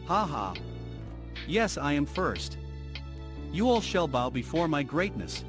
Ha ha. Yes, I am first. You all shall bow before my greatness.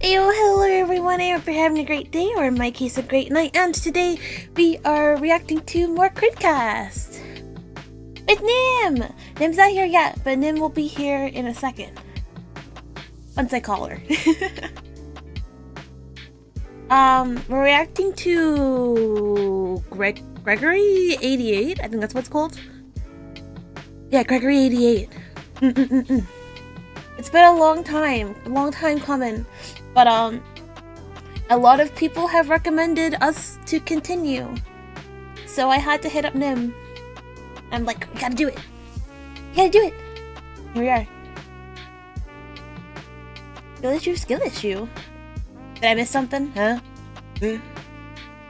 Yo, hello everyone, I hope you're having a great day, or in my case, a great night, and today we are reacting to more Critcast with Nim! Nim's not here yet, but Nim will be here in a second. Once I call her. We're reacting to Gr3gory88, I think that's what it's called. Yeah, Gr3gory88. It's been a long time coming, but a lot of people have recommended us to continue, so I had to hit up Nim. I'm like, we gotta do it. We gotta do it. Here we are. Skill issue. Did I miss something? Huh? I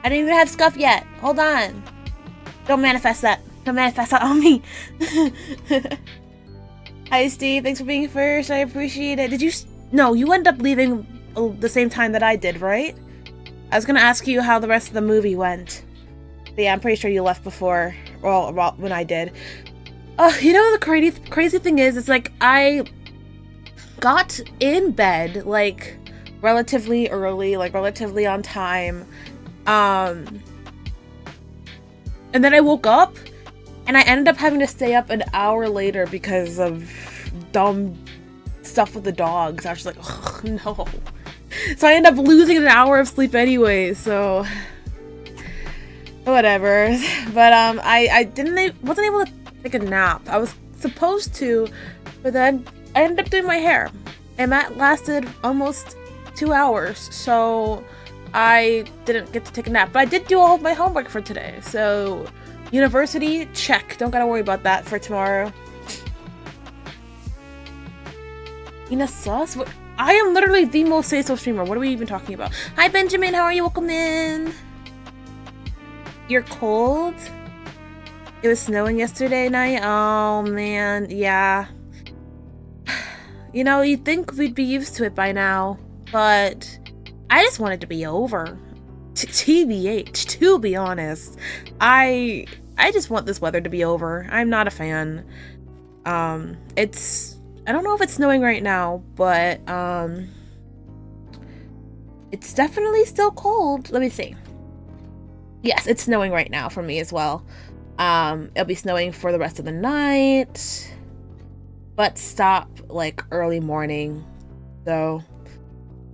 didn't even have Scuff yet. Hold on. Don't manifest that. Don't manifest that on me. Hi, Steve. Thanks for being first. I appreciate it. Did you... No, you ended up leaving the same time that I did, right? I was gonna ask you how the rest of the movie went. But yeah, I'm pretty sure you left before... Well, when I did. Oh, you know the crazy thing is, it's like, I got in bed, like, relatively early, like, relatively on time. And then I woke up, and I ended up having to stay up an hour later because of dumb stuff with the dogs. I was just like, oh, no. So I ended up losing an hour of sleep anyway, so... Whatever. But, I wasn't able to take a nap. I was supposed to, but then I ended up doing my hair. And that lasted almost 2 hours, so I didn't get to take a nap. But I did do all of my homework for today, so... University, check. Don't gotta worry about that for tomorrow. Ina sus? I am literally the most say-so streamer. What are we even talking about? Hi, Benjamin. How are you? Welcome in. You're cold? It was snowing yesterday night? Oh, man. Yeah. You know, you'd think we'd be used to it by now, but I just want it to be over. TBH, to be honest. I just want this weather to be over. I'm not a fan. I don't know if it's snowing right now, but it's definitely still cold. Let me see. Yes, it's snowing right now for me as well. It'll be snowing for the rest of the night, but stop like early morning. So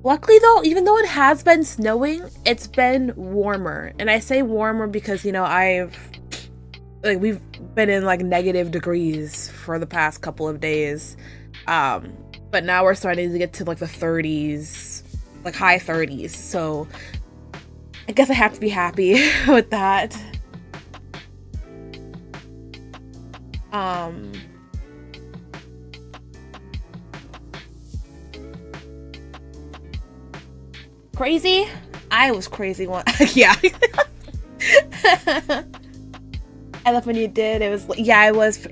luckily though, even though it has been snowing, it's been warmer. And I say warmer because, you know, we've been in like negative degrees for the past couple of days. But now we're starting to get to like the 30s, like high 30s. So I guess I have to be happy with that. Crazy? I was crazy one. Yeah. I love when you did. It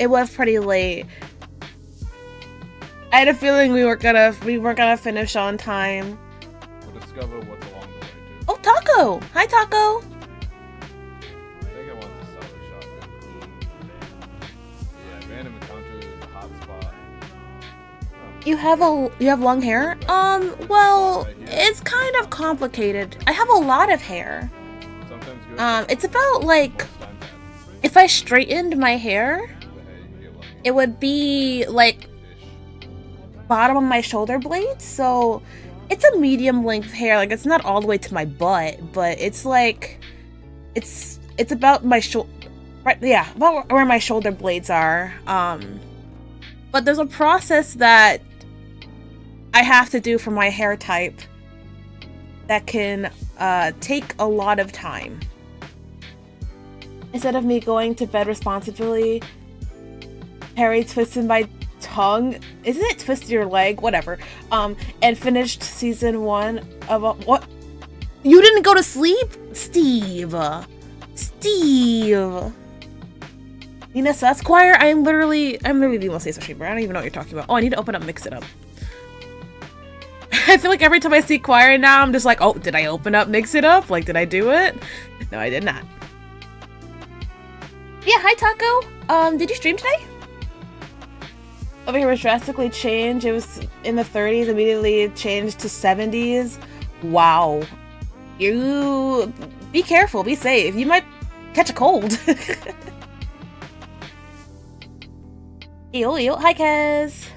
was pretty late. I had a feeling we weren't gonna finish on time. We'll discover what's along the way too. Oh, Taco! Hi, Taco! I think I want to sell the shotgun. Yeah, random encounter is a hot spot. Oh. You have long hair? Well, it's kind of complicated. I have a lot of hair. Sometimes good. It's about like, if I straightened my hair, it would be like bottom of my shoulder blades, so it's a medium length hair. Like, it's not all the way to my butt, but it's like, it's about my shoulder, right? Yeah, about where my shoulder blades are. But there's a process that I have to do for my hair type that can take a lot of time. Instead of me going to bed responsibly, Harry twisted my tongue, isn't it twisted your leg? Whatever. And finished season 1 of what? You didn't go to sleep? Steve. Nina Susquire? I'm literally the most say-so streamer. I don't even know what you're talking about. Oh, I need to open up Mix It Up. I feel like every time I see Choir now, I'm just like, oh, did I open up Mix It Up? Like, did I do it? No, I did not. Yeah, hi Taco. Did you stream today? Over here was drastically changed. It was in the 30s, immediately changed to 70s. Wow. You be careful, be safe. You might catch a cold. Ew, ew. Hi, Kaz.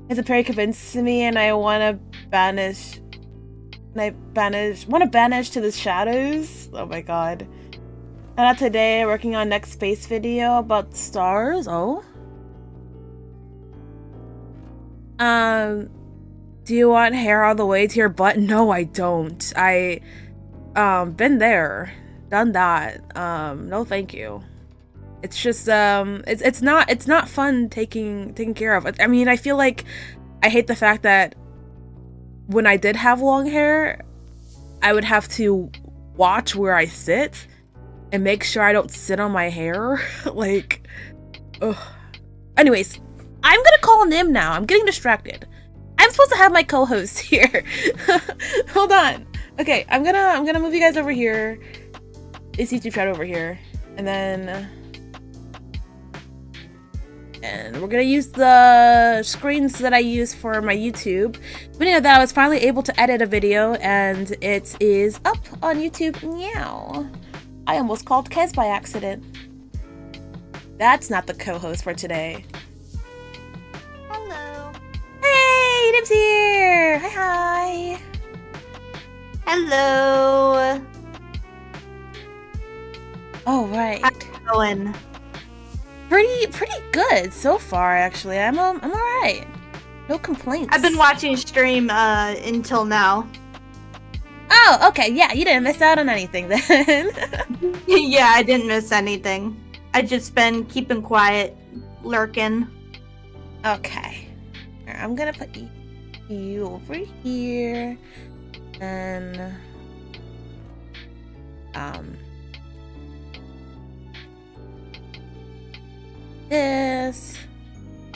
Has a prairie convinced me and I want to banish... want to banish to the shadows? Oh my god. And not today, working on next space video about stars. Oh. Do you want hair all the way to your butt? No, I don't. I, been there. Done that. No thank you. It's just, it's not fun taking care of. I mean, I feel like I hate the fact that when I did have long hair, I would have to watch where I sit and make sure I don't sit on my hair. Like, ugh. Anyways, I'm gonna call Nim now. I'm getting distracted. I'm supposed to have my co-host here. Hold on. Okay, I'm gonna move you guys over here. It's YouTube chat over here, and then we're gonna use the screens that I use for my YouTube. But you know that I was finally able to edit a video, and it is up on YouTube now. I almost called Kez by accident. That's not the co-host for today. Hello. Hey, Nim's here! Hi! Hello. Oh, right. How's it going? Pretty good so far, actually. I'm alright. No complaints. I've been watching stream until now. Oh, okay, yeah, you didn't miss out on anything then. Yeah, I didn't miss anything. I just been keeping quiet, lurking. Okay. Alright, I'm gonna put you over here. And this.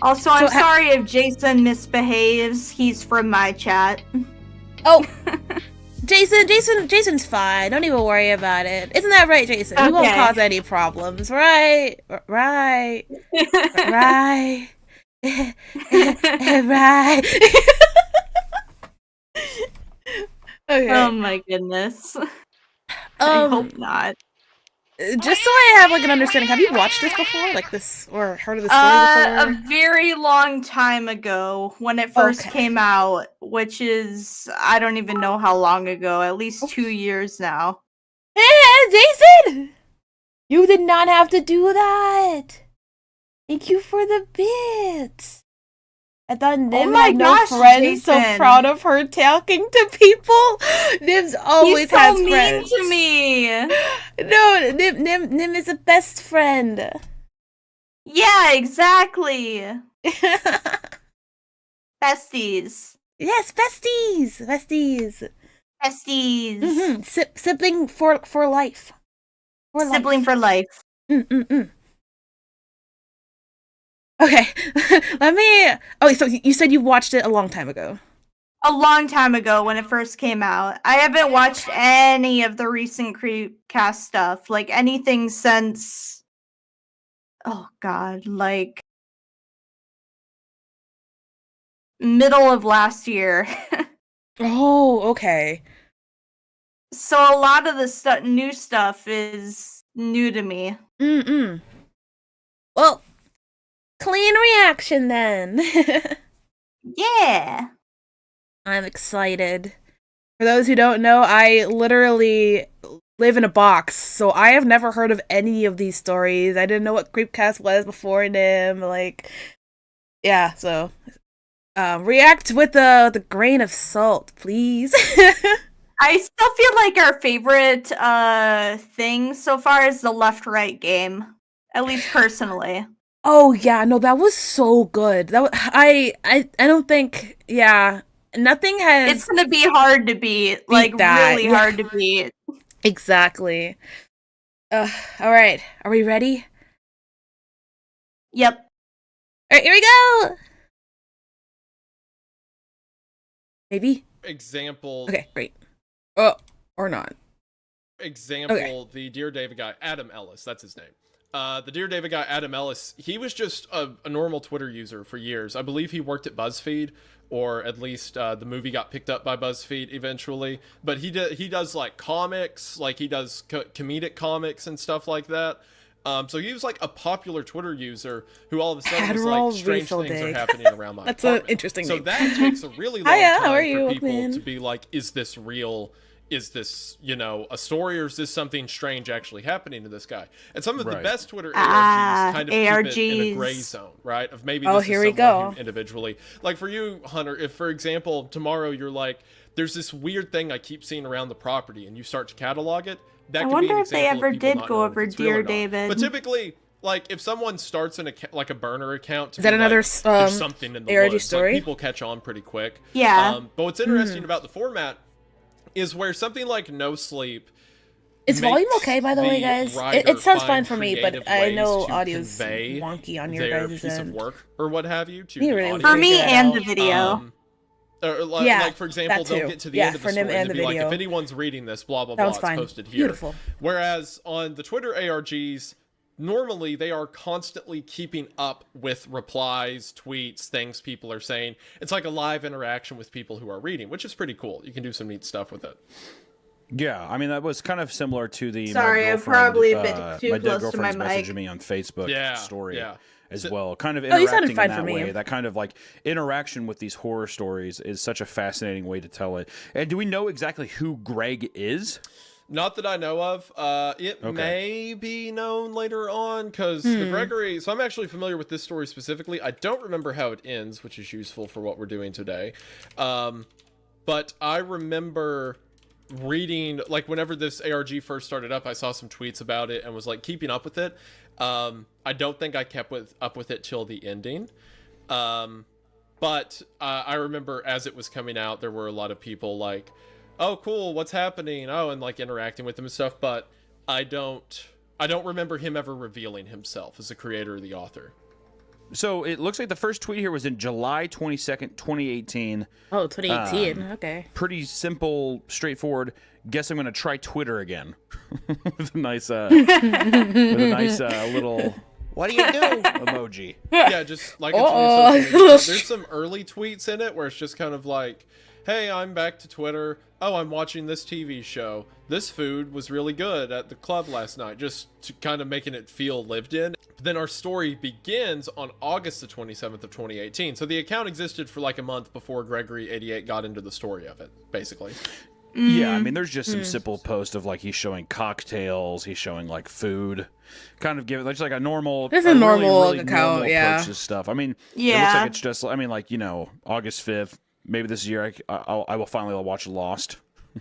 Also, I'm sorry if Jason misbehaves. He's from my chat. Oh, Jason's fine. Don't even worry about it. Isn't that right, Jason? We won't cause any problems, right? Right. Right. Right. Okay. Oh my goodness. I hope not. Just so I have like an understanding, have you watched this before? Like this, or heard of the story before? A very long time ago when it first came out, which is, I don't even know how long ago, at least 2 years now. Hey, Jason! You did not have to do that! Thank you for the bits! I thought Nim had no friends, Jason. so proud of her talking to people. Nim's always has friends. He's so mean to me. No, Nim is a best friend. Yeah, exactly. Besties. Yes, besties. Besties. Besties. Mm-hmm. Sibling for life. Sibling for life. Okay, let me... Oh, so you said you watched it a long time ago. A long time ago when it first came out. I haven't watched any of the recent Creepcast stuff. Like, anything since... Oh, God. Like... middle of last year. Oh, okay. So a lot of the new stuff is new to me. Well... Clean reaction then. Yeah. I'm excited. For those who don't know, I literally live in a box, so I have never heard of any of these stories. I didn't know what Creepcast was before Nim. Like, yeah. So, react with the grain of salt, please. I still feel like our favorite thing so far is the left-right game, at least personally. Oh yeah, no, that was so good. I don't think, yeah, nothing has. It's gonna be hard to beat, like that. really hard to beat. Exactly. All right, are we ready? Yep. All right, here we go. Maybe. Example. Okay, great. Oh, or not. Example. Okay. The Dear David guy, Adam Ellis. That's his name. the Dear David guy, Adam Ellis, he was just a normal Twitter user for years. I believe he worked at BuzzFeed, or at least the movie got picked up by BuzzFeed eventually. But he does like comics, like he does comedic comics and stuff like that. So he was like a popular Twitter user who all of a sudden was like, strange things are happening around my That's apartment. an interesting So name. that takes a really long Hiya, how time are you, for people man? to be like, is this real? Is this, you know, a story, or is this something strange actually happening to this guy? And some of the best Twitter ARGs kind of keep it in a gray zone, right? Of maybe this here is we someone go. who individually, like for you, Hunter, if for example tomorrow you're like, there's this weird thing I keep seeing around the property, and you start to catalog it, that I could wonder be an if they example ever of people did not go knowing if over it's real or Dear not. David. But typically, like if someone starts like a burner account, to Is that be another, like, there's something in the ARG woods, story? like, people catch on pretty quick. Yeah. But what's interesting about the format is where something like No Sleep. Is volume makes okay, by the way, the guys? writer It sounds find fine for me, but creative I know ways to audio's convey wonky on your their guys' piece end. of work or what have you to Me the really audience. For me figure that and out. the video. Or like, Yeah, like, for example, that they'll too. get to the Yeah, end of for the them story and and they'll the be like, video. if anyone's reading this, blah, blah, blah, Sounds it's fine. posted here. Beautiful. Whereas on the Twitter ARGs, normally they are constantly keeping up with replies, tweets, things people are saying. It's like a live interaction with people who are reading, which is pretty cool. You can do some neat stuff with it. Yeah, I mean that was kind of similar to the Sorry, my I'm girlfriend, probably a bit too my dead close to my girlfriend's mic. messaging me on Facebook story as well. Kind of Oh, you sounded interacting in fine that for me. way. That kind of like interaction with these horror stories is such a fascinating way to tell it. And do we know exactly who Greg is? Not that I know of. It may be known later on, because the Gregory... So I'm actually familiar with this story specifically. I don't remember how it ends, which is useful for what we're doing today. But I remember reading, like, whenever this ARG first started up, I saw some tweets about it and was, like, keeping up with it. I don't think I kept up with it till the ending. But I remember as it was coming out, there were a lot of people like, oh, cool, what's happening? Oh, and like interacting with him and stuff. But I don't remember him ever revealing himself as the creator or the author. So it looks like the first tweet here was in July 22nd, 2018. Oh, 2018. Okay. Pretty simple, straightforward. Guess I'm going to try Twitter again. With a nice, little, what do you do? Emoji. Yeah, just like it's there's some early tweets in it where it's just kind of like, hey, I'm back to Twitter. Oh, I'm watching this TV show. This food was really good at the club last night. Just to kind of making it feel lived in. But then our story begins on August the 27th of 2018. So the account existed for like a month before Gr3gory88 got into the story of it, basically. Yeah, I mean, there's just some simple post of like he's showing cocktails, he's showing like food, kind of giving just like a normal. This is a normal really account, normal yeah. approach to stuff. I mean, it looks Yeah. like it's just. I mean, like August 5th. Maybe this year I will finally watch Lost.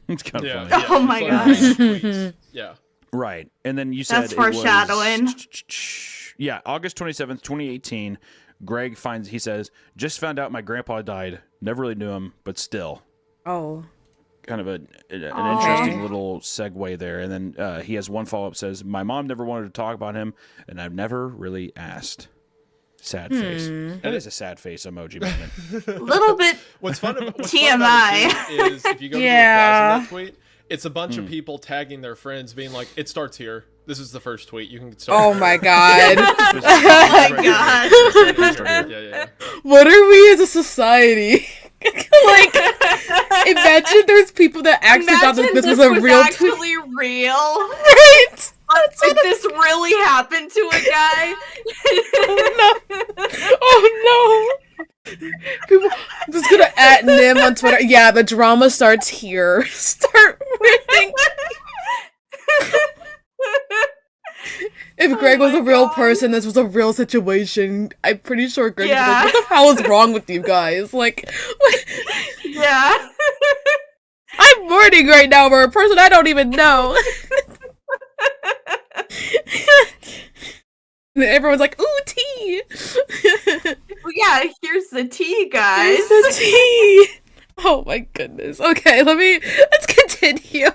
It's kind of funny. Yeah, Oh my it's gosh. tweets. Yeah. Right, and then you said That's it was- foreshadowing. Yeah, August 27th, 2018. Greg he says, just found out my grandpa died. Never really knew him, but still. Oh. Kind of an interesting little segue there. And then he has one follow-up, says, my mom never wanted to talk about him, and I've never really asked. Sad face. That is a sad face emoji moment. A little bit What's fun about TMI. it too is if you go to the replies in that tweet, it's a bunch of people tagging their friends, being like, "It starts here. This is the first tweet. You can start." Oh my god. Oh my god. Yeah. What are we as a society? Like, imagine there's people that actually thought that this was a real tweet. actually real. Right? Did this really happen to a guy? Oh no! People, I'm just gonna at Nim on Twitter. Yeah, the drama starts here. Start reading. If Greg was a real person, this was a real situation. I'm pretty sure Greg was like, what the hell is wrong with you guys? Like, Yeah. I'm mourning right now for a person I don't even know. And everyone's like, ooh, tea! Well, yeah, here's the tea, guys. Here's the tea! Oh my goodness. Okay, let's continue.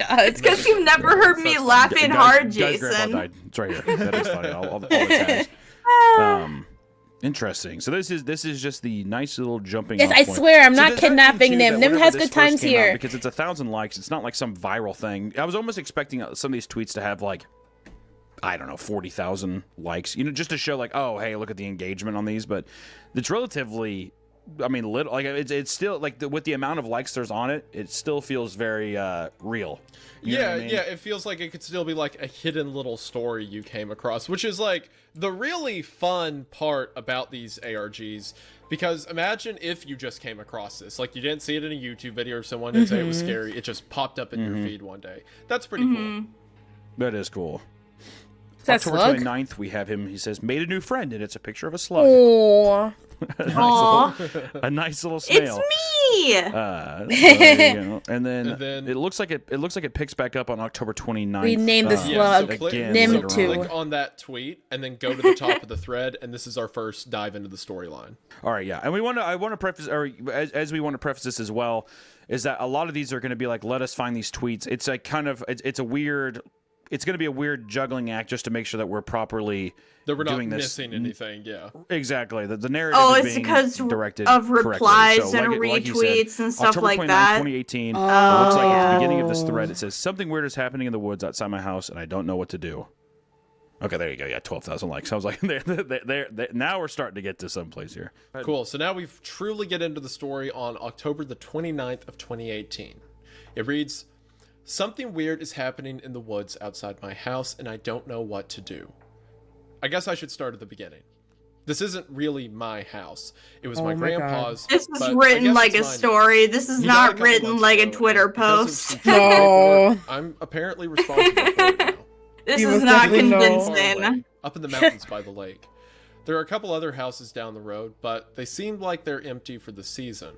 God. It's because you've never heard me laughing hard, Guy's Jason. grandpa died. It's right here. That is funny. I'll tag. Interesting. So this is just the nice little jumping. Yes, off I point. swear I'm So not does that mean, kidnapping too, Nim. that Nim whenever has this good first times came out, here. because it's 1,000 likes. It's not like some viral thing. I was almost expecting some of these tweets to have like I don't know, 40,000 likes, just to show like, oh, hey, look at the engagement on these. But it's relatively, I mean, little, like it's still like with the amount of likes there's on it, it still feels very real. You know what I mean? Yeah, it feels like it could still be like a hidden little story you came across, which is like the really fun part about these ARGs. Because imagine if you just came across this, like you didn't see it in a YouTube video or someone didn't say it was scary, it just popped up in your feed one day. That's pretty cool. That is cool. That's October slug? 29th, we have him. He says, made a new friend, and it's a picture of a slug. Oh. A nice little snail. It's me. There you go. And then, And then- it looks like it picks back up on October 29th. We named the slug again, Nim later too. on. Click on that tweet and then go to the top of the thread, and this is our first dive into the storyline. All right, yeah, and I want to preface, or as we want to preface this as well, is that a lot of these are going to be like, let us find these tweets. It's a kind of, it's a weird. It's going to be a weird juggling act just to make sure that we're properly That we're not doing this. missing anything, yeah. Exactly. The narrative Oh, is it's being because directed of correctly. replies So, and like you retweets said, and stuff October like 29th, that. 2018. Oh, It looks like at yeah. the beginning of this thread, it says, something weird is happening in the woods outside my house, and I don't know what to do. Okay, there you go. Yeah, 12,000 likes. I was like, now we're starting to get to someplace here. Cool. So now we've truly get into the story on October the 29th of 2018. It reads, something weird is happening in the woods outside my house, and I don't know what to do. I guess I should start at the beginning. This isn't really my house. It was my Oh my God. grandpa's. This but is I written guess like it's a mine. story. This is He died a not couple written months like a ago, Twitter and because of post. some No. paperwork, I'm apparently responsible for it now. This You is must not definitely know. convincing. Far away, up in the mountains by the lake. There are a couple other houses down the road, but they seem like they're empty for the season.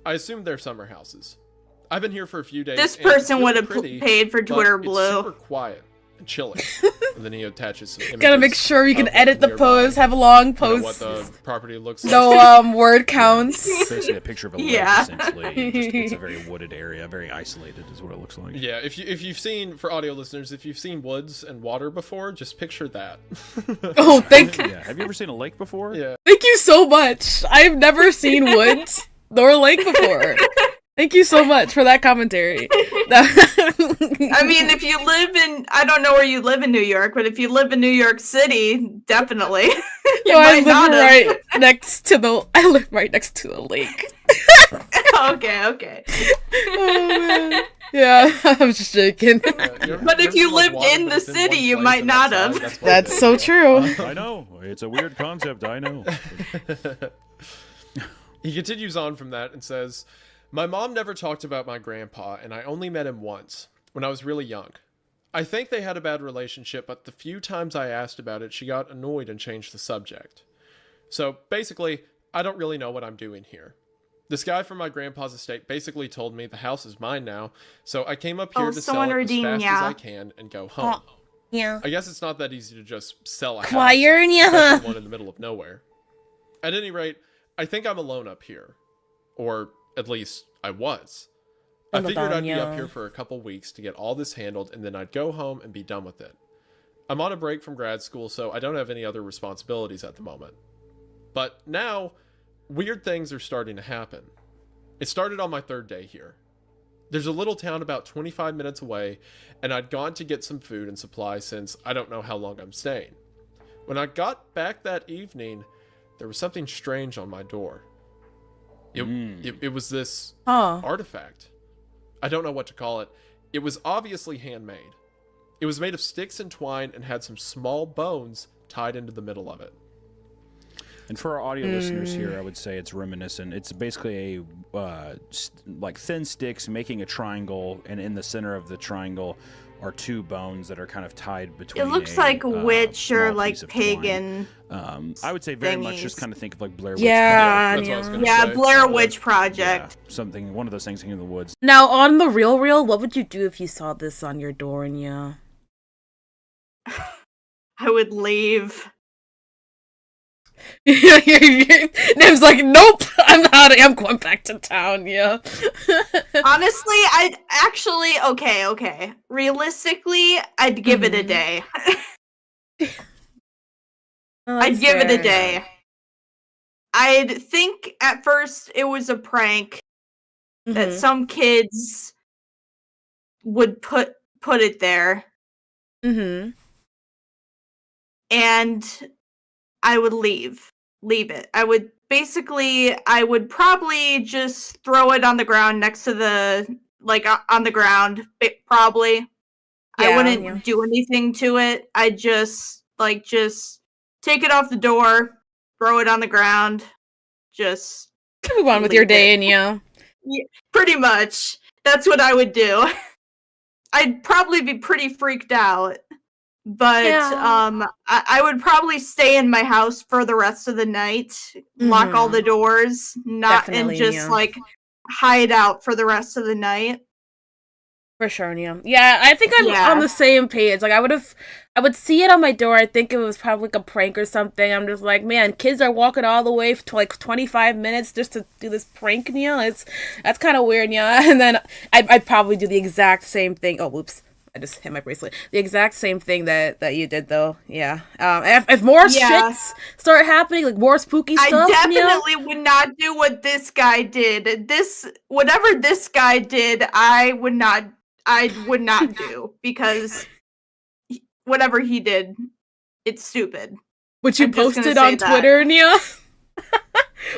I assume they're summer houses. I've been here for a few days. This and it's person really would have pretty, paid for but Twitter it's Blue. super quiet and chilly. And then he attaches some images. Gotta make sure we can of edit the nearby, post, have long you know, posts. what the property looks like. No word counts. Basically a picture of a lake, Yeah. essentially. It's a very wooded area, very isolated is what it looks like. Yeah, if you've seen, for audio listeners, if you've seen woods and water before, just picture that. Oh, thank Yeah. Have you ever seen a lake before? Yeah. you so much. I've never seen woods nor lake before. Thank you so much for that commentary. I mean, if you live in, I don't know where you live in New York, but if you live in New York City, definitely. Yo, I might not live have. right next to the. I live right next to the lake. Okay. Oh man. Yeah, I'm just joking. But if you lived in the city, you might not have. That's so true. I know. It's a weird concept, I know. He continues on from that and says, my mom never talked about my grandpa, and I only met him once, when I was really young. I think they had a bad relationship, but the few times I asked about it, she got annoyed and changed the subject. So, basically, I don't really know what I'm doing here. This guy from my grandpa's estate basically told me the house is mine now, so I came up here to sell someone it as redeem fast ya. as I can and go home. Yeah. I guess it's not that easy to just sell a house, Choir, yeah. especially one in the middle of nowhere. At any rate, I think I'm alone up here. Or, at least, I was. I figured I'd be up here for a couple weeks to get all this handled, and then I'd go home and be done with it. I'm on a break from grad school, so I don't have any other responsibilities at the moment. But now, weird things are starting to happen. It started on my third day here. There's a little town about 25 minutes away, and I'd gone to get some food and supplies since I don't know how long I'm staying. When I got back that evening, there was something strange on my door. It was this artifact. I don't know what to call it. It was obviously handmade. It was made of sticks and twine and had some small bones tied into the middle of it. And for our audio listeners here, I would say it's reminiscent. It's basically a like thin sticks making a triangle, and in the center of the triangle are two bones that are kind of tied between. It looks like a witch or small like piece of twine. pagan. I would say very much just thingies. kind of think of like Blair Witch. Yeah, that's what I was gonna Yeah, say. Blair Witch Yeah, Project. something, one of those things in the woods. Now, on the real, what would you do if you saw this on your door, Nya? I would leave. Nim's like, nope, I'm out. I'm going back to town. Yeah. Honestly, I'd actually okay. Realistically, I'd give it a day. I'd give it a day. I'd think at first it was a prank that some kids would put it there. Mm-hmm. and I would leave it. I would probably just throw it on the ground next to the, like, on the ground, probably. I Yeah, wouldn't yeah. do anything to it. I'd just take it off the door, throw it on the ground, just Move on with your leave day, it. and yeah. Yeah, pretty much. That's what I would do. I'd probably be pretty freaked out. But Yeah. I would probably stay in my house for the rest of the night, lock all the doors, Definitely, and just yeah. like hide out for the rest of the night. For sure, yeah. Yeah, I think I'm Yeah. on the same page. Like, I would see it on my door. I think it was probably like a prank or something. I'm just like, man, kids are walking all the way to like 25 minutes just to do this prank, that's kind of weird, yeah. And then I'd probably do the exact same thing. Oh, whoops. I just hit my bracelet. The exact same thing that you did, though. Yeah. If more Yeah. shits start happening, like more spooky stuff, I definitely would not do what this guy did. Whatever this guy did, I would not do, because whatever he did, it's stupid. Which you I'm just gonna posted say on that. Twitter, Nia?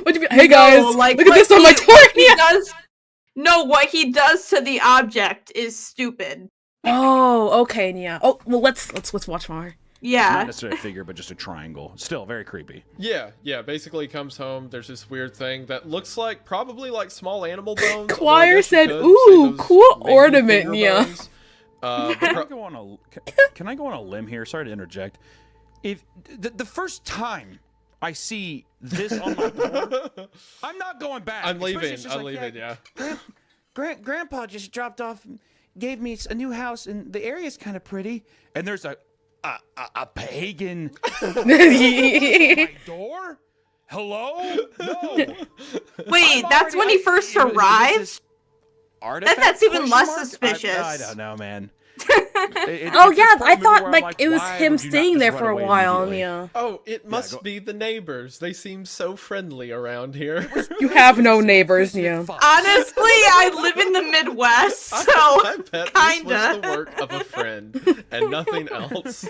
Would you be, hey guys, No, like, look at what this on my he- Twitter, what he Nia? does- No, what he does to the object is stupid. Oh, okay, Nia. Oh, well, let's watch more. Yeah. Not necessarily a figure, but just a triangle. Still very creepy. Yeah, basically he comes home, there's this weird thing that looks like, probably like small animal bones. although I Choir guess you said, could say "Ooh, those cool may be ornament, finger yeah." bones. But Can I go on a limb here? Sorry to interject. If the first time I see this on my door, I'm not going back. I'm Especially leaving, it's just I'm like, leaving, yeah. Grandpa just dropped off, gave me a new house, and the area's kind of pretty. And there's a pagan on my door. Hello? No. Wait, I'm that's when he first is this arrived? artifact That's even question less mark? suspicious. I don't know, man. Oh It's yeah, this part I of the movie thought where I'm like it was why him would you not staying just there run for a away while, immediately? Nia. Oh, it must go- be the neighbors. They seem so friendly around here. You have no neighbors, Nia. Honestly, I live in the Midwest, so I bet kinda. this was the work of a friend and nothing else.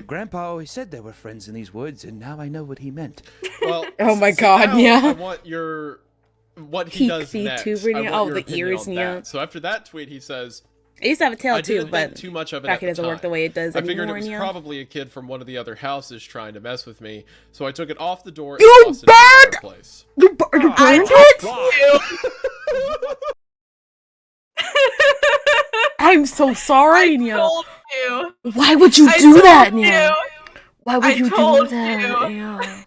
Grandpa always said there were friends in these woods, and now I know what he meant. Well, Oh my so God, now yeah. I want what he Peek does next. VTuber, I yeah. want Oh, your the opinion ears, on yeah. that. So after that tweet, he says, I used to have a tail I too, didn't think but too much of it back at it doesn't the work the time. way it does I anymore, figured it was Nia. probably a kid from one of the other houses trying to mess with me, so I took it off the door and You tossed it in the burned- fireplace. You burned I it? I'm so sorry, Nia. told you. Why would you I do told that, you. Nia? Why would I you do told that? you. Yeah.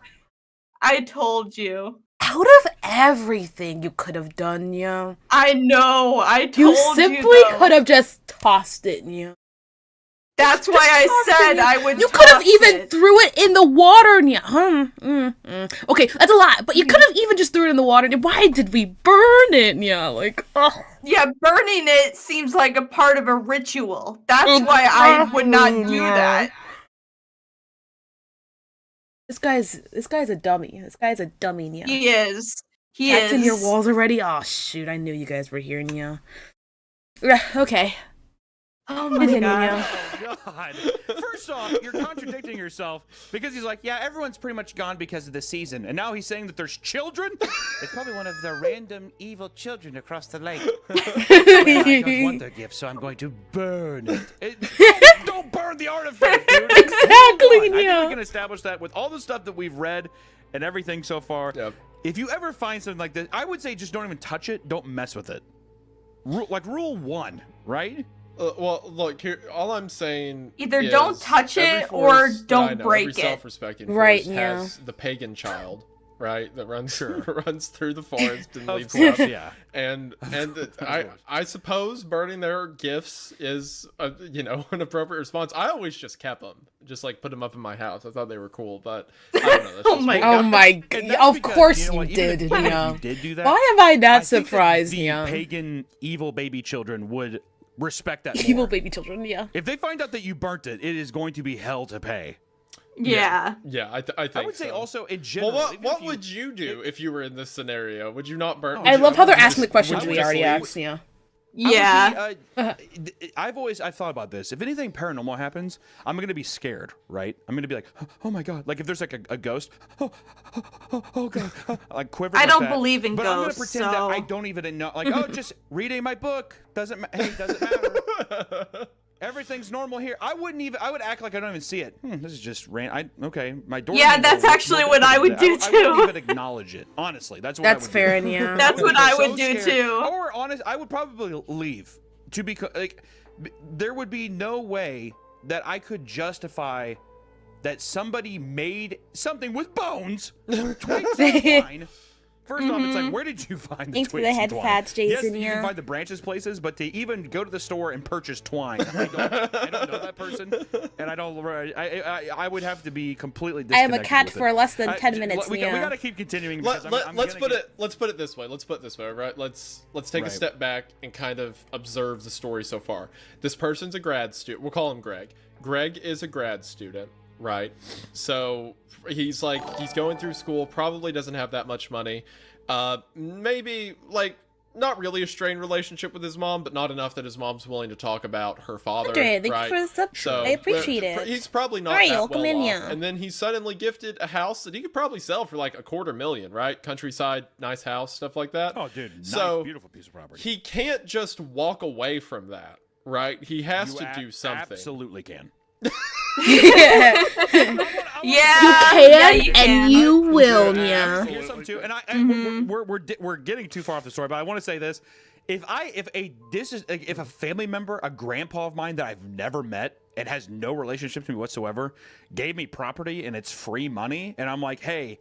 I told you. Out of everything you could have done, Nia, I know. I told you you. simply though. could have just tossed it, Nia. That's why I Tossed said it, Nia. I would. You could have toss even it. threw it in the water, Nia. Okay, that's a lot, but you could have even just threw it in the water. Why did we burn it, Nia? Like, ugh. Yeah, burning it seems like a part of a ritual. That's why I would not do Yeah. that. This guy's a dummy. This guy's a dummy, Nia. He is. He Cats is. in your walls already? Oh shoot, I knew you guys were here, Nia. Okay. Oh my Continue, god. Nia. Oh, God. First off, you're contradicting yourself because he's like, yeah, everyone's pretty much gone because of the season. And now he's saying that there's children? It's probably one of the random evil children across the lake. Well, I don't want their gift, so I'm going to burn it. Don't burn the artifact, dude. Exactly, I think Nia. we can establish that with all the stuff that we've read and everything so far. Yep. If you ever find something like this, I would say just don't even touch it. Don't mess with it. Rule 1, right? Well, look here. All I'm saying Either is don't touch every it or force that don't I know, break every it. self-respecting Right, force yeah. has the pagan child, right? That runs runs through the forest and Of leaves course, stuff. yeah. And I suppose burning their gifts is an appropriate response. I always just kept them, just like put them up in my house. I thought they were cool, but I don't know. That's Oh just my me. God. Oh my And god. that's Of because, course you know you what, even if did, you Nia. did do that. Why am I I not think that surprised, the Nia? pagan evil baby children would respect that more. Evil baby children, yeah. If they find out that you burnt it, it is going to be hell to pay. Yeah. Yeah, I think I would say so. also in general. Well, even what if you- would you do if you were in this scenario? Would you not burn? Oh, would I you- love how they're would you asking the just- questions would we you already just leave? asked, Nia. Yeah. I've thought about this. If anything paranormal happens, I'm gonna be scared, right? I'm gonna be like, oh my god, like if there's like a ghost, oh god, like quiver. I like don't that. believe in but ghosts. I'm gonna pretend that I don't even know. Like, oh, just reading my book doesn't matter. Everything's normal here. I would act like I don't even see it. This is just okay. My door. Yeah, that's actually what I would do too. I wouldn't even acknowledge it. Honestly, that's what I would fair, do. yeah. That's what I would do scared. too. Or honest, I would probably leave. There would be no way that I could justify that somebody made something with bones. Twigs and twine. First off, it's like, where did you find the Thanks for twigs the and head twine? pats, Jason. Yes, you can find the branches places, but to even go to the store and purchase twine, I don't know that person, and I would have to be completely I am disconnected a cat with for it. less than 10 minutes. We got to keep continuing. Because Let's put it this way. Let's put it this way, right? Let's take a step back and kind of observe the story so far. This person's a grad student. We'll call him Greg. Greg is a grad student, right? So he's going through school, probably doesn't have that much money. Maybe like not really a strained relationship with his mom, but not enough that his mom's willing to talk about her father. Thank you right? for the sub. So I appreciate it. He's probably not Alright, that welcome well in, off. yeah. And then he's suddenly gifted a house that he could probably sell for like $250,000, right? Countryside, nice house, stuff like that. Oh, dude, nice, so beautiful piece of property. He can't just walk away from that, right? He has You to do something. Absolutely can. Yeah. Yeah, you can, you will, yeah. Here's something too, and we're getting too far off the story, but I want to say this: if a family member, a grandpa of mine that I've never met and has no relationship to me whatsoever, gave me property and it's free money, and I'm like, hey,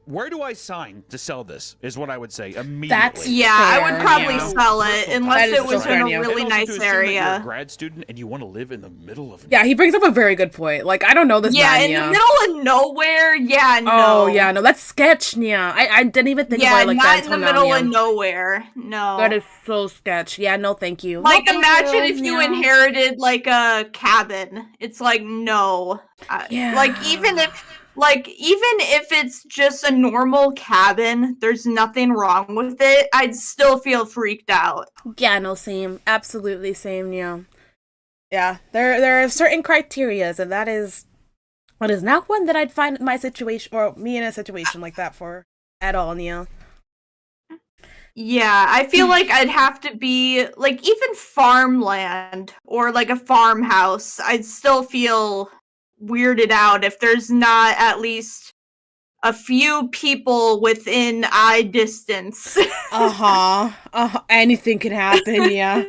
where do I sign to sell this? Is what I would say immediately. I would probably yeah. sell it unless it was in a really And also to nice assume that you're area. a grad student and you want to live in the middle of Yeah, he brings up a very good point. Like, I don't know this Yeah, man, in the middle of nowhere. Yeah, no. Oh, yeah, no, that's sketch, yeah. I didn't even think about it like not that in the until middle now, of yeah. nowhere. No. That is so sketch. Yeah, no, thank you. Like, No, thank imagine if you yeah. inherited like a cabin. It's like no. Yeah. Like even if it's just a normal cabin, there's nothing wrong with it. I'd still feel freaked out. Yeah, no, same. Absolutely same, yeah. Yeah, there are certain criterias, and that is not one that I'd find my situation, or me in a situation like that for at all, yeah. Yeah, I feel like I'd have to be like even farmland or like a farmhouse. I'd still feel weirded out if there's not at least a few people within eye distance. Anything can happen, yeah.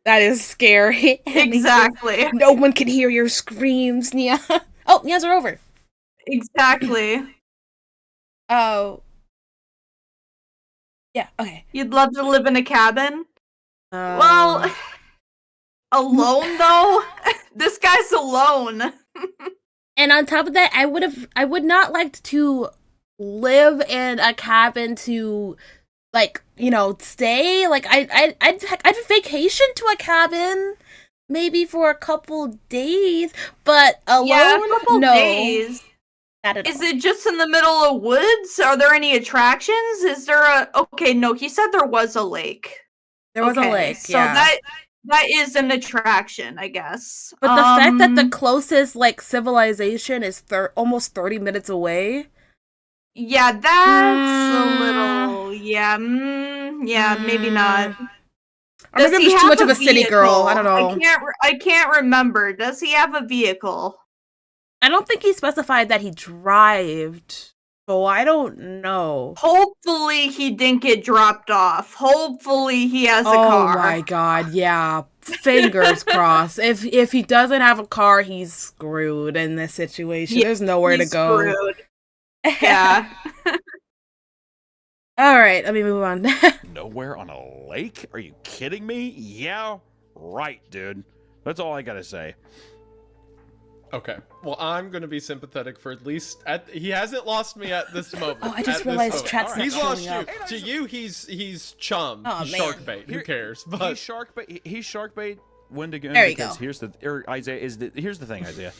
That is scary. Exactly. No one can hear your screams, yeah. Oh, yes, are over. Exactly. Oh. Yeah, okay. You'd love to live in a cabin? Well, alone though? This guy's alone. And on top of that, I would not like to live in a cabin to, like, you know, stay. Like, I'd vacation to a cabin, maybe for a couple days, but alone, Yeah, a couple no. days. Not at Is all. it just in the middle of woods? Are there any attractions? Is there a... Okay, no, he said there was a lake. There was a Okay, lake, so yeah. that is an attraction, I guess. But the fact that the closest, like, civilization is almost 30 minutes away. Yeah, that's a little... Yeah, maybe not. Or maybe I'm just too much of a city girl. I don't know. I can't remember. Does he have a vehicle? I don't think he specified that he drived, so I don't know. Hopefully he didn't get dropped off. Hopefully he has a car. Oh my god, yeah. Fingers crossed. If he doesn't have a car, he's screwed in this situation. Yeah, there's nowhere to he's go. screwed. Yeah. Alright, let me move on. Nowhere on a lake? Are you kidding me? Yeah, right, dude. That's all I gotta say. Okay. Well, I'm going to be sympathetic for at least... he hasn't lost me at this moment. Oh, I just At this realized moment. Chat's not He's lost showing you. up. To you, he's chum. Oh, He's man. shark bait. Who cares? But He's shark bait when to go. There you because go. Here's the thing, Isaiah.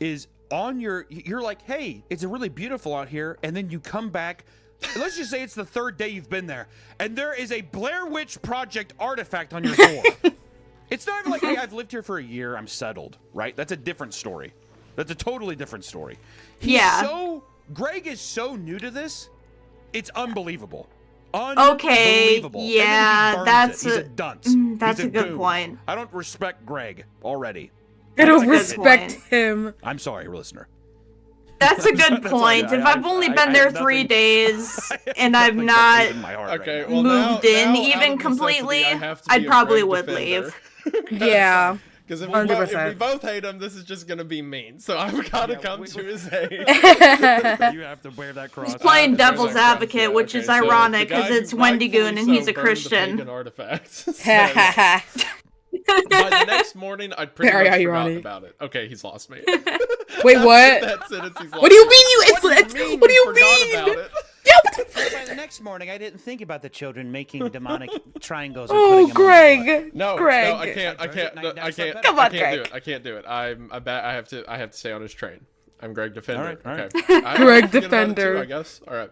Is on you're like, hey, it's really beautiful out here, and then you come back let's just say it's the third day you've been there, and there is a Blair Witch Project artifact on your door. It's not even like, hey, I've lived here for a year, I'm settled, right? That's a different story. That's a totally different story. Greg is so new to this, it's unbelievable. Unbelievable. Okay, yeah, that's He's a dunce. That's He's a good goon. point. I don't respect Greg already. I don't That's a good respect point. him. I'm sorry, listener. That's a good That's all point. If I've only been there 3 days and I've not Okay, well moved now, in out even of completely, necessity, I have to I'd be a probably Greg would defender. leave. Yeah. Because if, if 100%. we both hate him, this is just gonna be mean. So I've got to come to his aid. You have to wear that cross. He's playing There's that devil's cross, advocate, yeah, which okay, is so ironic the guy because it's who Wendigoon rightfully and he's so a burned the Christian. pagan artifact says, by the next morning, I'd pretty Very much forgotten ironic. about it. Okay, he's lost me. Wait, what? That sentence, he's lost What do you me. mean you? What do you mean What do you forgot mean? about it? By the next morning, I didn't think about the children making demonic triangles. And Oh, putting them on the board. Greg. No, Greg. no, I can't. I can't. No, I can't. Come I on, can't do Greg. it. I can't do it. I have to stay on his train. I'm Greg Defender. All right. Okay. I Greg forget about it Defender. too, I guess. All right.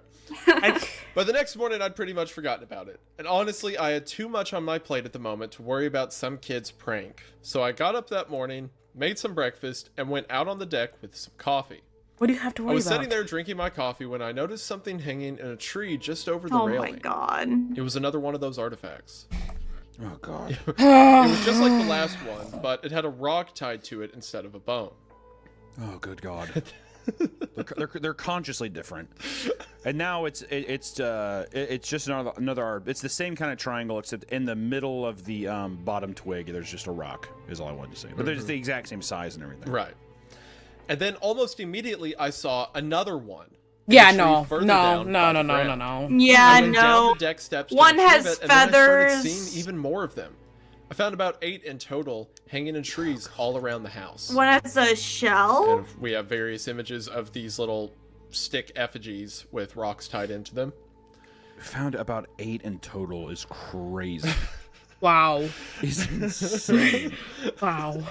But the next morning, I'd pretty much forgotten about it. And honestly, I had too much on my plate at the moment to worry about some kid's prank. So I got up that morning, made some breakfast, and went out on the deck with some coffee. What do you have to worry I was about? sitting there drinking my coffee when I noticed something hanging in a tree just over the Oh railing. my god. It was another one of those artifacts. Oh God. It was just like the last one, but it had a rock tied to it instead of a bone. Oh good God. they're consciously different, and now it's just another. It's the same kind of triangle, except in the middle of the bottom twig, there's just a rock. Is all I wanted to say. But they're just the exact same size and everything. Right. And then almost immediately, I saw another one. Yeah, in a tree no, further no, down no, by no, the no, no, ground. no. Yeah, I went down no. the deck steps to One retrieve has it, and then I started feathers. seeing even more of them. I found about 8 in total hanging in trees all around the house. One has a shell? And we have various images of these little stick effigies with rocks tied into them. Found about 8 in total is crazy. Wow. It's insane. Wow.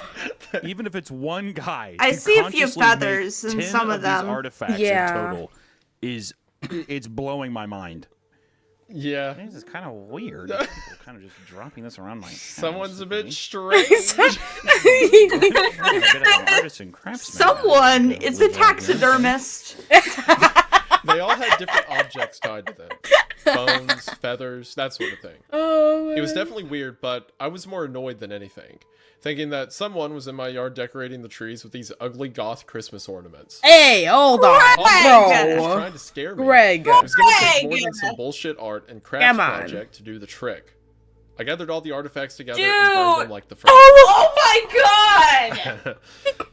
Even if it's one guy, I to see a few consciously make feathers in 10 some of these them. artifacts Yeah. in total it's blowing my mind. Yeah. This is kind of weird. People kind of just dropping this around my house. Someone's a bit okay? strange. I'm a bit of an artist and craftsman. Someone is a taxidermist. They all had different objects tied to them. Bones, feathers, that sort of thing. Oh, It was definitely weird, but I was more annoyed than anything. Thinking that someone was in my yard decorating the trees with these ugly goth Christmas ornaments. Hey, hold on, It was bro. trying to scare me. Greg. I was gonna take more Greg! than some bullshit art and crafts Come on. project to do the trick. I gathered all the artifacts together Dude! and burned them like the first. Oh my god!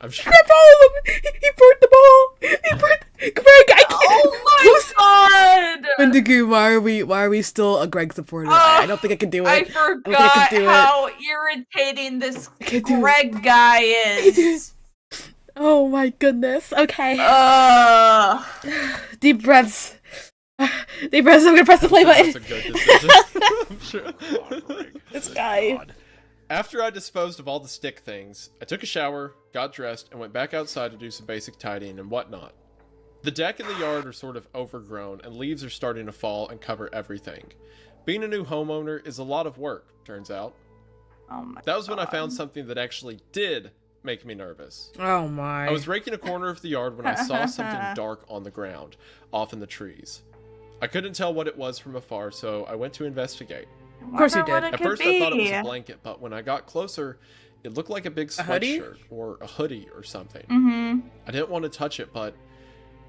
I'm sure. Grabbed all of them. He burnt them all. He burnt. Greg, I can't. Oh my god! Wendigo, why are we still a Greg supporter? I don't think I can do it. I I forgot can do it. how irritating this can't do it. Greg guy is. Oh my goodness. Okay. Deep breaths. Deep breaths. I'm gonna press the play That's a button. good decision. I'm sure. This guy. God. After I disposed of all the stick things, I took a shower, got dressed, and went back outside to do some basic tidying and whatnot. The deck and the yard are sort of overgrown, and leaves are starting to fall and cover everything. Being a new homeowner is a lot of work, turns out. Oh my That was when I found something that actually did make me nervous. Oh my. I was raking a corner of the yard when I saw something dark on the ground, off in the trees. I couldn't tell what it was from afar, so I went to investigate. Of course you Wonder what did. it At could first I thought it was be. a blanket, but when I got closer, it looked like a big hoodie? sweatshirt or a hoodie or something. Mm-hmm. I didn't want to touch it, but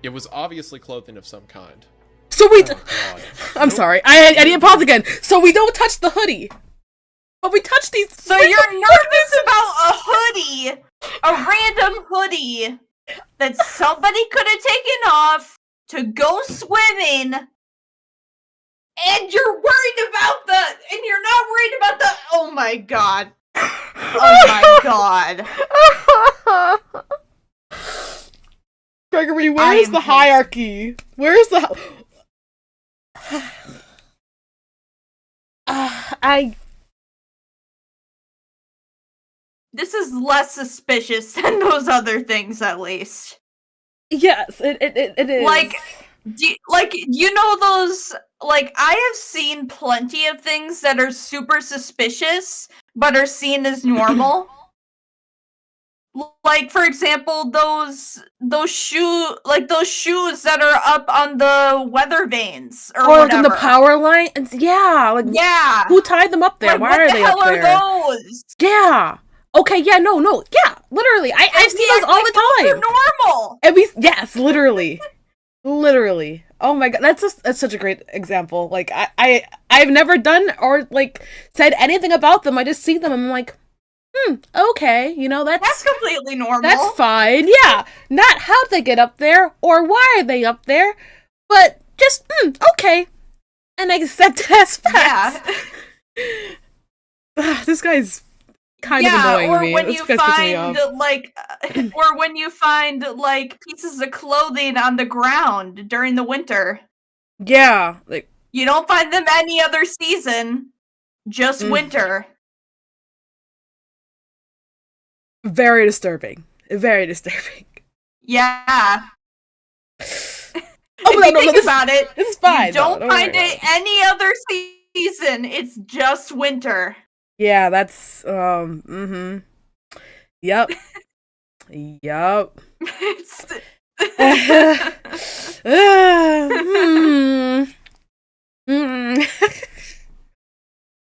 it was obviously clothing of some kind. So we. Oh, God. I'm sorry. I need to pause again. So we don't touch the hoodie, but we touch these. So you're nervous about a hoodie, a random hoodie that somebody could have taken off to go swimming, and you're worried about and you're not worried about the, oh my god. Oh my god. Gregory, I where's am the pissed. hierarchy? Where's the? I. This is less suspicious than those other things, at least. Yes, it is. Like, You know those, like, I have seen plenty of things that are super suspicious, but are seen as normal. Like, for example, those shoes that are up on the weather vanes or Or whatever. in the power line. Yeah, like Yeah. who tied them up there? Like, Why what are the they hell up are there? those? Yeah. Okay. Yeah. No. Yeah. Literally, I've seen those all the Those time. are normal. Yes. Literally. Literally. Oh my god, that's such a great example. Like I've never done or like said anything about them. I just see them. I'm like, okay, That's completely normal. that's fine. Yeah, not how'd they get up there or why are they up there, but just okay, and accept it as fact. Yeah. This guy's kind of annoying or me. when This you guy's pissing me off. find or when you find like pieces of clothing on the ground during the winter. Yeah, like You don't find them any other season, just winter. very disturbing. Very disturbing. Yeah. Oh, If you think about it, this is fine. you don't though. find it any other season. It's just winter. Yeah, that's Yep. Yup. It's...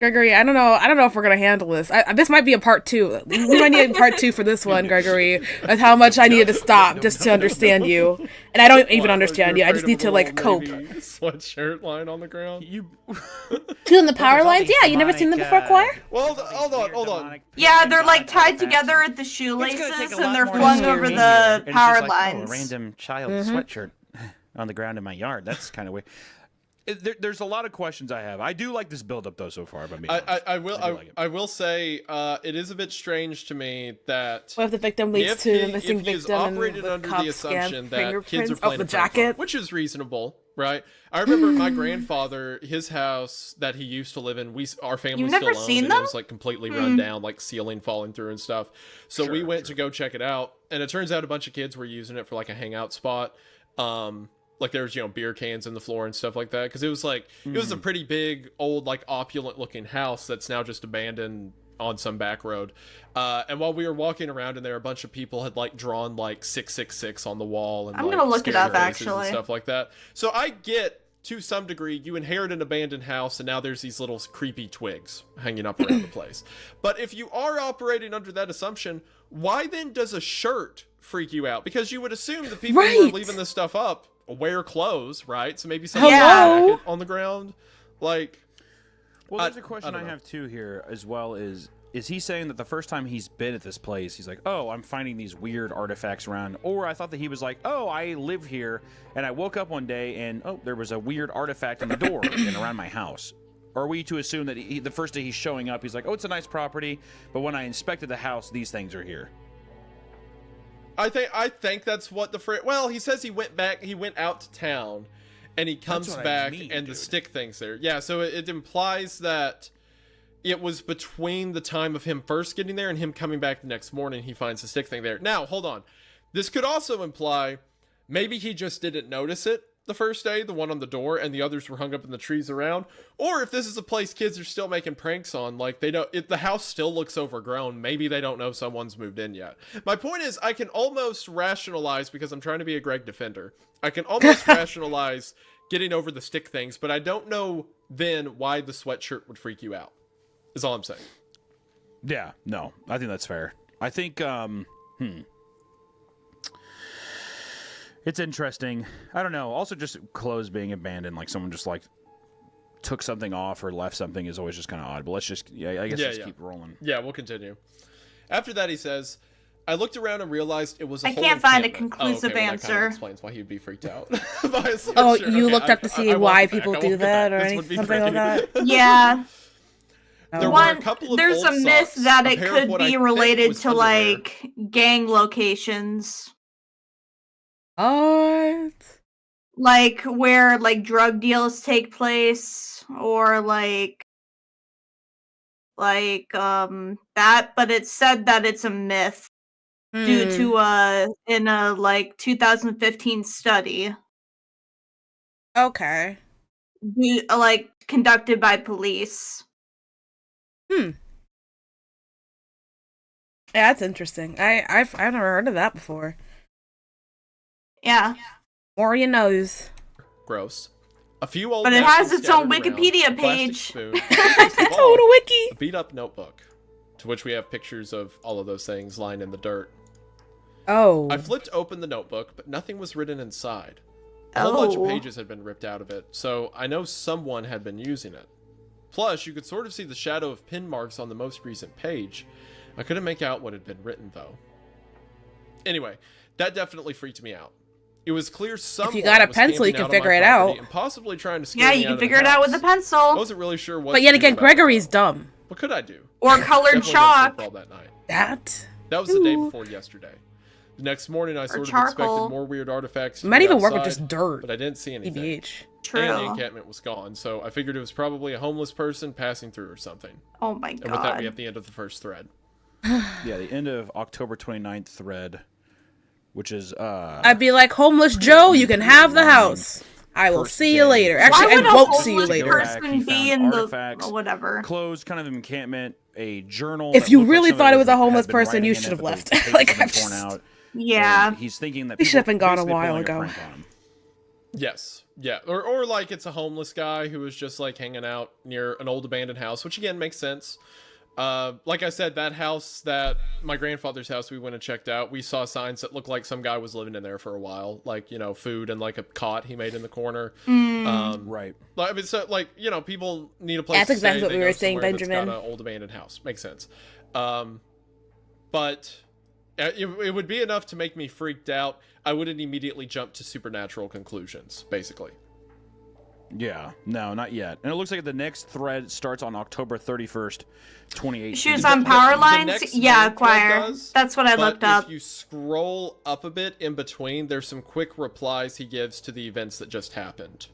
Gregory, I don't know if we're gonna handle this. This might be a part 2. We might need a part 2 for this one, Gregory. With how much I needed to stop just to understand you, and I don't even understand you. I just need to like cope. Sweatshirt line on the ground. Two in the power lines. Yeah, you never seen them before, Choir? Well, hold on. Yeah, they're like tied together at the shoelaces and they're flung over the power lines. A random child sweatshirt on the ground in my yard. That's kind of weird. There's a lot of questions I have. I do like this build-up though so far. But I will say it is a bit strange to me that What if the victim leads to the missing if he's victim operated and under the the cops scan assumption that kids are fingerprints playing the a prank jacket? which is reasonable, right? I remember my grandfather, his house that he used to live in, our family You've still never owned, seen and them? it was like completely run down, like ceiling falling through and stuff. So we went to go check it out, and it turns out a bunch of kids were using it for like a hangout spot. Like there was, beer cans in the floor and stuff like that. Because it was like, it was a pretty big, old, like opulent looking house that's now just abandoned on some back road. And while we were walking around in there, a bunch of people had like drawn like 666 on the wall. And I'm like, gonna look it scary up, faces actually. and stuff like that. So I get, to some degree, you inherit an abandoned house and now there's these little creepy twigs hanging up around the place. But if you are operating under that assumption, why then does a shirt freak you out? Because you would assume the people who are leaving this stuff up wear clothes, right? So maybe someone jacket on the ground, like. Well, there's a question I have too here as well. Is he saying that the first time he's been at this place, he's like, oh, I'm finding these weird artifacts around, or I thought that he was like, oh, I live here, and I woke up one day and oh, there was a weird artifact in the door and around my house. Or are we to assume that the first day he's showing up, he's like, oh, it's a nice property, but when I inspected the house, these things are here. I think that's what well, he says he went out to town and he comes back and the stick thing's there. Yeah, so it implies that it was between the time of him first getting there and him coming back the next morning, he finds the stick thing there. Now, hold on. This could also imply maybe he just didn't notice it the first day, the one on the door, and the others were hung up in the trees around. Or if this is a place kids are still making pranks on, like if the house still looks overgrown, maybe they don't know someone's moved in yet. My point is, I can almost rationalize, because I'm trying to be a Greg defender, I can almost rationalize getting over the stick things, but I don't know then why the sweatshirt would freak you out, is all I'm saying. Yeah, no, I think that's fair. I think, it's interesting. I don't know. Also, just clothes being abandoned, like someone just like took something off or left something, is always just kind of odd. But let's just, I guess, keep rolling. Yeah, we'll continue. After that, he says, I looked around and realized it was a whole can't find a encampment." conclusive That kind answer. of explains why he'd be freaked out. by a sweatshirt. Oh, you Okay, looked up to see I won't why go back. people I do won't go that back. or This would be something like freaky. that? Yeah. There were a couple of There's old a myth socks, that a it pair of could what I be think related was to underwear. like gang locations. What? Like where like drug deals take place, or like that, but it's said that it's a myth due to in a like 2015 study. Okay. like conducted by police. Yeah, that's interesting. I've never heard of that before. Yeah, More you knows. Gross. A few old but it has napkins its own scattered around, Wikipedia a plastic page. spoon, That's a a ball, total wiki. a beat-up notebook, to which we have pictures of all of those things lying in the dirt. Oh. I flipped open the notebook, but nothing was written inside. A whole bunch of pages had been ripped out of it, so I know someone had been using it. Plus, you could sort of see the shadow of pin marks on the most recent page. I couldn't make out what had been written, though. Anyway, that definitely freaked me out. It was clear someone If you got a was pencil, you camping can out on my figure it property out. and possibly trying to scare Yeah, me you out can of the figure it out with a house. I pencil. wasn't really sure what But to yet do again, about it, Gregory's though. dumb. What could I do? Or colored Definitely didn't sleep chalk. well that night. That? That was the day Ooh. before yesterday. The next morning, I sort of charcoal. expected more weird artifacts. Might from even work with outside, just dirt. but I didn't see anything. TBH. True. And the encampment was gone, so I figured it was probably a homeless person passing through or something. Oh my And with that, we god. have the end of the first thread. Yeah, the end of October 29th thread, which is I'd be like, homeless Joe, you can have the house. I will First see you day. later. Why Actually, would I a won't see you homeless later. person- person be found in the artifacts. whatever? closed kind of encampment, a journal. If that you looked like really somebody thought it was a had homeless been person, writing you in should it, have but the left. pages Like, had been I'm torn just- out. Yeah. And he's thinking that He should have people been gone a basically while pulling ago. prank on him. Yes. Yeah. Or like it's a homeless guy who was just like hanging out near an old abandoned house, which again makes sense. Like I said, that house, that my grandfather's house we went and checked out, we saw signs that looked like some guy was living in there for a while, like, you know, food and like a cot he made in the corner. Right. I mean, so like, you know, people need a place That's to exactly stay. what They we go were saying, somewhere that's Benjamin. got an old abandoned house. Makes sense. But it would be enough to make me freaked out. I wouldn't immediately jump to supernatural conclusions, basically. Yeah. No, not yet. And it looks like the next thread starts on October 31st, 2018. Shoes on The power lines? next Yeah, main thread choir. does, That's what I but looked up. if you scroll up a bit in between, there's some quick replies he gives to the events that just happened.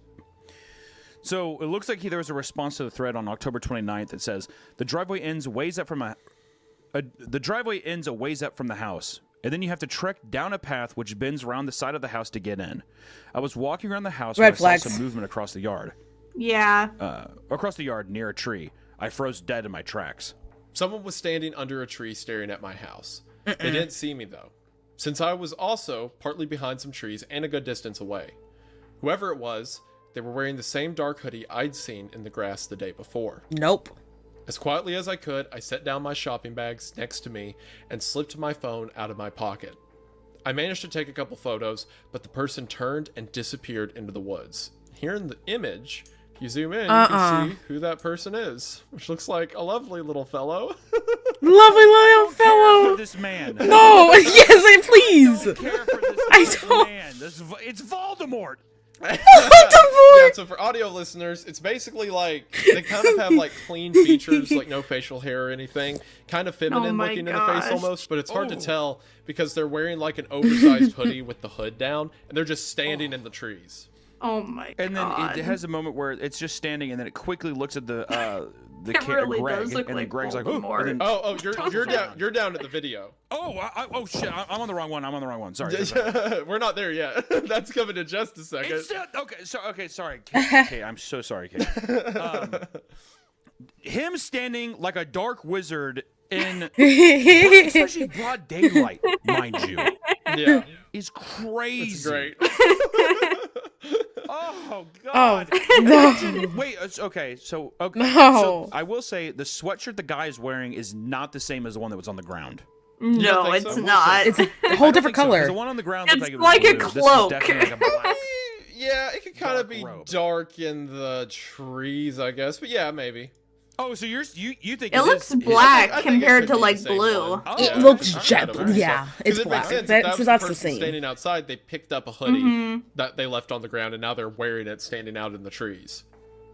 So it looks like there was a response to the thread on October 29th that says the driveway ends a ways up from the house, and then you have to trek down a path which bends around the side of the house to get in. I was walking around the house when I Red flags. saw some movement across the yard. Yeah. Near a tree. I froze dead in my tracks. Someone was standing under a tree staring at my house. They didn't see me, though, since I was also partly behind some trees and a good distance away. Whoever it was, they were wearing the same dark hoodie I'd seen in the grass the day before. Nope. As quietly as I could, I set down my shopping bags next to me and slipped my phone out of my pocket. I managed to take a couple photos, but the person turned and disappeared into the woods. Here in the image, if you zoom in, you can see who that person is, which looks like a lovely little fellow. Lovely little fellow. For this man. No, yes, please. Care for this I don't- man. It's Voldemort. Yeah, so for audio listeners, it's basically like they kind of have like clean features, like no facial hair or anything, kind of feminine my looking in the face gosh. almost, but it's hard to tell because they're wearing like an oversized hoodie with the hood down, and they're just standing in the trees. Oh my And then god. it has a moment where it's just standing, and then it quickly looks at the It really Greg, does look and then like Greg's like, Voldemort. and then, Oh, you're down at the video. oh shit, I'm on the wrong one. Sorry. sorry. We're not there yet. That's coming in just a second. It's still, okay, sorry. Okay, I'm so sorry, Kate. Him standing like a dark wizard in especially broad daylight, mind you, Yeah, is crazy. it's great. Oh God! No. Wait, okay. So No. so I will say the sweatshirt the guy is wearing is not the same as the one that was on the ground. No, think it's so? not. It's a I whole don't different think so, 'cause color. the one on the ground It's looked like like a it was blue. cloak. This is definitely like a black. Yeah, it could kind of Dark be robe. dark in the trees, I guess. But yeah, maybe. Oh, so you think It looks is- black I think it compared could to be the like same blue. one. Oh, It yeah. looks I'm jet. not aware. Yeah, 'Cause it's it black. makes sense. That, If so that that's was the the person same. standing outside, they picked up a hoodie Mm-hmm. that they left on the ground, and now they're wearing it standing out in the trees.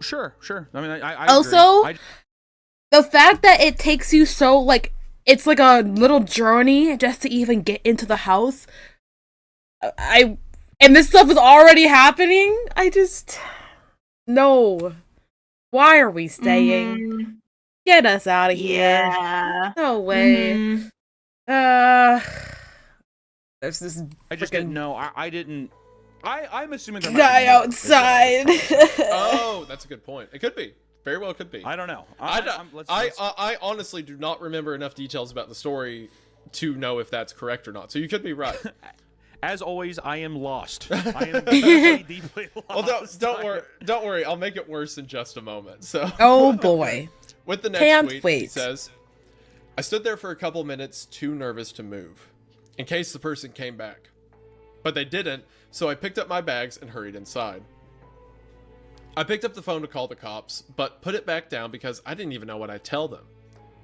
Sure. I mean, I Also, agree. The fact that it takes you so, like, it's like a little journey just to even get into the house. And this stuff is already happening. No. Why are we staying? Mhm. Get us out of here. Yeah. No way. Mhm. There's this I just frickin- didn't know. I I'm assuming there Guy might be more. outside. Oh, that's a good point. It could be. Very well could be. I don't know. I honestly do not remember enough details about the story to know if that's correct or not. So you could be right. As always, I am lost. I am deeply lost. Well, don't worry. I'll make it worse in just a moment. So. Oh boy. With the next Can't tweet, wait. he says, "I stood there for a couple minutes, too nervous to move, in case the person came back, but they didn't. So I picked up my bags and hurried inside. I picked up the phone to call the cops, but put it back down because I didn't even know what I'd tell them.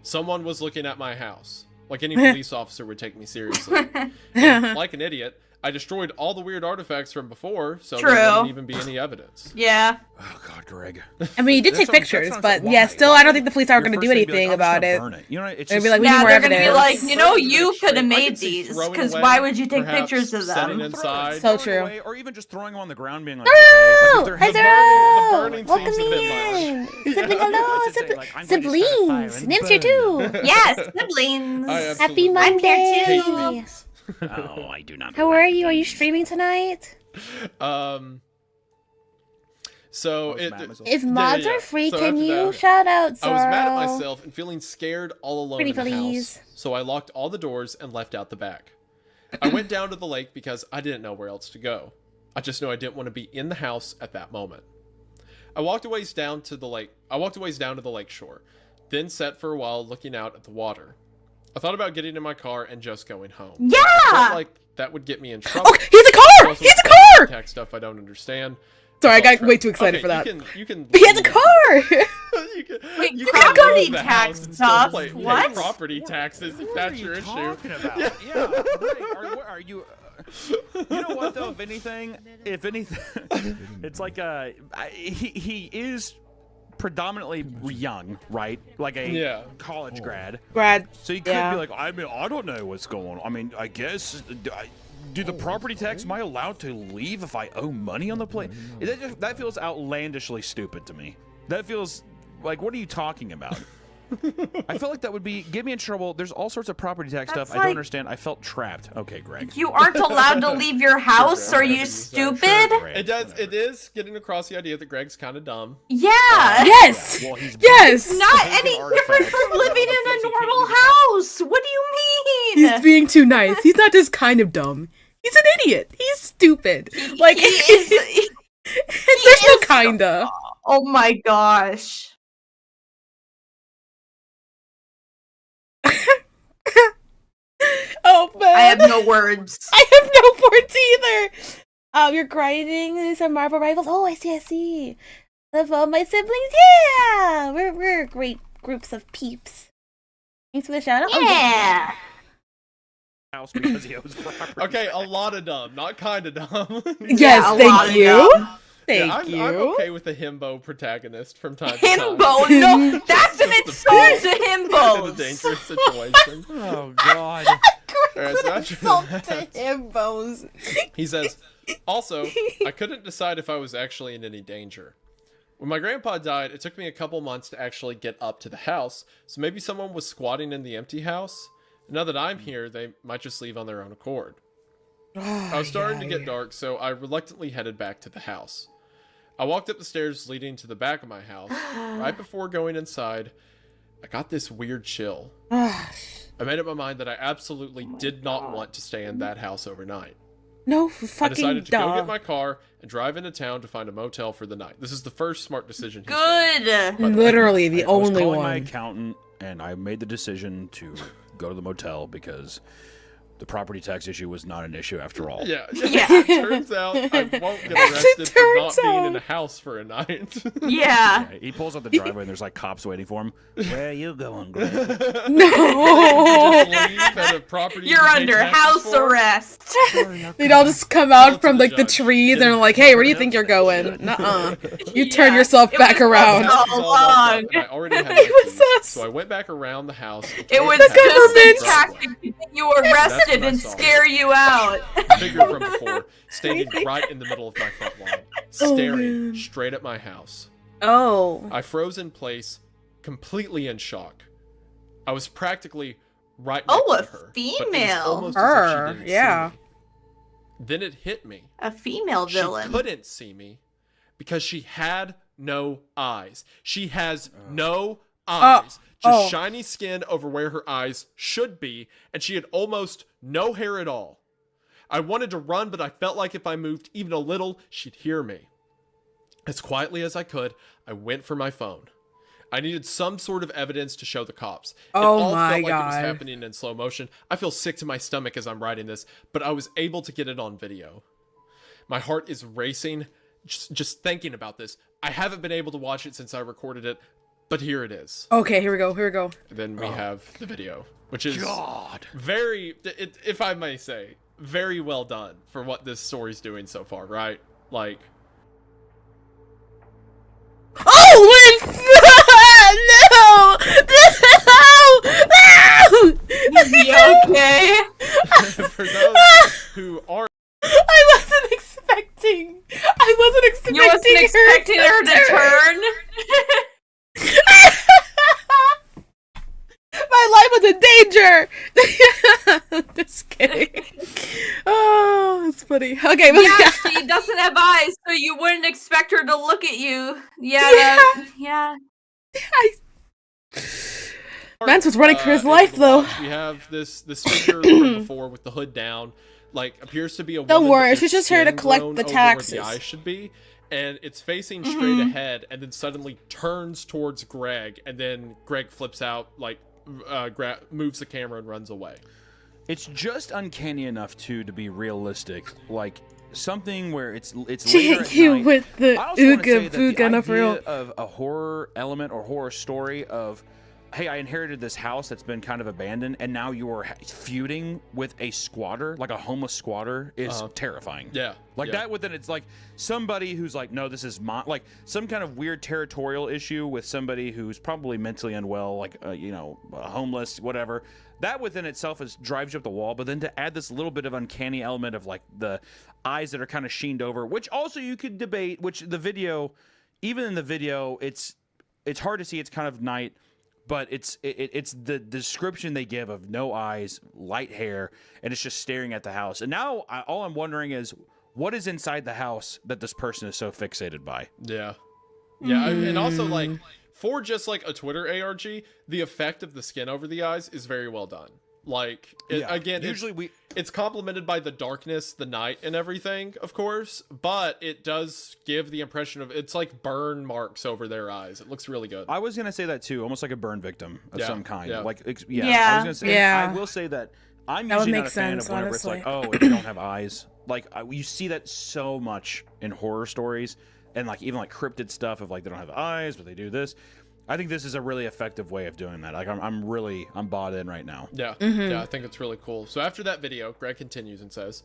Someone was looking at my house. Like any police officer would take me seriously. And like an idiot, I destroyed all the weird artifacts from before, so True. there wouldn't even be any evidence. Yeah. Oh God, Greg. I mean, you did That take sounds- that pictures, sounds but like yeah, why? still, Why I don't think the police aren't your going to first do thing would be anything like, I'm about just it. gonna burn it. You know, it's They'd just be like, we need Yeah, more they're gonna be evidence. like, you know, you could have I made could see these, throwing because away, why would you take perhaps pictures of setting them? inside. So throwing true. away, or even just throwing them on the ground, being like, Oh, okay, like, hi if they're Zero! burning Welcome seems a bit in! much. Sibling, hello! It's a day, like, I'm going to start a fire Siblings! and Name's here burn too! Yes, siblings. I Happy absolutely Monday! here too. hate these. Oh, I do not. How are you? Are you streaming tonight? So I was it, mad at myself. If mods yeah. are free, So can after you that, shout out Zoro? I was mad at myself and feeling scared all alone Pretty in the please. house. So I locked all the doors and left out the back. I went down to the lake because I didn't know where else to go. I just knew I didn't want to be in the house at that moment. I walked a ways down to the lake. Shore, then sat for a while looking out at the water. I thought about getting in my car and just going home. I Yeah. felt like that would get me in trouble. Oh, he's a car! Also, He's a car! Tech stuff I don't understand. Sorry, I felt got way trapped. too excited Okay, for that. You can He has a leave. car! you can, Wait, you property leave the tax house and still stuff? pay What? property taxes if that's your issue. Talking about? Yeah, Greg, are you? You know what though? If anything, it's like he is predominantly young, right? Like a Yeah. college grad. Brad. So you could Yeah. be like, I mean, I don't know what's going on. I mean, I guess. Do the property tax? Am I allowed to leave if I owe money on the plate? That feels outlandishly stupid to me. That feels like, what are you talking about? I feel like that would get me in trouble. There's all sorts of property tax That's stuff I don't like- understand. I felt trapped. Okay, Greg. You aren't allowed to leave your house. Are you stupid? Greg, It does. whatever. It is getting across the idea that Greg's kind of dumb. Yeah. Yes! Well, he's Yes! Not Taking any different artifacts from living in because a he can't normal leave his house. house. What do you mean? He's being too nice. He's not just kind of dumb. He's an idiot. He's stupid. Like, He is. there's no kinda. Oh my gosh. Oh, man. I have no words. I have no words either. You're grinding some Marvel rivals. Oh, I see. Love all my siblings. Yeah, we're great groups of peeps. Thanks for the shout out. Yeah. House because he owes property. Okay, a lot of dumb, not kind of dumb. Yes, Yeah, a lot thank of you. dumb. Thank Yeah, you. I'm okay with the himbo protagonist from time to time. Himbo. No, that's an Just the insult to in a himbos. dangerous situation. Oh God. Alright, so after Insult to that, himbos. he says, also, I couldn't decide if I was actually in any danger. When my grandpa died, it took me a couple months to actually get up to the house, so maybe someone was squatting in the empty house. Now that I'm here, they might just leave on their own accord. I was starting to get dark, so I reluctantly headed back to the house. I walked up the stairs leading to the back of my house. Right before going inside, I got this weird chill. I made up my mind that I absolutely did not want to stay in that house overnight. No I fucking decided to go duh. get my car and drive into town to find a motel for the night. This is the first smart decision he's made. Good. Literally the I was only calling my one. accountant, and I made the decision to go to the motel because the property tax issue was not an issue after all. Yeah. Yeah. Turns out I won't get As it arrested for not turns being in out. a house for a night. Yeah. Yeah, he pulls out the driveway and there's like cops waiting for him. Where are you going, Greg? No. Just leave at a property You're you pay under taxes house for. arrest. They'd all just come Tell it out to from the like the judge. trees Get and it- are like, hey, where do you get think it you're to the going? judge. Nuh-uh. You turn Yeah, yourself it back was around. House was So all locked up, long. and I already had It my was keys, us. so I went back around the house. and It paid was the The taxes just a government. tactic to get you arrested what I and saw. scare you out. Figure from before, standing right in the middle of my front lawn, staring man. straight at my house. Oh. I froze in place, completely in shock. I was practically right next Oh, to a her. but it was female. almost as if she Her, didn't see yeah. me. Then it hit me. A female villain. She couldn't see me because she had no eyes. She has no eyes. Just shiny skin over where her eyes should be, and she had almost no hair at all. I wanted to run, but I felt like if I moved even a little, she'd hear me. As quietly as I could, I went for my phone. I needed some sort of evidence to show the cops. It all felt like it was happening in slow motion. I feel sick to my stomach as I'm writing this, but I was able to get it on video. My heart is racing just thinking about this. I haven't been able to watch it since I recorded it, but here it is. Okay, here we go. Then we have the video, which is very, if I may say, very well done for what this story's doing so far, right? Like... Oh, no! You okay? For those who aren't... I wasn't expecting You wasn't expecting her to turn? My life was in danger! Just kidding. Oh, it's funny. Okay, but Yeah, she doesn't have eyes, so you wouldn't expect her to look at you. Yeah. Mance was running for his life, though. We have this figure from before with the hood down, like appears to be a woman. Don't worry, with she's just here to skin collect grown the over taxes. Where the eyes should be, and it's facing straight ahead, and then suddenly turns towards Greg, and then Greg flips out, like moves the camera and runs away. It's just uncanny enough to be realistic, like something where it's She later hit at you night. with the I also wanna say ooga that the booga for real. idea of a horror element or horror story of, hey, I inherited this house that's been kind of abandoned, and now you are feuding with a squatter, like a homeless squatter, is terrifying. Yeah, like that within, it's like somebody who's like, no, this is my, like some kind of weird territorial issue with somebody who's probably mentally unwell, like homeless, whatever. That within itself drives you up the wall. But then to add this little bit of uncanny element of like the eyes that are kind of sheened over, which also you could debate. Which the video, even in the video, it's hard to see. It's kind of night. But it's the description they give of no eyes, light hair, and it's just staring at the house. And now all I'm wondering is, what is inside the house that this person is so fixated by? Yeah. And also, like, for just like a Twitter ARG, the effect of the skin over the eyes is very well done. Like, it's complemented by the darkness, the night, and everything, of course, but it does give the impression of, it's like burn marks over their eyes. It looks really good. I was gonna say that too, almost like a burn victim of some kind. Yeah. Like, I was gonna say, Yeah. I will say that I'm That would usually make not a fan sense, of whenever honestly. it's like, oh, if they don't have eyes. Like, you see that so much in horror stories, and like even like cryptid stuff of like they don't have eyes, but they do this. I think this is a really effective way of doing that. Like, I'm bought in right now. Yeah, yeah, I think it's really cool. So after that video, Greg continues and says,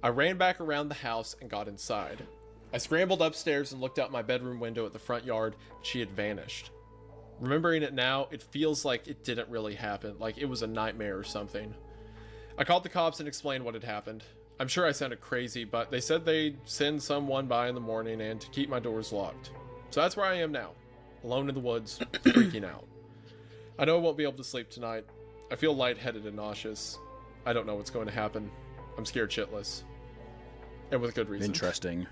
I ran back around the house and got inside. I scrambled upstairs and looked out my bedroom window at the front yard. She had vanished. Remembering it now, it feels like it didn't really happen, like it was a nightmare or something. I called the cops and explained what had happened. I'm sure I sounded crazy, but they said they'd send someone by in the morning and to keep my doors locked. So that's where I am now. Alone in the woods, freaking out. I know I won't be able to sleep tonight. I feel lightheaded and nauseous. I don't know what's going to happen. I'm scared shitless. And with good reason. Interesting.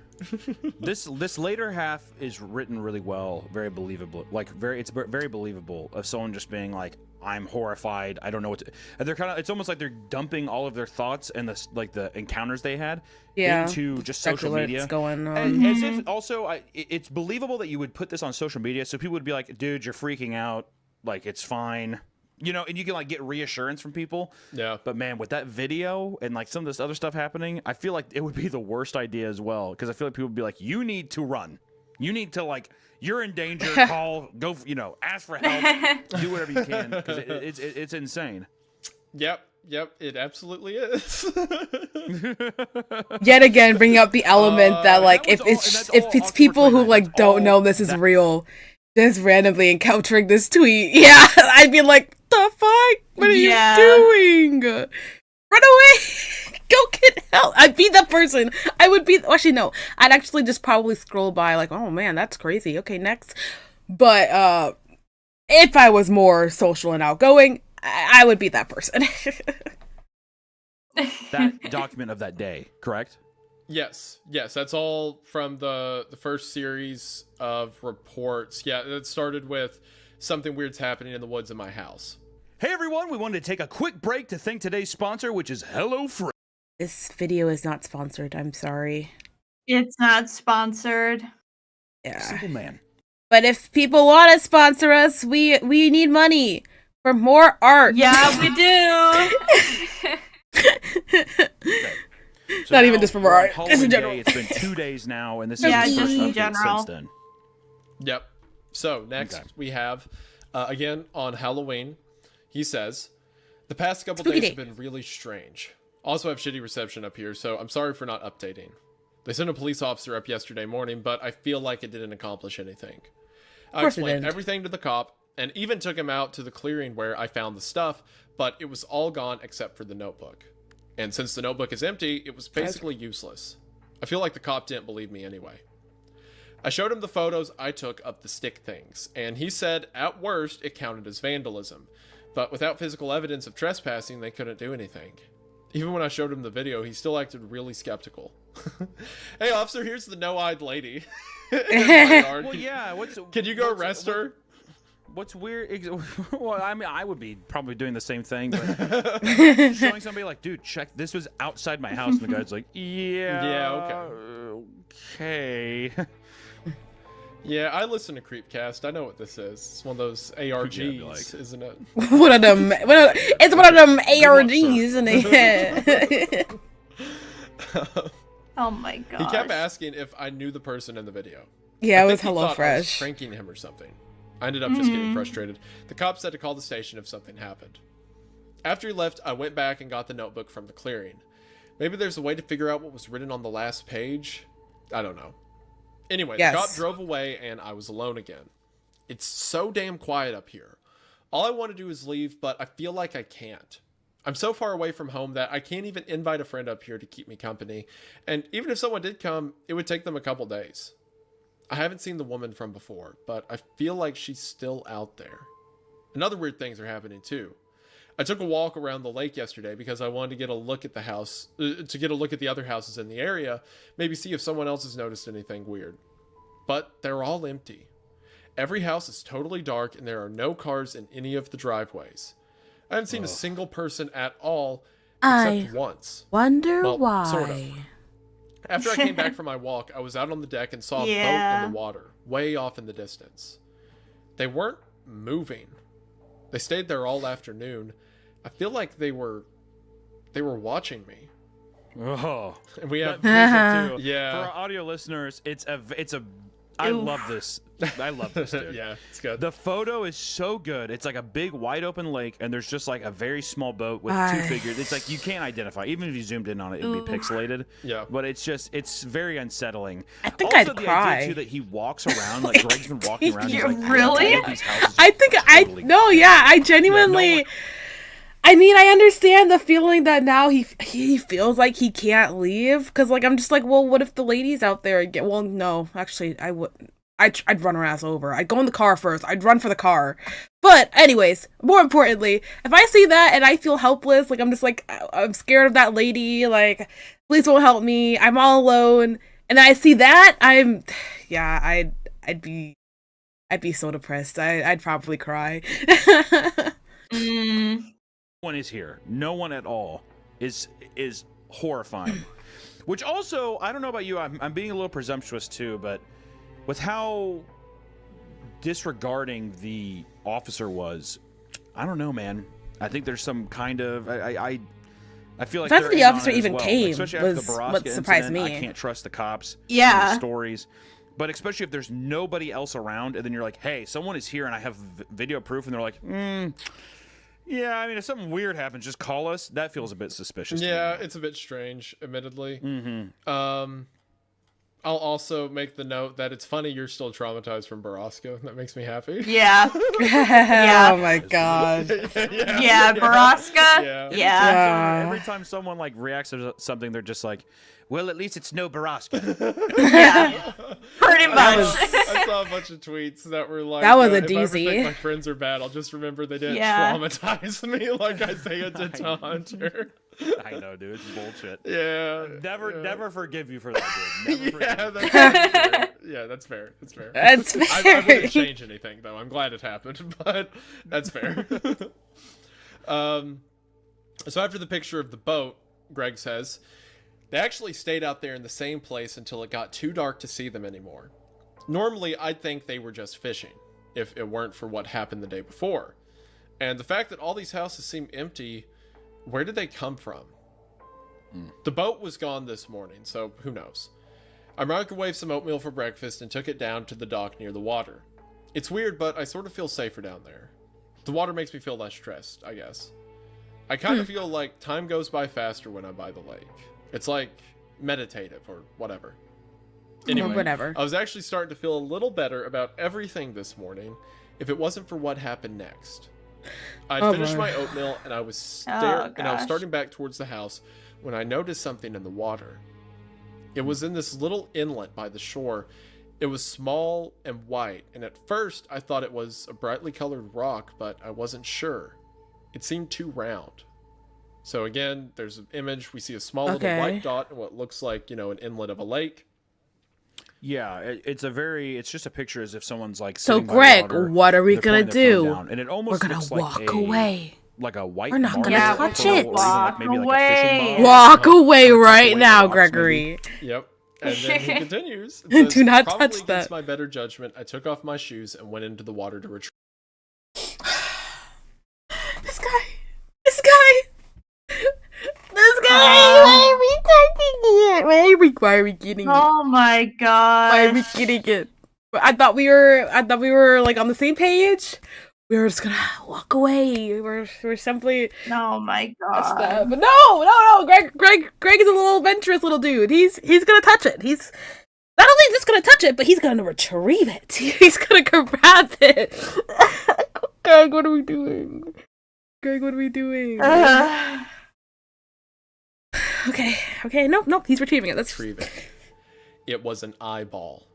This later half is written really well, very believable. Like it's very believable of someone just being like, I'm horrified. I don't know what to. And they're it's almost like they're dumping all of their thoughts and the encounters they had into just social media. Going on. And as if also it's believable that you would put this on social media, so people would be like, dude, you're freaking out. Like, it's fine. You know, and you can like get reassurance from people. Yeah. But man, with that video and like some of this other stuff happening, I feel like it would be the worst idea as well. Because I feel like people would be like, you need to run. You need to, like, you're in danger, call, go, ask for help, do whatever you can. Because it's insane. Yep, it absolutely is. Yet again, bringing up the element that like if it's people who like don't know this is real, just randomly encountering this tweet, yeah, I'd be like, the fuck? What are you doing? Run away! Go get help! I'd be that person. I would be. Actually, no. I'd actually just probably scroll by, like, oh man, that's crazy. Okay, next. But if I was more social and outgoing, I would be that person. that document of that day, correct? Yes, that's all from the first series of reports. Yeah, it started with something weird's happening in the woods of my house. Hey everyone, we wanted to take a quick break to thank today's sponsor, which is HelloFresh. This video is not sponsored. I'm sorry. It's not sponsored. Yeah. Simple man. But if people want to sponsor us, we need money for more art. Yeah, we do. So Not now even just for we're on art, just in Halloween general. Day. It's been 2 days now, and this Yeah, is the just first in update general. since then. Yep. So next Okay. we have, again on Halloween, he says, the past couple Spooky days have day. been really strange. Also have shitty reception up here, so I'm sorry for not updating. They sent a police officer up yesterday morning, but I feel like it didn't accomplish anything. I course it explained didn't. everything to the cop, and even took him out to the clearing where I found the stuff, but it was all gone except for the notebook. And since the notebook is empty, it was basically useless. I feel like the cop didn't believe me anyway. I showed him the photos I took of the stick things, and he said at worst it counted as vandalism, but without physical evidence of trespassing, they couldn't do anything. Even when I showed him the video, he still acted really skeptical. Hey officer, here's the no-eyed lady. In my yard. Well, yeah. Can you go arrest her? What's weird? Well, I mean, I would be probably doing the same thing, but showing somebody like, dude, check, this was outside my house, and the guy's like, yeah, okay. Yeah, I listen to Creepcast. I know what this is. It's one of those ARGs, Yeah, like- isn't it? One of them. It's one of them ARGs, isn't it? Oh my god. He kept asking if I knew the person in the video. Yeah, I it was think he thought I was HelloFresh. pranking him or something. I ended up just getting frustrated. The cop said to call the station if something happened. After he left, I went back and got the notebook from the clearing. Maybe there's a way to figure out what was written on the last page. I don't know. Anyway, Yes. the cop drove away and I was alone again. It's so damn quiet up here. All I want to do is leave, but I feel like I can't. I'm so far away from home that I can't even invite a friend up here to keep me company. And even if someone did come, it would take them a couple days. I haven't seen the woman from before, but I feel like she's still out there. And other weird things are happening too. I took a walk around the lake yesterday because I wanted to get a look at the house, to get a look at the other houses in the area, maybe see if someone else has noticed anything weird. But they're all empty. Every house is totally dark and there are no cars in any of the driveways. I haven't seen a single person at all, except once. Wonder Well, why. sort of. After I came back from my walk, I was out on the deck and saw a boat Yeah. in the water, way off in the distance. They weren't moving. They stayed there all afternoon. I feel like they were watching me. Oh, And we have that visual too. Yeah. For our audio listeners, it's a. I love this. I love this, dude. yeah, it's good. The photo is so good. It's like a big, wide open lake, and there's just like a very small boat with two figures. It's like you can't identify. Even if you zoomed in on it, it'd be pixelated. Yeah. But it's very unsettling. I think also, I'd the cry. idea too that he walks around, like Greg's been walking around. He's like, Really? all of these houses I are think totally no, yeah, I genuinely. one- I mean, I understand the feeling that now he feels like he can't leave because, like, I'm just like, well, what if the ladies out there get? Well, no, actually, I wouldn't. I'd run her ass over. I'd go in the car first. I'd run for the car. But anyways, more importantly, if I see that and I feel helpless, like I'm just like I'm scared of that lady. Like, police won't help me. I'm all alone. And then I see that, I'd be so depressed. I'd probably cry. No one is here. No one at all is horrifying. Which also, I don't know about you, I'm being a little presumptuous too, but with how disregarding the officer was, I don't know, man. I think there's some kind of I feel like The fact that they're the in on officer it as even well. came Especially after the was Baraska what surprised incident, me. I can't trust the cops. Yeah. And the stories. But especially if there's nobody else around, and then you're like, hey, someone is here and I have video proof, and they're like, yeah, I mean, if something weird happens, just call us. That feels a bit suspicious to Yeah, me. it's a bit strange, admittedly. Mm-hmm. I'll also make the note that it's funny you're still traumatized from Baraska. That makes me happy. Yeah. Oh my god. Yeah, Baraska. Yeah. Yeah. Every time someone like reacts to something, they're just like, well, at least it's no Baraska. Yeah. Pretty much. I saw a bunch of tweets that were like, That was a if I ever doozy. think my friends are bad, I'll just remember they didn't Yeah. traumatize me like Isaiah did to Hunter. I know, dude. It's bullshit. Yeah. Never forgive you for that, dude. Never Yeah, forgive that's fair. That's fair. That's fair. I wouldn't change anything though. I'm glad it happened, but that's fair. So after the picture of the boat, Greg says, they actually stayed out there in the same place until it got too dark to see them anymore. Normally, I'd think they were just fishing, if it weren't for what happened the day before. And the fact that all these houses seem empty, where did they come from? The boat was gone this morning, so who knows? I microwaved some oatmeal for breakfast and took it down to the dock near the water. It's weird, but I sort of feel safer down there. The water makes me feel less stressed, I guess. I kind of feel like time goes by faster when I'm by the lake. It's like meditative or whatever. Anyway, whatever. I was actually starting to feel a little better about everything this morning if it wasn't for what happened next. I'd finished my oatmeal and I was starting back towards the house when I noticed something in the water. It was in this little inlet by the shore. It was small and white, and at first I thought it was a brightly colored rock, but I wasn't sure. It seemed too round. So again, there's an image. We see a small little white dot in what looks like, an inlet of a lake. Yeah, it's just a picture as if someone's like. So sitting by Greg, water, what are we they're gonna putting their phone do? down, and it almost We're gonna looks walk away. Like a white. We're not gonna marble touch pearl, it. or even like maybe like a fishing ball. Walk away Tuck right away now, the box, Gregory. Yep. And then he continues. It Do says, not "Probably touch against that." my better judgment, I took off my shoes and went into the water to retrieve. This guy. Why are we touching it? Why are we getting it? Oh my god. Why are we getting it? I thought we were like on the same page. We were just gonna walk away. We're simply Oh my god. but no. Greg is a little adventurous little dude. He's gonna touch it. He's not only just gonna touch it, but he's gonna retrieve it. He's gonna grab it. Greg, what are we doing? Okay. Nope. He's retrieving it. That's Retrieve it. It was an eyeball.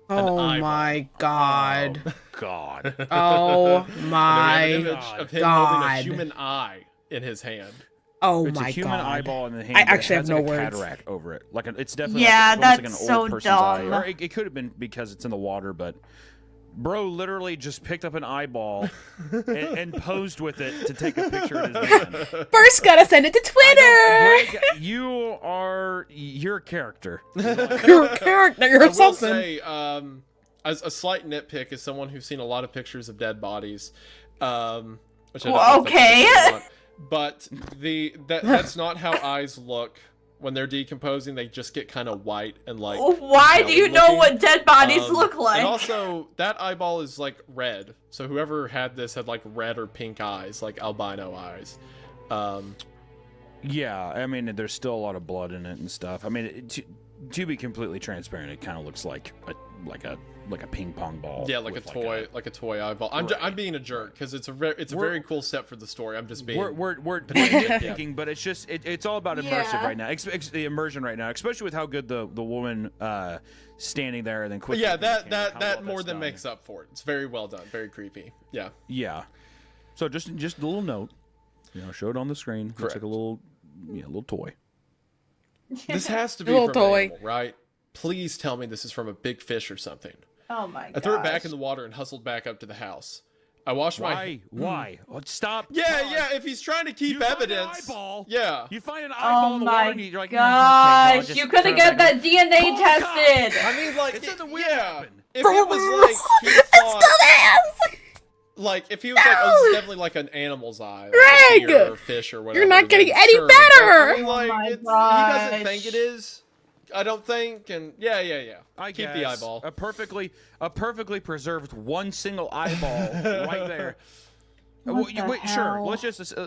Oh eyeball. my god. God. Oh And we my have an image of him holding a god. human eye in his hand. Oh It's my a human god. eyeball in the hand. I but it actually has have like no a words. cataract over it. It's definitely Yeah, almost like an that's old so person's eye. dumb. Or it could have been because it's in the water, but bro literally just picked up an eyeball and posed with it to take a picture in his hand. First gotta send it to Twitter. Greg, you're a character. You're a character. I You're will something. say, as a slight nitpick, as someone who's seen a lot of pictures of dead bodies, which I don't know if that's Okay. what you want, but that's not how eyes look when they're decomposing. They just get kind of white and like. Why do you know jelly-looking. what dead bodies look like? And also, that eyeball is like red. So whoever had this had like red or pink eyes, like albino eyes. Yeah, I mean, there's still a lot of blood in it and stuff. I mean, to be completely transparent, it kind of looks like a ping pong ball. Yeah, like a toy eyeball. I'm being a jerk because it's a very cool step for the story. I'm just being. We're nitpicking, but it's just it's all about immersive Yeah. right now. The immersion right now, especially with how good the woman standing there and then quickly. Yeah, turning the camera, how well that more that's than done. makes up for it. It's very well done, very creepy. Yeah. Yeah. So just a little note, show it on the screen. Looks Correct. like a little toy. This has to be Little from toy. an animal, right? Please tell me this is from a big fish or something. Oh my god. I threw it back in the water and hustled back up to the house. I washed my. Why? Oh, stop. Yeah, Pause. yeah. If he's trying to keep You find an evidence. eyeball. Yeah. You find an eyeball Oh in the water my and you're like, "Okay, well, I'll gosh, just you could throw have it got back that DNA tested. I mean, like, It's in the weird yeah. happen. If it was like, he thought, like, if he was like, oh, this is definitely like an animal's eye, like a Greg! deer or a fish or whatever. You're not getting then any sure, but, better! I mean, Oh like, my he doesn't gosh. think it is. I don't think, and yeah. I Keep guess. the eyeball. A perfectly preserved one single eyeball right there. What the Sure. hell?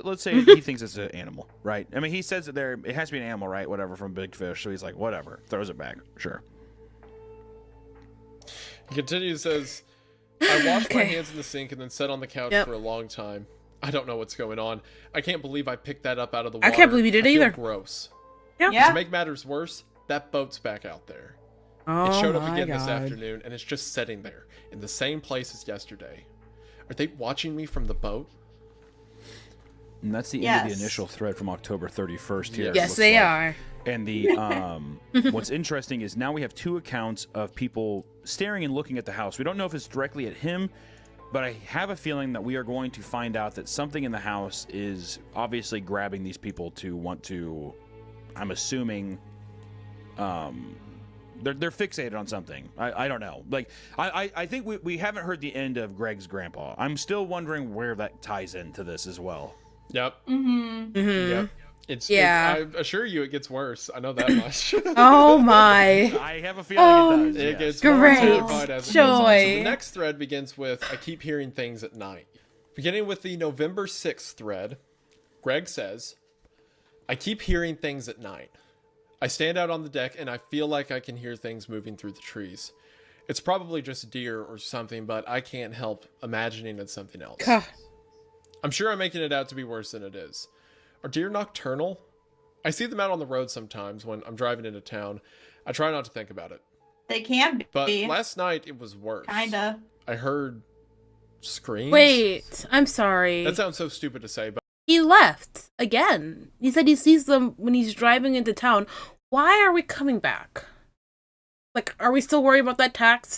Let's say he thinks it's an animal, right? I mean, he says that it has to be an animal, right? Whatever from Big Fish. So he's like, whatever, throws it back. Sure. He continues, says, I washed my Okay. hands in the sink and then sat on the couch Yep. for a long time. I don't know what's going on. I can't believe I picked that up out of the water. I can't believe you did I feel either. Gross. Yeah. To make matters worse, that boat's back out there. Oh It showed up my again this god. afternoon, and it's just sitting there in the same place as yesterday. Are they watching me from the boat? And that's the end of the initial thread from October 31st here. Yes, they are. And the what's interesting is now we have 2 accounts of people staring and looking at the house. We don't know if it's directly at him, but I have a feeling that we are going to find out that something in the house is obviously grabbing these people to want to, I'm assuming, they're fixated on something. I don't know. Like, I think we haven't heard the end of Greg's grandpa. I'm still wondering where that ties into this as well. Yep. Mm-hmm. Yep. Yeah. I assure you it gets worse. I know that much. Oh my. I have a feeling it does. It gets Great more terrified as it goes on. So joy. the next thread begins with, I keep hearing things at night. Beginning with the November 6th thread, Greg says, I keep hearing things at night. I stand out on the deck and I feel like I can hear things moving through the trees. It's probably just deer or something, but I can't help imagining it's something else. I'm sure I'm making it out to be worse than it is. Are deer nocturnal? I see them out on the road sometimes when I'm driving into town. I try not to think about it. They can be. But last night it was worse. Kinda. I heard screams. Wait, I'm sorry. That sounds so stupid to say, but He left again. He said he sees them when he's driving into town. Why are we coming back? Like, are we still worried about that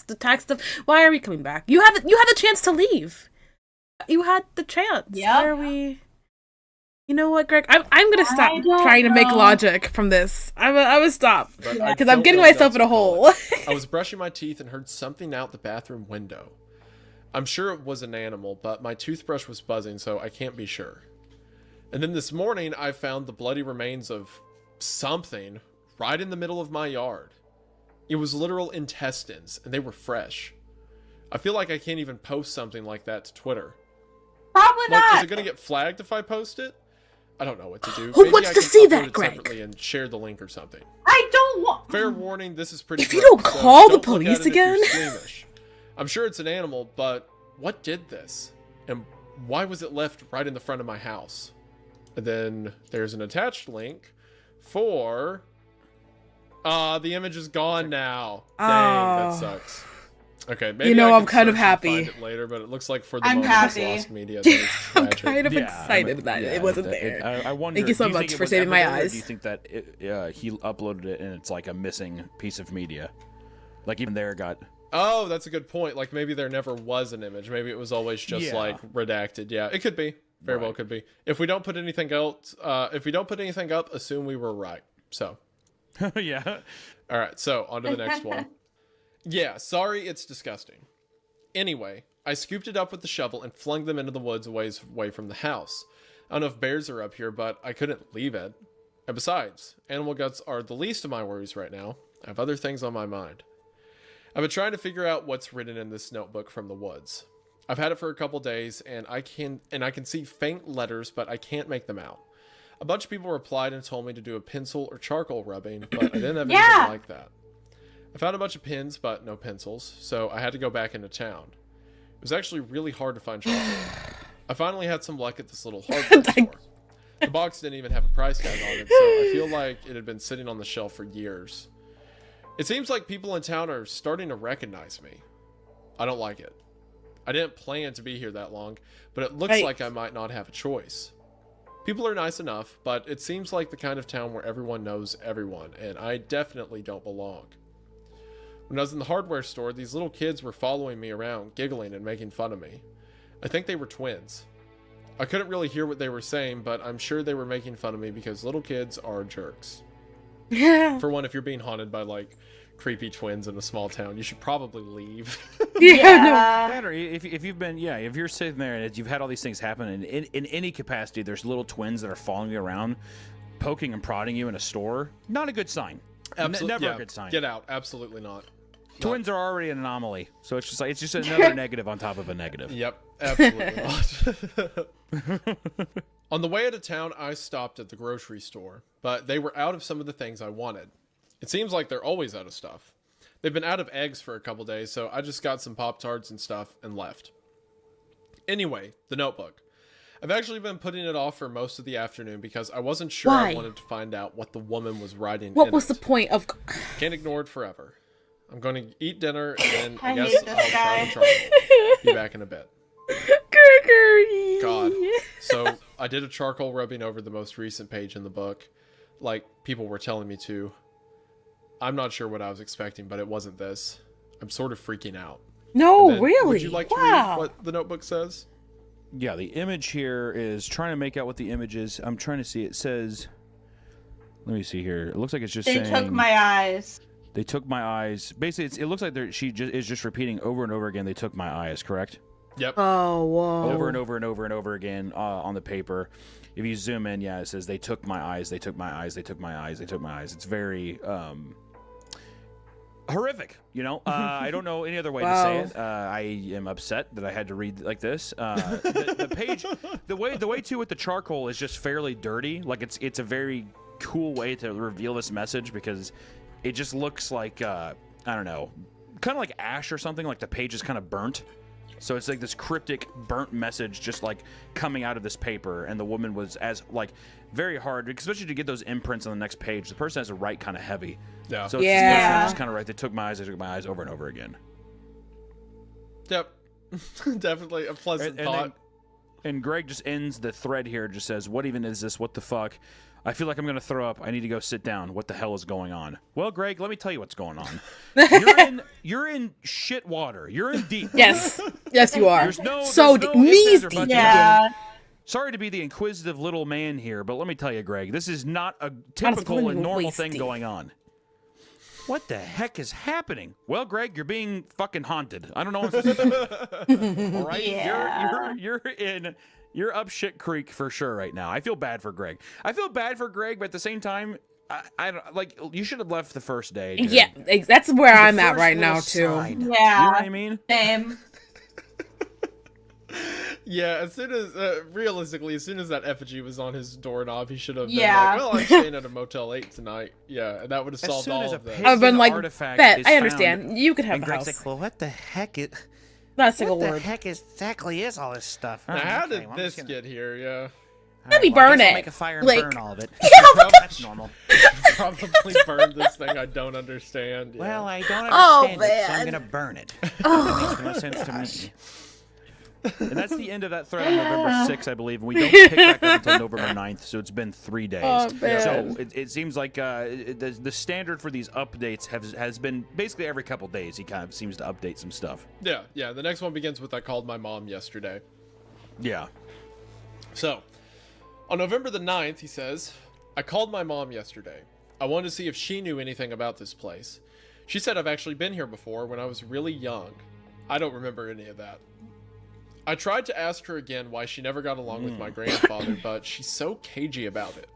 the tax stuff? Why are we coming back? You had the chance to leave. You had the chance. Yep. Why are we? You know what, Greg? I'm gonna stop trying to make logic from this. I would stop because I'm getting myself in a hole. I was brushing my teeth and heard something out the bathroom window. I'm sure it was an animal, but my toothbrush was buzzing, so I can't be sure. And then this morning, I found the bloody remains of something right in the middle of my yard. It was literal intestines, and they were fresh. I feel like I can't even post something like that to Twitter. Probably Like, not. is it going to get flagged if I post it? I don't know what to do. Who Maybe wants I to can see upload that, it Greg? separately and share the link or something. I don't want. Fair warning, this is pretty If you gross, don't so call the don't look police at it if you're again. squeamish. I'm sure it's an animal, but what did this? And why was it left right in the front of my house? And then there's an attached link for... the image is gone now. Dang, that sucks. Okay, maybe You know, I I'm can kind of search and happy. find it later, but it looks like for the I'm moment happy. it's lost media. That is I'm tragic. kind of Yeah, excited that it wasn't there. I wonder. Thank you so do much think it for was saving my ever there, or eyes. Do you think that he uploaded it and it's like a missing piece of media? Like even there got. Oh, that's a good point. Like maybe there never was an image. Maybe it was always just Yeah. like redacted. Yeah, it could be. Very well Right. could be. If we don't put anything else, if we don't put anything up, assume we were right. So, Yeah. all right. So on to the next one. Yeah, sorry, it's disgusting. Anyway, I scooped it up with the shovel and flung them into the woods away from the house. I don't know if bears are up here, but I couldn't leave it. And besides, animal guts are the least of my worries right now. I have other things on my mind. I've been trying to figure out what's written in this notebook from the woods. I've had it for a couple days, and I can see faint letters, but I can't make them out. A bunch of people replied and told me to do a pencil or charcoal rubbing, but I didn't have anything like that. I found a bunch of pins, but no pencils, so I had to go back into town. It was actually really hard to find charcoal. I finally had some luck at this little hardware store. The box didn't even have a price tag on it, so I feel like it had been sitting on the shelf for years. It seems like people in town are starting to recognize me. I don't like it. I didn't plan to be here that long, but it looks like I might not have a choice. People are nice enough, but it seems like the kind of town where everyone knows everyone, and I definitely don't belong. When I was in the hardware store, these little kids were following me around, giggling and making fun of me. I think they were twins. I couldn't really hear what they were saying, but I'm sure they were making fun of me because little kids are jerks. Yeah. For one, if you're being haunted by, like, creepy twins in a small town, you should probably leave. Yeah. That or if you've been, if you're sitting there and you've had all these things happen, and in any capacity, there's little twins that are following you around, poking and prodding you in a store, not a good sign. Never a good sign. Get out. Absolutely not. Twins are already an anomaly, so it's just another negative on top of a negative. Yep, absolutely not. On the way out of town, I stopped at the grocery store, but they were out of some of the things I wanted. It seems like they're always out of stuff. They've been out of eggs for a couple days, so I just got some Pop-Tarts and stuff and left. Anyway, the notebook. I've actually been putting it off for most of the afternoon because I wasn't sure Why? I wanted to find out what the woman was writing What in was it. the point of? Can't ignore it forever. I'm going to eat dinner, and then I I guess hate I'll this try guy. the charcoal. Be back in a bit. Gregory. God. So I did a charcoal rubbing over the most recent page in the book, like people were telling me to. I'm not sure what I was expecting, but it wasn't this. I'm sort of freaking out. No, Then, really? Would you like to read what the notebook says? Yeah, the image here is trying to make out what the image is. I'm trying to see. It says, let me see here. It looks like it's just They saying. took my eyes. They took my eyes. Basically, it looks like she is just repeating over and over again. They took my eyes. Correct? Yep. Oh, whoa. Over and over and over and over again on the paper. If you zoom in, yeah, it says they took my eyes. They took my eyes. They took my eyes. They took my eyes. It's very horrific, you know. I don't know any other way to say it. I am upset that I had to read like this. The page, the way too with the charcoal is just fairly dirty. Like it's a very cool way to reveal this message because it just looks like I don't know, kind of like ash or something. Like the page is kind of burnt. So it's like this cryptic burnt message just like coming out of this paper, and the woman was as like very hard, especially to get those imprints on the next page. The person has to write kind of heavy. Yeah. So it's just kind of right. They took my eyes over and over again. Yep. Definitely a pleasant thought. And Greg just ends the thread here. Just says, "What even is this? What the fuck? I feel like I'm gonna throw up. I need to go sit down. What the hell is going on?" Well, Greg, let me tell you what's going on. You're in shit water. You're in deep. Yes, yes, you are. There's no knees ifs, ands, or deep. buts. Yeah. Sorry to be the inquisitive little man here, but let me tell you, Greg, this is not a typical and normal thing going on. What the heck is happening? Well, Greg, you're being fucking haunted. I don't know what to say. All right? Yeah. You're up shit creek for sure right now. I feel bad for Greg. But at the same time, I don't like. You should have left the first day. Dude. Yeah, that's where I'm at right now too. Yeah. You know what I mean? Same. Yeah, as soon as realistically, as soon as that effigy was on his doorknob, he should have been Yeah. like, "Well, I'm staying at a Motel 8 tonight." Yeah, and that would have As solved soon all as a of that. pagan I've been like, artifact bet, is I found, understand. You could have and the Greg's house. like, well, what the heck is... Not a single what the word. heck exactly is all this stuff? Now, how Okay, did well, I'm this just gonna- get here? Yeah, Maybe well, I burn guess I'll it. make a fire and Like- burn all of it. Yeah, That's normal. probably burned this thing. I don't understand. Yeah. Well, I don't Oh, understand it, so I'm man. gonna burn it. Oh, Makes no sense to me. And that's the end of that thread on November 6th, I believe. And we don't pick back up until November 9th, so it's been 3 days. Oh, man. So it seems like the standard for these updates has been basically every couple days. He kind of seems to update some stuff. yeah. The next one begins with "I called my mom yesterday." Yeah. So, on November the 9th, he says, "I called my mom yesterday. I wanted to see if she knew anything about this place. She said I've actually been here before when I was really young. I don't remember any of that. I tried to ask her again why she never got along with my grandfather, but she's so cagey about it.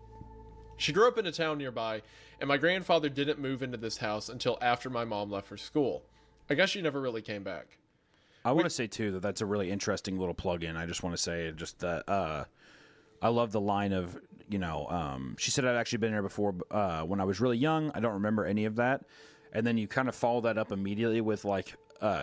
She grew up in a town nearby, and my grandfather didn't move into this house until after my mom left for school. I guess she never really came back." I want to say, too, that that's a really interesting little plug-in. I just want to say just that I love the line of, she said I'd actually been here before when I was really young. I don't remember any of that. And then you kind of follow that up immediately with, like,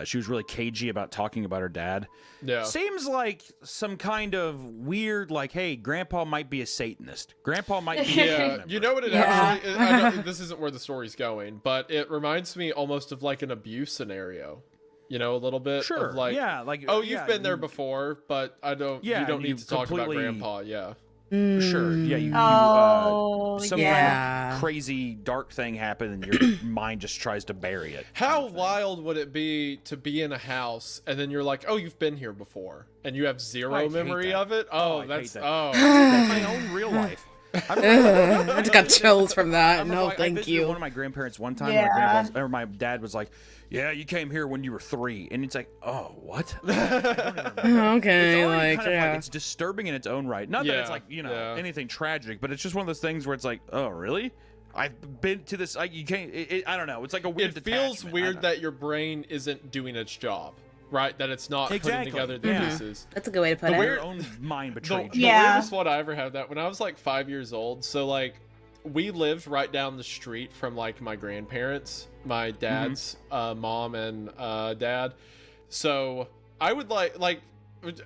she was really cagey about talking about her dad. Yeah. Seems like some kind of weird, like, hey, Grandpa might be a Satanist. Grandpa might be a Yeah, member. you know what it actually... I don't, this isn't where the story's going, but it reminds me almost of, like, an abuse scenario. You know, a little bit Sure, of, like... yeah, like... Oh, you've yeah, been there before, but you don't and need you to talk about completely- Grandpa, yeah. Sure, yeah, Oh, some yeah. kind of crazy dark thing happened and your mind just tries to bury it. How wild would it be to be in a house and then you're like, oh, you've been here before, and you have I zero hate memory that. of it? Oh, Oh, I that's hate that. oh. In my own real life. I just got chills from that. I'm No, like, I thank visited you. one of my grandparents one time. Yeah. My dad was like, "Yeah, you came here when you were 3," and it's like, "Oh, what?" I don't even remember. Okay, It's already like, kind of yeah. it's disturbing in its own right. Not that it's Yeah, like yeah. anything tragic, but it's just one of those things where it's like, "Oh, really?" I've been to this. You can't. I don't know. It's like a weird. It feels detachment. I weird don't- that your brain isn't doing its job, right? That it's not Exactly, putting together the yeah. pieces. That's a good way to put your it. weird- own mind The, betrayed the you. Yeah. weirdest one I ever had that when I was like 5 years old. So like, we lived right down the street from like my grandparents, my dad's mom and dad. So I would like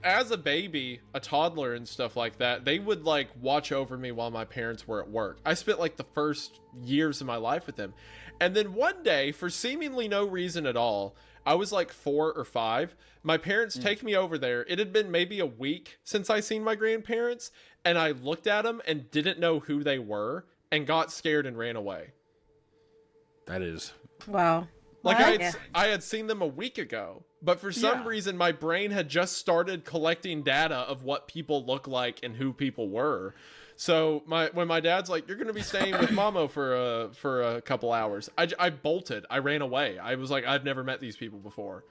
as a baby, a toddler and stuff like that, they would like watch over me while my parents were at work. I spent like the first years of my life with them. And then one day, for seemingly no reason at all, I was like 4 or 5. My parents take me over there. It had been maybe a week since I seen my grandparents, and I looked at them and didn't know who they were and got scared and ran away. That is. Wow. Like What? I had seen them a week ago, but for some reason my brain had just started collecting data of what people look like and who people were. So when my dad's like, "You're gonna be staying with Mama for a couple hours," I bolted. I ran away. I was like, I've never met these people before.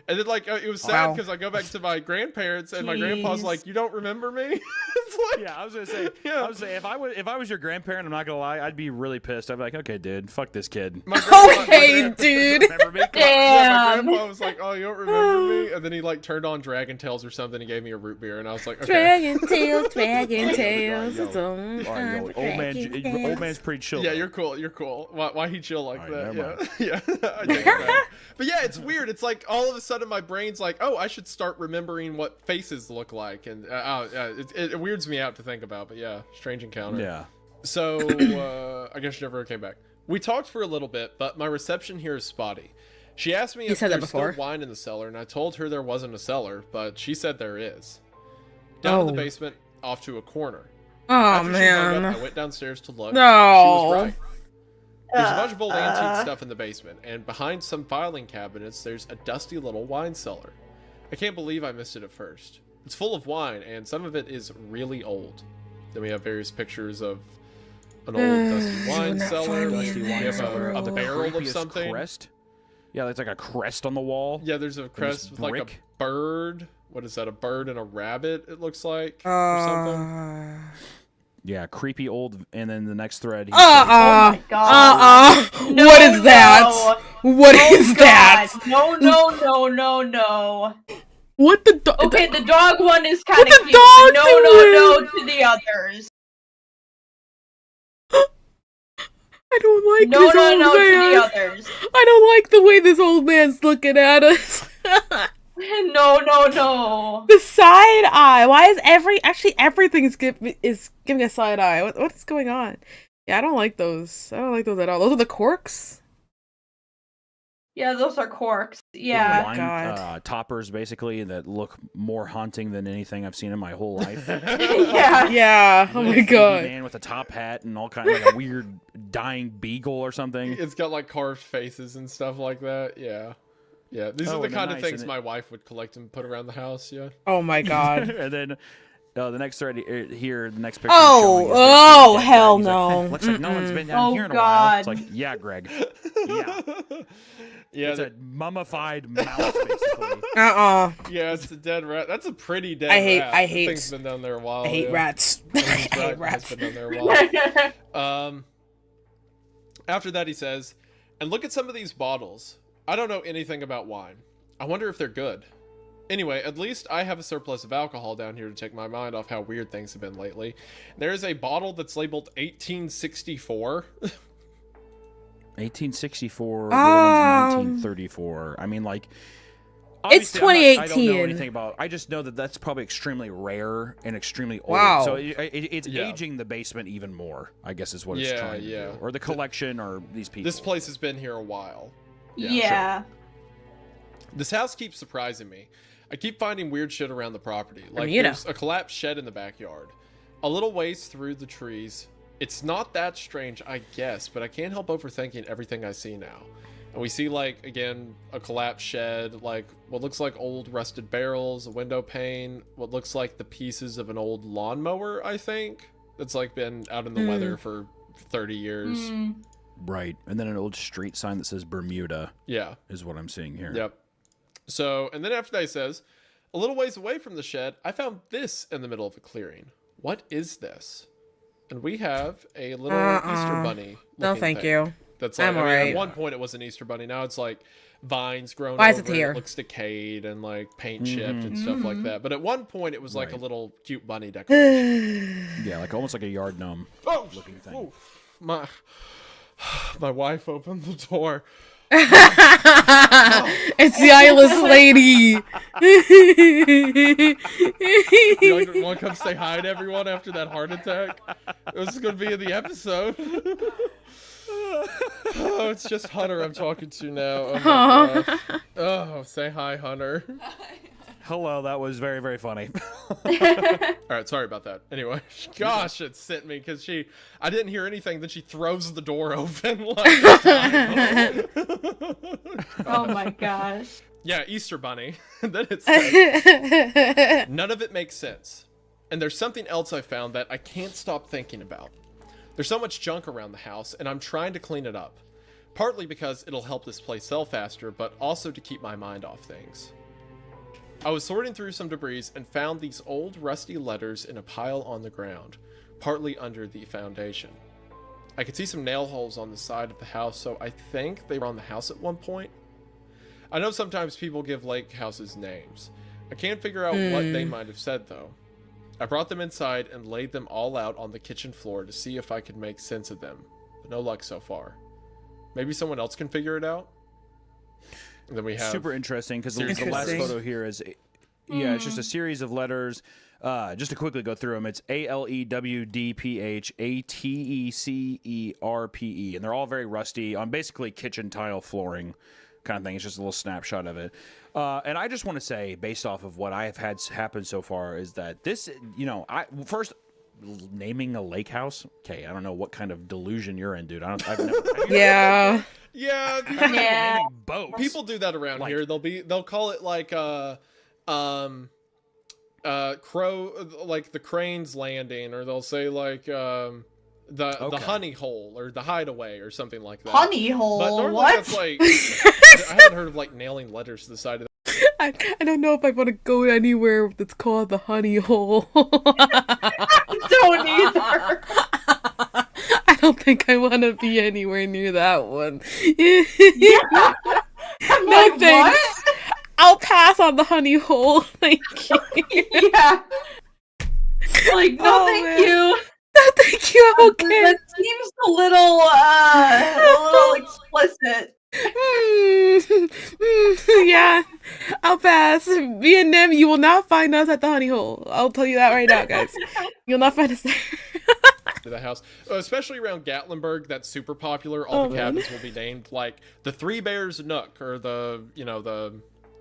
And then like it was sad because I go back to my grandparents and my grandpa's like, "You don't remember me?" It's like, Yeah, I was gonna say. Yeah. I was gonna say if I was your grandparent, I'm not gonna lie, I'd be really pissed. I'd be like, okay, dude, fuck this kid. Okay, dude. Remember me? My Damn. grandpa was like, "Oh, you don't remember me?" And then he like turned on Dragon Tales or something and gave me a root beer, and I was like, "Okay." Dragon Tails, Dragon Tails. Yo. It's on All right, yo, old man's pretty chill. Yeah, though. you're cool. You're cool. Why he chill like All that? right, Yeah, yeah. I take it back. But yeah, it's weird. It's like all of a sudden my brain's like, "Oh, I should start remembering what faces look like," and it weirds me out to think about. But yeah, strange encounter. Yeah. So I guess she never came back. We talked for a little bit, but my reception here is spotty. She asked me if said that there's still before. wine in the cellar, and I told her there wasn't a cellar, but she said there is. Down in the basement, off to a corner. Oh, After she hung man. up, I went downstairs to look. No. She was right. There's a bunch of old antique stuff in the basement, and behind some filing cabinets, there's a dusty little wine cellar. I can't believe I missed it at first. It's full of wine, and some of it is really old. Then we have various pictures of an old dusty wine not cellar. funny We in have there, a bro. barrel of Creepiest something. crest. Yeah, it's like a crest on the wall. Yeah, there's a crest with like a brick. bird. What is that? A bird and a rabbit, it looks like, or something. Yeah, creepy old. And then the next thread. he Oh my god. No, What is that? no. What Oh is that? God. No, no, no, no, no. What the dog? Okay, the dog one is kind of What the cute. dog But no, no, no doing? to the others. I don't like No, this no, old no to man. the others. I don't like the way this old man's looking at us. No, no, no. The side eye. Why is everything is giving a side eye? What is going on? Yeah, I don't like those. I don't like those at all. Those are the corks. Yeah, those are corks. Little Yeah. wine God. toppers, basically, that look more haunting than anything I've seen in my whole life. Yeah. Yeah. Oh Little my baby god. man with a top hat and all kind of like a weird dying beagle or something. It's got like carved faces and stuff like that. Yeah. Yeah, these are the and then kind of nice, things and my wife would collect and put around the house. Yeah. Oh my god. And then the next thread here, the next picture. Oh, is showing oh, basically dead hell guy. He's no. Like, looks like no one's been down Oh, here in a while. It's God. like, yeah, Greg. Yeah. Yeah, It's a mummified mouse, basically. yeah, it's a dead rat. That's a pretty dead I hate- rat. I That hate- thing's been down there a while. I hate yeah. rats. I This hate rat has rats. been down there a while. After that, he says, and look at some of these bottles. I don't know anything about wine. I wonder if they're good. Anyway, at least I have a surplus of alcohol down here to take my mind off how weird things have been lately. There is a bottle that's labeled 1864. 1864, the other one's 1934. I mean, like, It's obviously, I don't know 2018. anything about. I just know that that's probably extremely rare and extremely old. Wow. So it's Yeah. aging the basement even more. I guess is what it's Yeah, trying to yeah. do, or the collection, or these people. This place has been here a while. Yeah. This house keeps surprising me. I keep finding weird shit around the property. Like Bermuda. there's a collapsed shed in the backyard. A little ways through the trees. It's not that strange, I guess, but I can't help overthinking everything I see now. And we see, like, again, a collapsed shed, like what looks like old rusted barrels, a window pane, what looks like the pieces of an old lawnmower, I think, that's like been out in the weather for 30 years. Mm. Right, and then an old street sign that says Bermuda Yeah. is what I'm seeing here. Yep. So, and then after that he says, a little ways away from the shed, I found this in the middle of a clearing. What is this? And we have a little Easter bunny. No, looking thank thing. you. That's like, I'm I mean, alright. at one point it was an Easter bunny. Now it's like vines grown Why is over it here? It looks decayed and like paint chipped and stuff like that. But at one point it was like a Right. little cute bunny decoration. Yeah, like almost like a yard gnome Oh, looking thing. ooh, my wife opened the door. It's the eyeless lady. You want to come say hi to everyone after that heart attack? This is going to be in the episode. Oh, it's just Hunter I'm talking to now. Oh my gosh. Oh, say hi, Hunter. Hello, that was very, very funny. Alright, sorry about that. Anyway, gosh, it sent me because I didn't hear anything, then she throws the door open like Oh my gosh. Yeah, Easter Bunny. Then it says, none of it makes sense. And there's something else I found that I can't stop thinking about. There's so much junk around the house, and I'm trying to clean it up. Partly because it'll help this place sell faster, but also to keep my mind off things. I was sorting through some debris and found these old rusty letters in a pile on the ground, partly under the foundation. I could see some nail holes on the side of the house, so I think they were on the house at one point. I know sometimes people give lake houses names. I can't figure out what they might have said though. I brought them inside and laid them all out on the kitchen floor to see if I could make sense of them, but no luck so far. Maybe someone else can figure it out? And then we have super interesting because the Interesting. last photo here is, yeah, it's just a series of letters. Just to quickly go through them, it's ALEWDPHATECERPE, and they're all very rusty on basically kitchen tile flooring kind of thing. It's just a little snapshot of it. And I just want to say, based off of what I have had happen so far, is that this, first naming a lake house. Okay, I don't know what kind of delusion you're in, dude. I've never. Yeah. Yeah, Yeah. Boats. people do that around Like- here. They'll call it like the Crane's Landing, or they'll say like the honey hole or the hideaway or something like that. Honey hole. But normally What? that's like I haven't heard of like nailing letters to the side of I don't know if I want to go anywhere that's called the honey hole. Don't either. I don't think I want to be anywhere near that one. I'm No like, thanks. what? I'll pass on the honey hole. Thank you. Yeah. Like, no, Oh, thank man. you. No, thank you. I'm okay. That seems a little explicit. Yeah, I'll pass. Me and them, you will not find us at the honey hole. I'll tell you that right now, guys. You'll not find us there. the house, especially around Gatlinburg. That's super popular. All the cabins will be named like the Three Bears Nook or the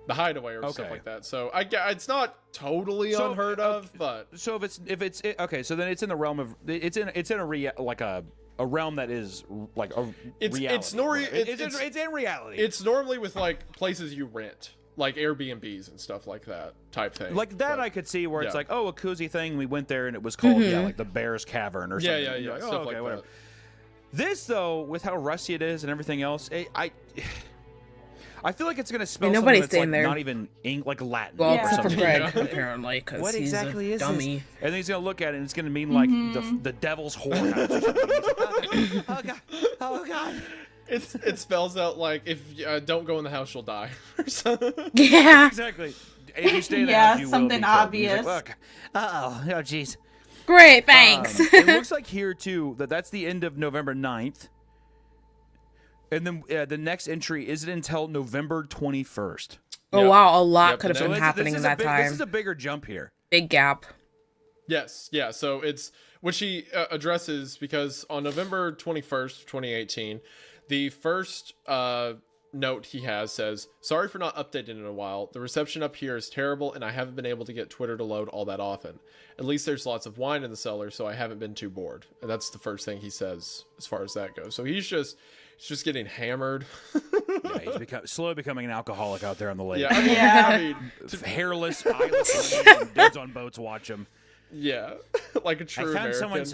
Hideaway or stuff Okay. like that. So it's not totally So, unheard of, but So okay, so then it's in the realm of it's in a realm that is like a reality. it's in reality. it's normally with like places you rent, like Airbnbs and stuff like that type thing. like that But- I could see where it's yeah. like, oh, a cozy thing. We went there and it was called like the Bear's Cavern or something. yeah, And you're like, stuff oh, okay, like whatever. that. This though, with how rusty it is and everything else, I feel like it's gonna spell something nobody's that's staying like there. not even like Latin. Well, or Yeah. except for something. Greg, apparently, because What he's exactly a is dummy. this? And then he's gonna look at it and it's gonna mean like the devil's whorehouse or something. He's like, oh god, oh god. It spells out like if don't go in the house, you'll die or something. Yeah. Exactly. If you stay in the Yeah, house, you will something be killed. He's obvious. like, look. Oh jeez. Great, thanks. It looks like here too that's the end of November 9th. And then the next entry isn't until November 21st. Oh Yeah. wow, a lot Yep, could have and been then- happening in that This time. is a bigger jump here. Big gap. Yes, yeah. So it's which he addresses because on November 21st, 2018, the first note he has says, "Sorry for not updating in a while. The reception up here is terrible, and I haven't been able to get Twitter to load all that often. At least there's lots of wine in the cellar, so I haven't been too bored." And that's the first thing he says as far as that goes. So he's just getting hammered. Yeah, he's slowly becoming an alcoholic out there on the lake. Yeah, I mean, Yeah. I mean, Hairless, eyeless, and dudes on boats watch him. yeah, like a true American.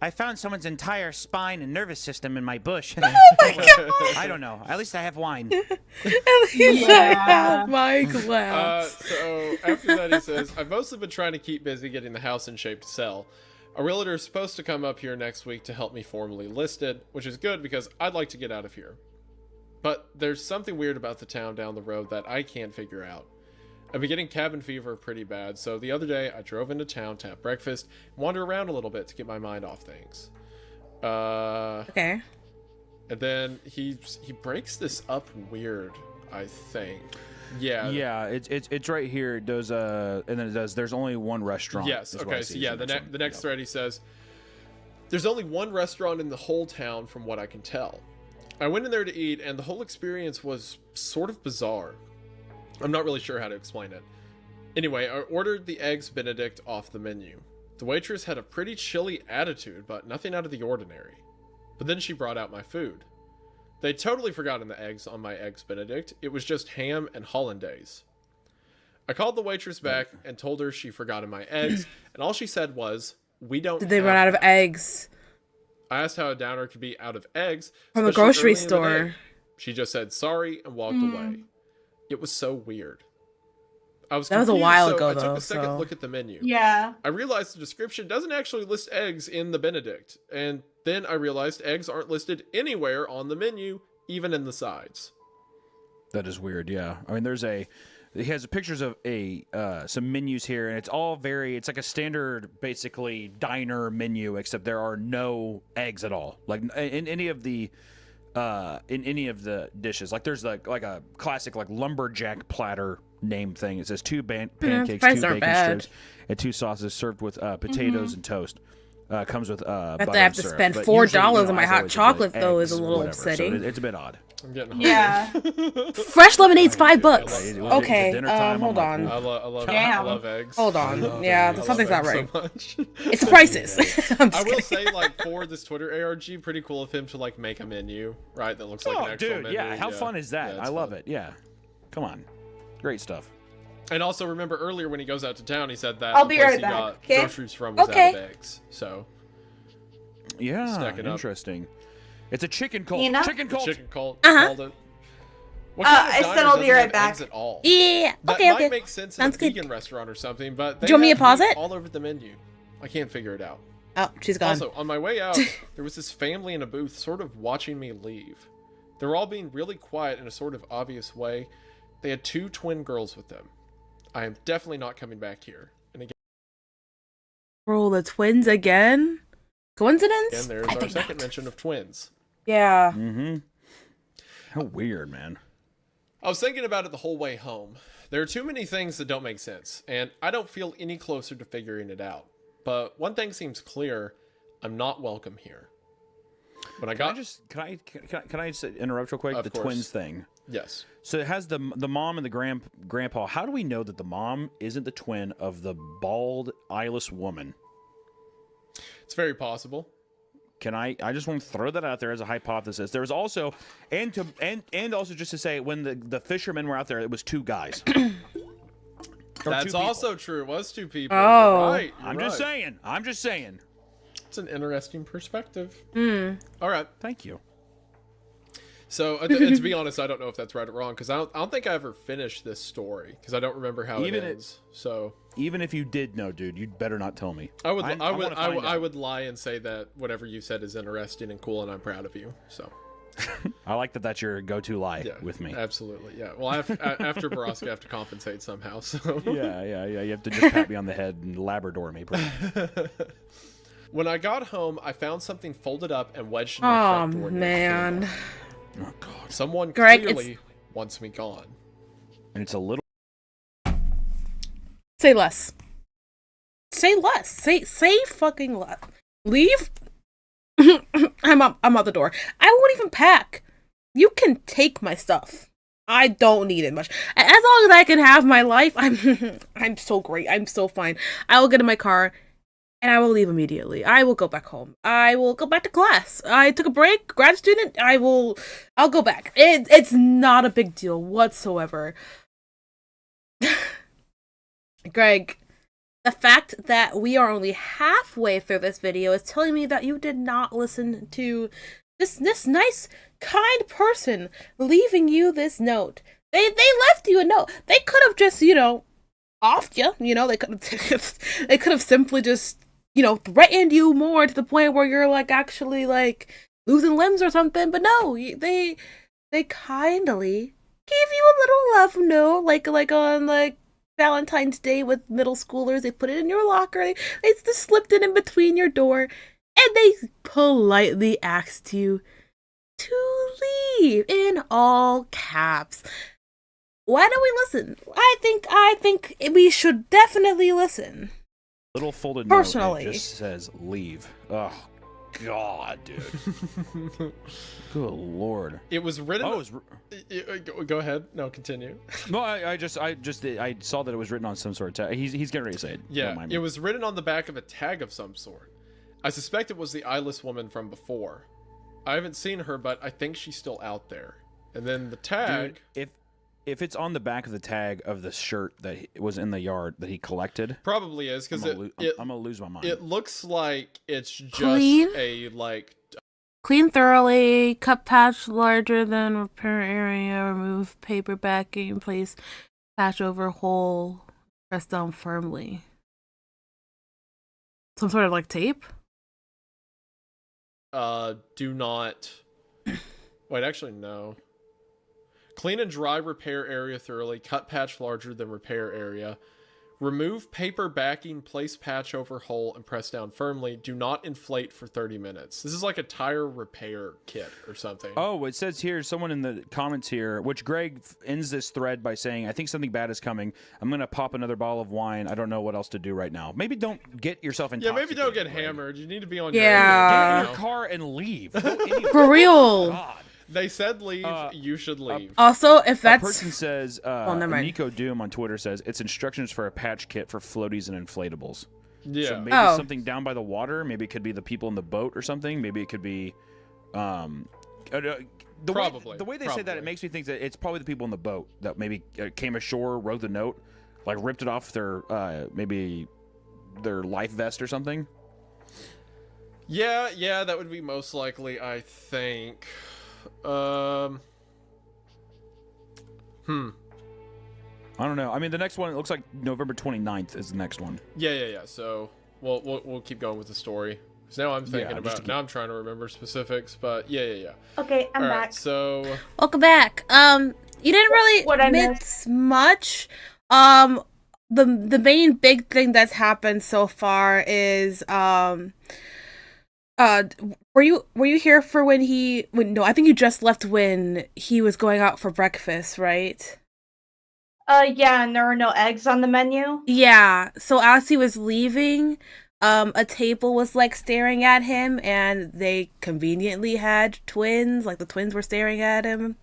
I found someone's entire spine and nervous system in my bush. I don't know. At least I have wine. At least I have my glass. So after that, he says, "I've mostly been trying to keep busy getting the house in shape to sell. A realtor is supposed to come up here next week to help me formally list it, which is good because I'd like to get out of here. But there's something weird about the town down the road that I can't figure out. I've been getting cabin fever pretty bad, so the other day I drove into town to have breakfast and wander around a little bit to get my mind off things. Okay. And then he breaks this up weird, I think. Yeah. Yeah, it's right here. It does and then it does. There's only one restaurant. Yes. is what I Okay. see So is yeah, the next one. the next Yep. thread he says, There's only one restaurant in the whole town from what I can tell. I went in there to eat, and the whole experience was sort of bizarre. I'm not really sure how to explain it. Anyway, I ordered the Eggs Benedict off the menu. The waitress had a pretty chilly attitude, but nothing out of the ordinary. But then she brought out my food. They'd totally forgotten the eggs on my Eggs Benedict. It was just ham and hollandaise. I called the waitress back and told her she forgotten my eggs, and all she said was, "We don't Did they have run out of them." eggs? I asked how a downer could be out of eggs From the especially grocery early in the day. store. She just said sorry and walked away. It was so weird. I was That was a confused, while so ago, I took though, a second so- look at the menu. Yeah. I realized the description doesn't actually list eggs in the Benedict, and then I realized eggs aren't listed anywhere on the menu, even in the sides. That is weird. Yeah, I mean, he has pictures of some menus here, and it's all it's like a standard, basically diner menu, except there are no eggs at all. Like in any of the dishes, like there's like a classic like lumberjack platter name thing. It says two pancakes, prices two aren't bacon bad. strips, and two sauces served with potatoes and toast. Comes with butter I and have to syrup. spend But $4 usually, on my as hot always, it's chocolate, like though, is a eggs, little whatever. So upsetting. it's a bit odd. I'm getting hungry. Yeah. Fresh lemonade's $5. It's Okay, dinner time, hold I'm on. I love Damn. eggs. Hold I on. love Yeah, eggs. I something's love not eggs right. so much. It's the prices. I'm I just will kidding. say, like, for this Twitter ARG, pretty cool of him to like make a menu, right? That looks like an Oh, actual dude, menu. yeah. How fun is that? Yeah, I it's love fun. it. Yeah. Come on. Great stuff. And also remember earlier when he goes out to town, he said that I'll the be place right he back, got okay? groceries from was Okay. out of eggs. So Yeah. Stack it up. Interesting. It's a chicken cult. Nina? Chicken the cult. chicken cult Uh-huh. called it. What kind of I diner said I'll be doesn't right have back. eggs at all? Yeah. That Okay, might okay. make sense Sounds in a good. vegan restaurant or something, but they Do you want me have to pause meat it? all over the menu. I can't figure it out. Oh, she's gone. Also, on my way out, there was this family in a booth sort of watching me leave. They were all being really quiet in a sort of obvious way. They had two twin girls with them. I am definitely not coming back here. And again, Roll the twins again? Coincidence? there's I our think second not. mention of twins. Yeah. Mm-hmm. How weird, man. I was thinking about it the whole way home. There are too many things that don't make sense, and I don't feel any closer to figuring it out. But one thing seems clear: I'm not welcome here. When I got Can I just interrupt real quick? Of The course. twins thing. yes, So it has the mom and the grandpa. How do we know that the mom isn't the twin of the bald, eyeless woman? it's very possible. Can I just want to throw that out there as a hypothesis. There was also, and also just to say, when the fishermen were out there, it was two guys. Or That's two people. also true. It was two people. Oh. You're right. I'm just saying. I'm just saying. It's an interesting perspective. Hmm. All right. Thank you. So, and to be honest, I don't know if that's right or wrong because I don't think I ever finished this story because I don't remember how Even it it- ends. So Even if you did know, dude, you'd better not tell me. I would I wanna find out. would lie and say that whatever you said is interesting and cool, and I'm proud of you. So I like that that's your go-to lie yeah, with me. Absolutely, yeah. Well, after Baraska, I have to compensate somehow. So Yeah. You have to just pat me on the head and Labrador me. Bro. when I got home, I found something folded up and wedged in my Oh, front door. near the man. door. Oh God. Someone Greg, clearly wants me gone. And it's a little. Say less. Say less. Say fucking less. Leave? I'm out the door. I won't even pack. You can take my stuff. I don't need it much. As long as I can have my life, I'm so great. I'm so fine. I will get in my car and I will leave immediately. I will go back home. I will go back to class. I took a break, grad student. I'll go back. It's not a big deal whatsoever. Greg, the fact that we are only halfway through this video is telling me that you did not listen to this nice, kind person leaving you this note. They left you a note. They could have just, offed you. They could have simply just, threatened you more to the point where you're actually losing limbs or something. But no, they kindly gave you a little love note, like on Valentine's Day with middle schoolers. They put it in your locker. They just slipped it in between your door, and they politely asked you to leave in all caps. Why don't we listen? I think we should definitely listen. Little folded Personally. note. It just says leave. Ugh. God, dude. Good lord. It was written. Oh, go ahead. No, continue. no, I saw that it was written on some sort of tag. He's getting ready to say it. Don't Yeah, mind me. it was written on the back of a tag of some sort. I suspect it was the eyeless woman from before. I haven't seen her, but I think she's still out there. And then the tag. Dude, if it's on the back of the tag of the shirt that was in the yard that he collected, probably is because I'm gonna lose my mind. It looks like it's just Clean? a like. Clean thoroughly, cut patch larger than repair area, remove paper backing, place patch over hole, press down firmly. Some sort of like tape? Do not. Wait, actually, no. Clean and dry repair area thoroughly. Cut patch larger than repair area. Remove paper backing, place patch over hole, and press down firmly. Do not inflate for 30 minutes. This is like a tire repair kit or something. Oh, it says here, someone in the comments here, which Greg ends this thread by saying, I think something bad is coming. I'm going to pop another bottle of wine. I don't know what else to do right now. Maybe don't get yourself intoxicated. Yeah, maybe don't get Greg. hammered. You need to be on Get Yeah. in your car and leave. For real. God. They said leave. You should leave. Also, if A that's person says, never mind. Nico Doom on Twitter says, it's instructions for a patch kit for floaties and inflatables. Yeah. So maybe something down by the water. Maybe it could be the people in the boat or something. Maybe it could be... Probably. The way they say that, it makes me think that it's probably the people in the boat that maybe came ashore, wrote the note, like ripped it off their, maybe their life vest or something. Yeah, that would be most likely, I think. I don't know. I mean, the next one, it looks like November 29th is the next one. Yeah. So we'll keep going with the story. Because now I'm thinking now I'm trying to remember specifics, but yeah. Okay, I'm All back. right, so welcome back. You didn't really What I miss much. The main big thing that's happened so far is were you here for no, I think you just left when he was going out for breakfast, right? Yeah, and there were no eggs on the menu. Yeah, so as he was leaving, a table was like staring at him, and they conveniently had twins, like the twins were staring at him.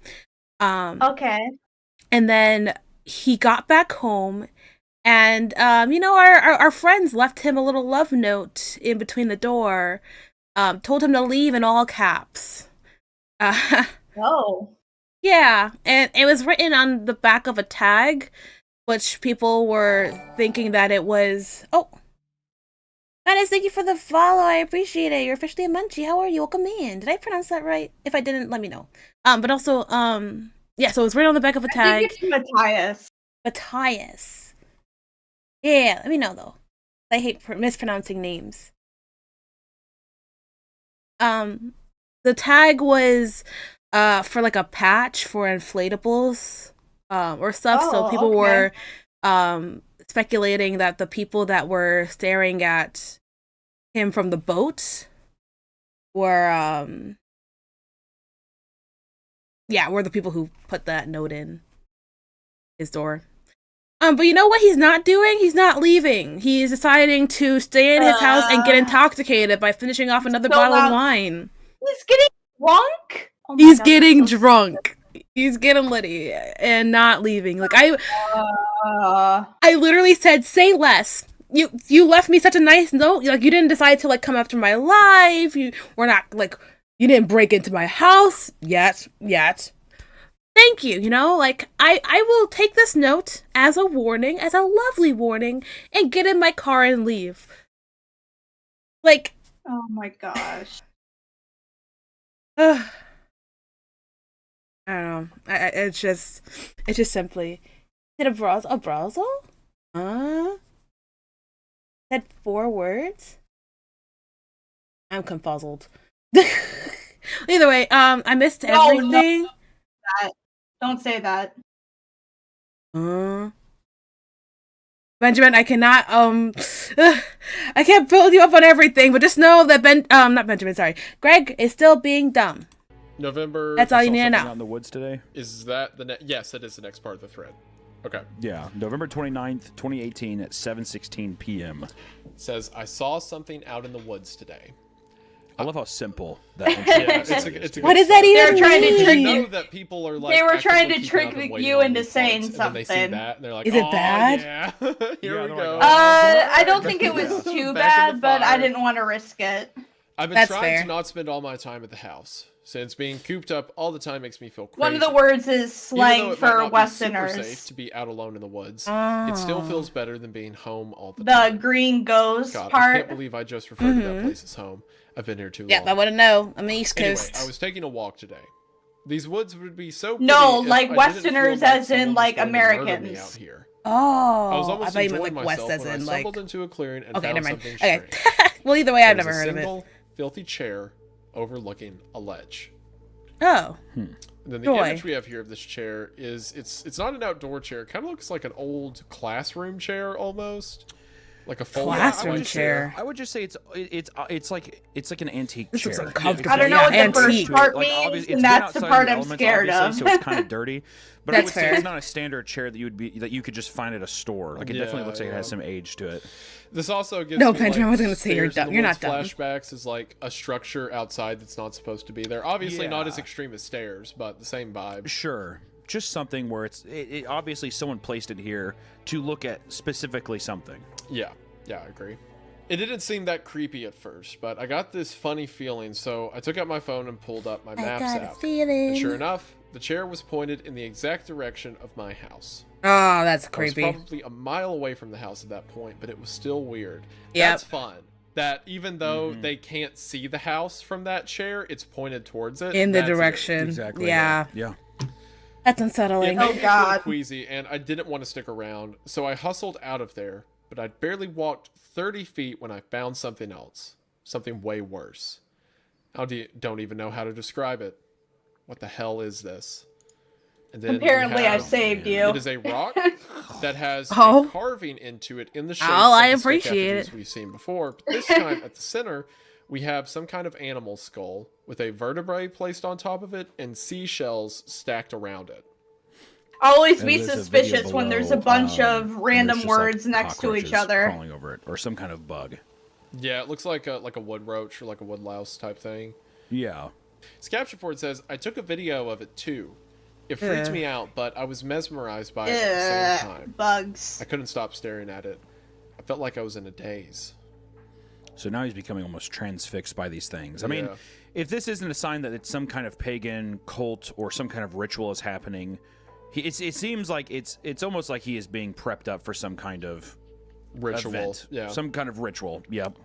Okay. And then he got back home, and our friends left him a little love note in between the door. Told him to leave in all caps. Oh. Yeah, and it was written on the back of a tag, which people were thinking that it was... Oh! Guys, thank you for the follow, I appreciate it. You're officially a munchie, how are you? Welcome in. Did I pronounce that right? If I didn't, let me know. But also, yeah, so it was written on the back of a tag. I think it's Matthias. Matthias. Yeah, let me know, though. I hate mispronouncing names. The tag was for like a patch for inflatables or stuff. So people were speculating that the people that were staring at him from the boat were were the people who put that note in his door. But you know what he's not doing? He's not leaving. He's deciding to stay in his house and get intoxicated by finishing off another bottle of wine. He's getting drunk? Oh my He's God, getting that's so drunk. He's getting litty and not leaving. Like I literally said, say less. You left me such a nice note. Like you didn't decide to like come after my life. You didn't break into my house yet. Thank you, like, I will take this note as a warning, as a lovely warning, and get in my car and leave. Like... Oh my gosh. I don't know. It's just simply... Did a brothel? Said 4 words? I'm confuzzled. Either way, I missed everything. No. Don't say that. Benjamin, I cannot I can't build you up on everything, but just know that not Benjamin, sorry. Greg is still being dumb. November. That's all you need to know. Out in the woods today. Is that yes, that is the next part of the thread. Okay. Yeah, November 29th, 2018 at 7:16 p.m. Says, I saw something out in the woods today. I love how simple that Yeah, intro is. it's a What good does that start. even They're trying to mean? trick You know that people are like They were trying to actively trick keeping up and waiting you on into these saying parts, and then they see something. that and they're like, Is it "Oh, bad? Yeah, here Yeah, we they're go. like, I don't think it was too Back in the bad, but I fire. didn't want to risk it. I've been That's trying fair. to not spend all my time at the house, since being cooped up all the time makes me feel crazy. One of the words is Even though slang it might for not be super safe Westerners. to be out alone in the woods, Oh. it still feels better than being home all the The time. green goes God, I part. can't believe I just referred to that place as home. I've been here too long. Yep, I wouldn't know. I'm the East Anyway, Coast. I was taking a walk today. These woods would be so pretty No, if like I didn't Westerners feel like as someone in, was like, going to murder me Americans. out here. Oh, I was almost I thought you meant enjoying like West myself as when in I like. stumbled into a clearing and Okay, found never mind. something Okay. strange. Well, either way, I've There never was a heard of it. single filthy chair overlooking a ledge. Oh, And then the Joy. image we have here of this chair is it's not an outdoor chair. It kind of looks like an old classroom chair almost, like a fold Classroom chair. I would just say it's like an antique This chair. looks uncomfortable. I don't know Yeah, what the antique. first part Like, means, obviously, and it's been that's the outside part the I'm elements, scared of. obviously, so it's kind of dirty. But I That's would say fair. it's not a standard chair that you could just find at a store. Like it definitely Yeah, looks like it has yeah. some age to it. This also gives No, me, Benjamin, I like, was gonna say you're Stairs in dumb. the You're Woods not dumb. flashbacks is like a structure outside that's not supposed to be there. Obviously not as Yeah. extreme as stairs, but the same vibe. Sure, just something where it obviously someone placed it here to look at specifically something. Yeah, I agree. It didn't seem that creepy at first, but I got this funny feeling, so I took out my phone and pulled up my maps app. And sure enough, the chair was pointed in the exact direction of my house. Oh, that's I creepy. was probably a mile away from the house at that point, but it was still weird. Yep. That's fun. That even though they can't see the house from that chair, it's pointed towards it. In the That's it. direction. Exactly. Yeah. Yeah. That's It unsettling. made Oh, me feel God. queasy, and I didn't want to stick around, so I hustled out of there. But I'd barely walked 30 feet when I found something else, something way worse. Don't even know how to describe it. What the hell is this? And then Apparently, I have- saved you. It is a rock that has Oh. a carving into it in the shape Oh, I of the stick appreciate effigies it. we've seen before. But this time, at the center, we have some kind of animal skull with a vertebrae placed on top of it and seashells stacked around it. Always And be there's a suspicious video when there's below, a bunch and of there's random just, like, words next to each cockroaches other. crawling over it, or some kind of bug. Yeah, it looks like a wood roach or like a wood louse type thing. Yeah. His caption for it says, I took a video of it too. It freaked Ugh. me out, but I was mesmerized by it at the same time. Bugs. I couldn't stop staring at it. I felt like I was in a daze. So now he's becoming almost transfixed by these things. I mean, Yeah. if this isn't a sign that it's some kind of pagan cult or some kind of ritual is happening, it seems like it's almost like he is being prepped up for some kind of Ritual. event. Yeah. Some kind of ritual. Yep.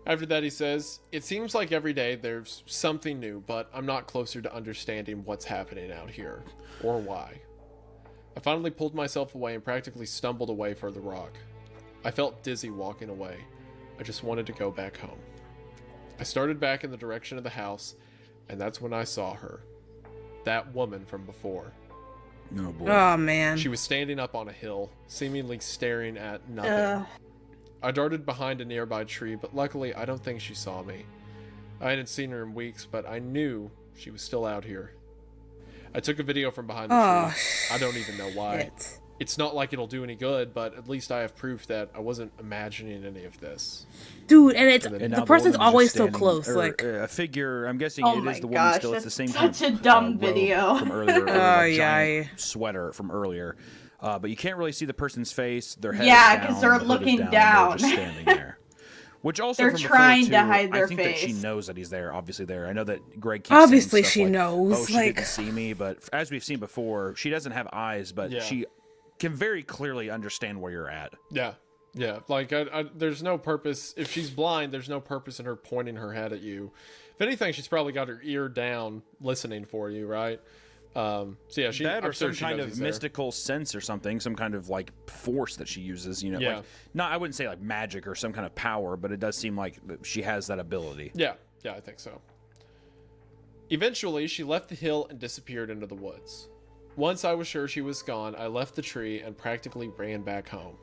After that, he says, it seems like every day there's something new, but I'm not closer to understanding what's happening out here, or why. I finally pulled myself away and practically stumbled away for the rock. I felt dizzy walking away. I just wanted to go back home. I started back in the direction of the house, and that's when I saw her. That woman from before. Oh boy. Oh man. She was standing up on a hill, seemingly staring at nothing. Ugh. I darted behind a nearby tree, but luckily I don't think she saw me. I hadn't seen her in weeks, but I knew she was still out here. I took a video from behind the Oh, tree. I don't even know why. Shit. It's not like it'll do any good, but at least I have proof that I wasn't imagining any of this. Dude, and it's And And now the person's woman is always just so standing- close. or, Like, a figure. I'm guessing Oh it my is the woman gosh, still. It's the that's same kind such a of, dumb robe video. from earlier. Or Oh, like yeah. giant sweater from earlier. But you can't really see the person's face. Their head Yeah, is down, 'cause they're the hood is looking down. down. They're just standing there. Which also They're from before, trying to too, hide their I think that she face. knows that he's there. Obviously there. I know that Greg keeps Obviously saying stuff she like, knows, Oh, she like- didn't see me. But as we've seen before, she doesn't have eyes, but Yeah. she can very clearly understand where you're at. Yeah. Yeah. Like, there's no purpose. If she's blind, there's no purpose in her pointing her head at you. If anything, she's probably got her ear down listening for you, right? So yeah, That I'm or sure some she kind knows of he's there. mystical sense or something, some kind of like force that she uses, you know. Yeah. Like, not, I wouldn't say like magic or some kind of power, but it does seem like she has that ability. Yeah, I think so. Eventually, she left the hill and disappeared into the woods. Once I was sure she was gone, I left the tree and practically ran back home.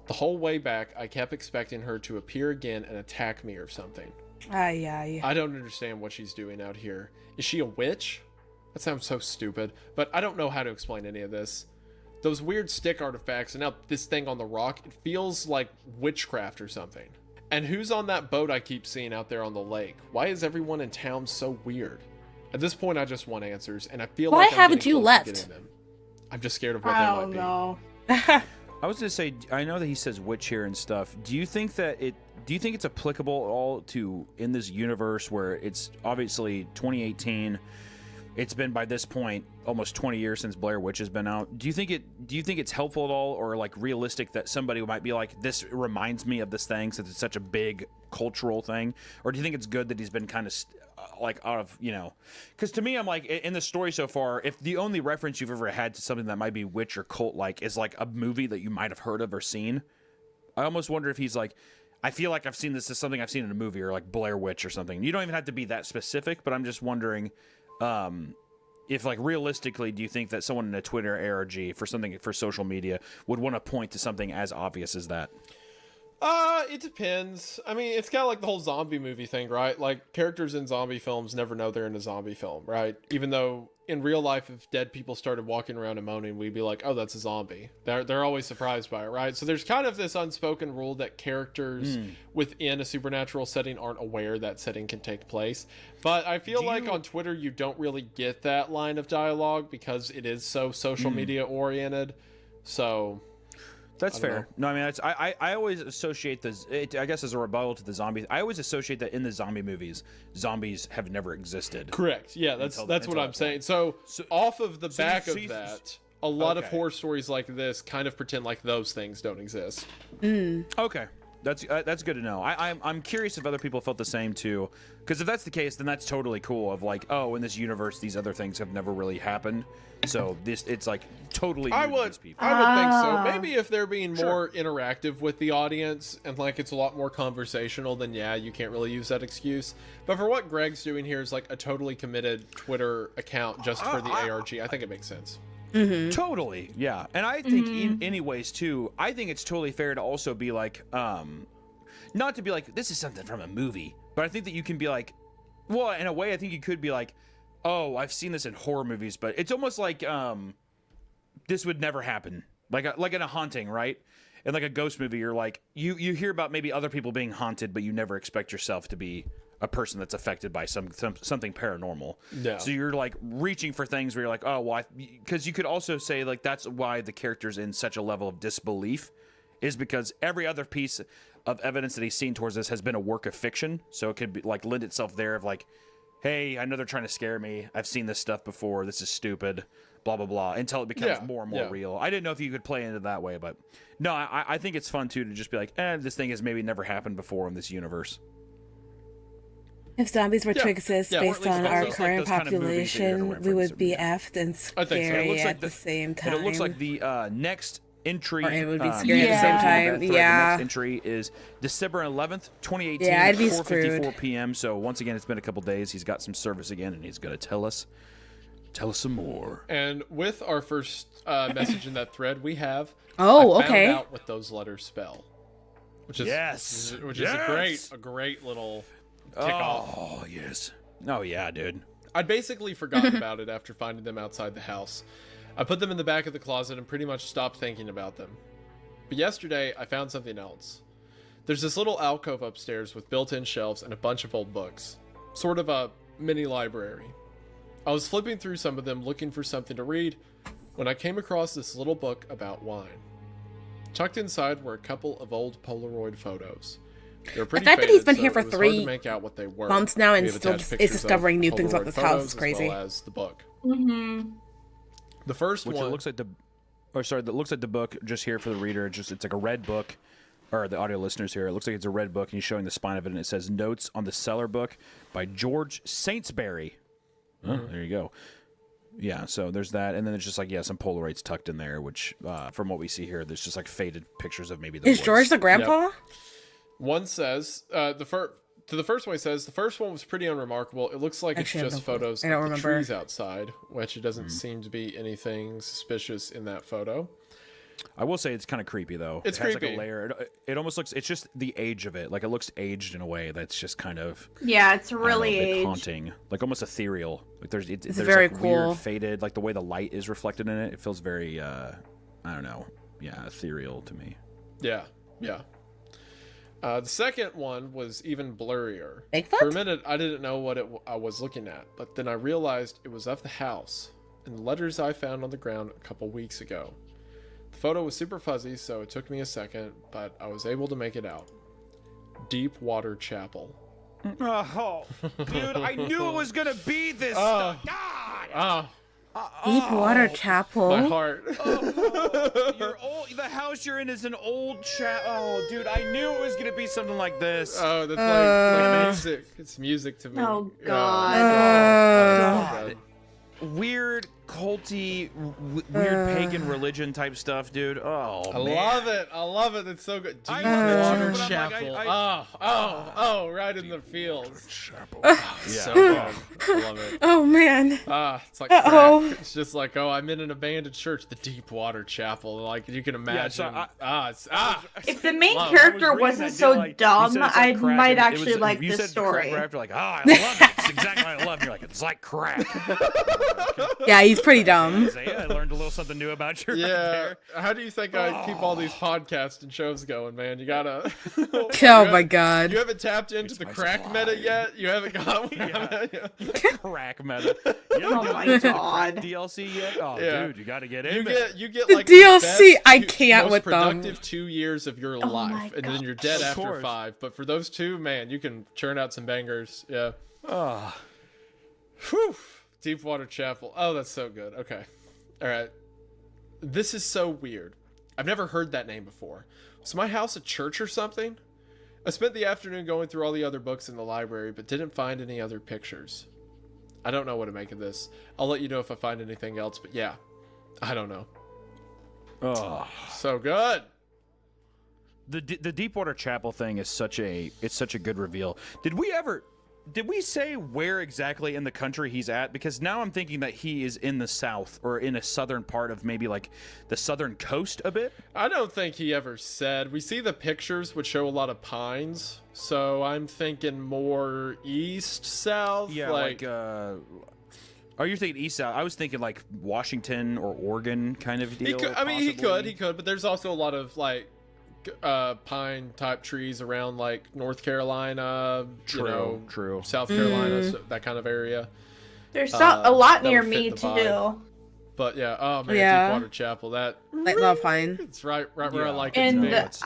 The whole way back, I kept expecting her to appear again and attack me or something. ay, ay. I don't understand what she's doing out here. Is she a witch? That sounds so stupid, but I don't know how to explain any of this. Those weird stick artifacts and now this thing on the rock, it feels like witchcraft or something. And who's on that boat I keep seeing out there on the lake? Why is everyone in town so weird? At this point, I just want answers, and I feel Why like I'm haven't getting you close to left? getting them. I'm just scared of what I they don't might know. I was gonna say, I know that he says witch here and stuff. Do you think it's applicable at all to in this universe where it's obviously 2018? It's been by this point almost 20 years since Blair Witch has been out. Do you think it's helpful at all, or like realistic that somebody might be like, this reminds me of this thing since it's such a big cultural thing? Or do you think it's good that he's been kind of like out of, you know, because to me, I'm like, in the story so far, if the only reference you've ever had to something that might be witch or cult like is like a movie that you might have heard of or seen, I almost wonder if he's like, I feel like I've seen this as something I've seen in a movie, or like Blair Witch or something. You don't even have to be that specific, but I'm just wondering if, like, realistically, do you think that someone in a Twitter ARG for something for social media would want to point to something as obvious as that? It depends. I mean, it's kind of like the whole zombie movie thing, right? Like, characters in zombie films never know they're in a zombie film, right? Even though in real life, if dead people started walking around and moaning, we'd be like, oh, that's a zombie. They're always surprised by it, right? So there's kind of this unspoken rule that characters within a supernatural setting aren't aware that setting can take place. But I feel like on Twitter, you don't really get that line of dialogue because it is so social media oriented. So... That's fair. No, I mean, I always associate this, I guess as a rebuttal to the zombies, I always associate that in the zombie movies, zombies have never existed. Correct. Yeah, that's what I'm saying. So off of the back of that, a lot of horror stories like this kind of pretend like those things don't exist. Okay. That's good to know. I'm curious if other people felt the same too, because if that's the case, then that's totally cool. Of like, oh, in this universe, these other things have never really happened, so it's like totally. I new to these people. I would think so. Maybe if they're being more interactive with the audience and like it's a lot more conversational, then yeah, you can't really use that excuse. But for what Greg's doing here is like a totally committed Twitter account just for the ARG. I think it makes sense. Totally, yeah. And I think anyways too, I think it's totally fair to also be like, not to be like, this is something from a movie, but I think that you can be like, well, in a way, I think you could be like, oh, I've seen this in horror movies, but it's almost like this would never happen, like in a haunting, right? In like a ghost movie, you're like, you hear about maybe other people being haunted, but you never expect yourself to be a person that's affected by something paranormal. Yeah. So you're like reaching for things where you're like, oh, well, because you could also say like that's why the character's in such a level of disbelief, is because every other piece of evidence that he's seen towards this has been a work of fiction. So it could be like lend itself there of like, hey, I know they're trying to scare me. I've seen this stuff before. This is stupid. Blah blah blah. Until it becomes more and more real. I didn't know if you could play into that way, but no, I think it's fun too to just be like, this thing has maybe never happened before in this universe. If zombies were to exist based on our current population, we would be effed and scary at the same time. And it looks like the next entry. Or it would be scary at the same time. The next entry is December 11th, 2018, I'd be 4:54 p.m. So once again, it's been a couple days. He's got some service again, and he's going to tell us some more. And with our first message in that thread, we have I found out what those letters spell, which is a great little kickoff. Oh yes. Oh yeah, dude. I'd basically forgotten about it after finding them outside the house. I put them in the back of the closet and pretty much stopped thinking about them. But yesterday, I found something else. There's this little alcove upstairs with built-in shelves and a bunch of old books. Sort of a mini library. I was flipping through some of them looking for something to read when I came across this little book about wine. Tucked inside were a couple of old Polaroid photos. The fact that he's been here for 3 make out what they were. months now and still is discovering new things about this house is crazy. As well as the book. The first one, it looks like that looks like the book just here for the reader. It's like a red book, or the audio listeners here. It looks like it's a red book, and he's showing the spine of it, and it says "Notes on the Cellar Book" by George Saintsbury. Oh, there you go. Yeah, so there's that, and then there's just like some Polaroids tucked in there, which from what we see here, there's just like faded pictures of maybe the Is woods. George the grandpa? Yep. One says the first one, he says the first one was pretty unremarkable. It looks like it's just photos of the trees outside, which it doesn't seem to be anything suspicious in that photo. I will say it's kind of creepy though. It's has creepy. Like a layer. It almost looks. It's just the age of it. Like it looks aged in a way that's just kind of. Yeah, it's really a bit aged. haunting, like almost ethereal. Like there's very like cool. Weird faded, like the way the light is reflected in it. It feels very, I don't know, ethereal to me. Yeah. The second one was even blurrier. Bigfoot? For a minute, I didn't know what I was looking at, but then I realized it was of the house and the letters I found on the ground a couple weeks ago. The photo was super fuzzy, so it took me a second, but I was able to make it out. Deepwater Chapel. Oh, dude, I knew it was gonna be this Oh. stuff. God! Ah, Deepwater Chapel. my heart. You're old. The house you're in is an old chat. Oh, dude, I knew it was gonna be something like this. Oh, that's like music. It's music to me. Oh, Yeah. God. Oh, God. Weird, culty, weird pagan religion type stuff, dude. Oh, I man. love it. I love it. It's so good. I love it too, Deepwater but I'm Chapel. like, Oh, right in the fields. Yeah. So good. I love it. Oh man. It's like Uh-oh. crack. It's just like, oh, I'm in an abandoned church, the Deepwater Chapel. Like you can imagine. so If the main Love. character I was reading wasn't that, so dude, like, dumb, you said it's I like crack, might and it actually was- like you this said story. Crack after, like, I love it. It's exactly what I love. And you're like, it's like crack. Yeah, he's pretty dumb. So, yeah, I learned a little something new about you right Yeah. there. How do you think I keep all these podcasts and shows going, man? You gotta. Oh my god. You haven't tapped into the my crack supply. meta yet. You haven't got. Crack meta. You Oh haven't my gotten into the God. crack DLC yet? Oh, Yeah. dude, you got to get You in there. get The like DLC, best I two- can't most with them. productive 2 years of your my life, and then God. you're dead Of after course. 5. But for those 2, man, you can churn out some bangers. Yeah. Oh. Whew. Deepwater Chapel. Oh, that's so good. Okay. All right. This is so weird. I've never heard that name before. Was my house a church or something? I spent the afternoon going through all the other books in the library, but didn't find any other pictures. I don't know what to make of this. I'll let you know if I find anything else, but yeah. I don't know. Oh. So good. The Deepwater Chapel thing is such a good reveal. Did we say where exactly in the country he's at? Because now I'm thinking that he is in the south or in a southern part of maybe like the southern coast a bit. I don't think he ever said. We see the pictures which show a lot of pines, so I'm thinking more east, south. Yeah, like are you thinking east south? I was thinking like Washington or Oregon kind of he deal. could, he could, but there's also a lot of like pine type trees around like North Carolina, True. South Carolina, so that kind of area. There's a lot that near would me fit the vibe. too. But yeah, oh man, Yeah. Deepwater Chapel, that Like love pine. it's right where I Yeah. like it to And be. That's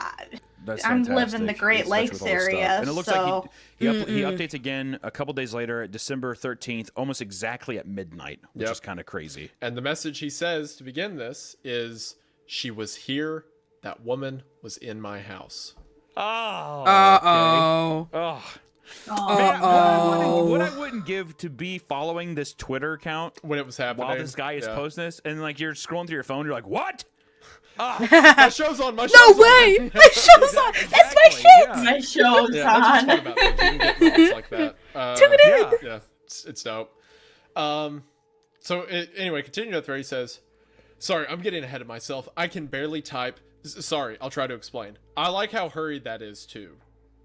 I'm fantastic, living the Great especially Lakes with all this stuff. area, And it looks so like he updates again a couple days later, December 13th, almost exactly at midnight, which Yep. is kind of crazy. And the message he says to begin this is, "She was here. That woman was in my house." Oh. Uh-oh. Oh. Oh, Man, Uh-oh. what I wouldn't give to be following this Twitter account When it was happening, while this guy is yeah. posting this, and like you're scrolling through your phone, you're like, what? My show's on. My No show's on. way! My show's on! That's my shit! Yeah. my show's Yeah, that's what's fun on. about things. You can get moments like that. Yeah. Yeah, it's dope. Anyway, continuing the thread, he says, "Sorry, I'm getting ahead of myself. I can barely type. Sorry, I'll try to explain. I like how hurried that is too.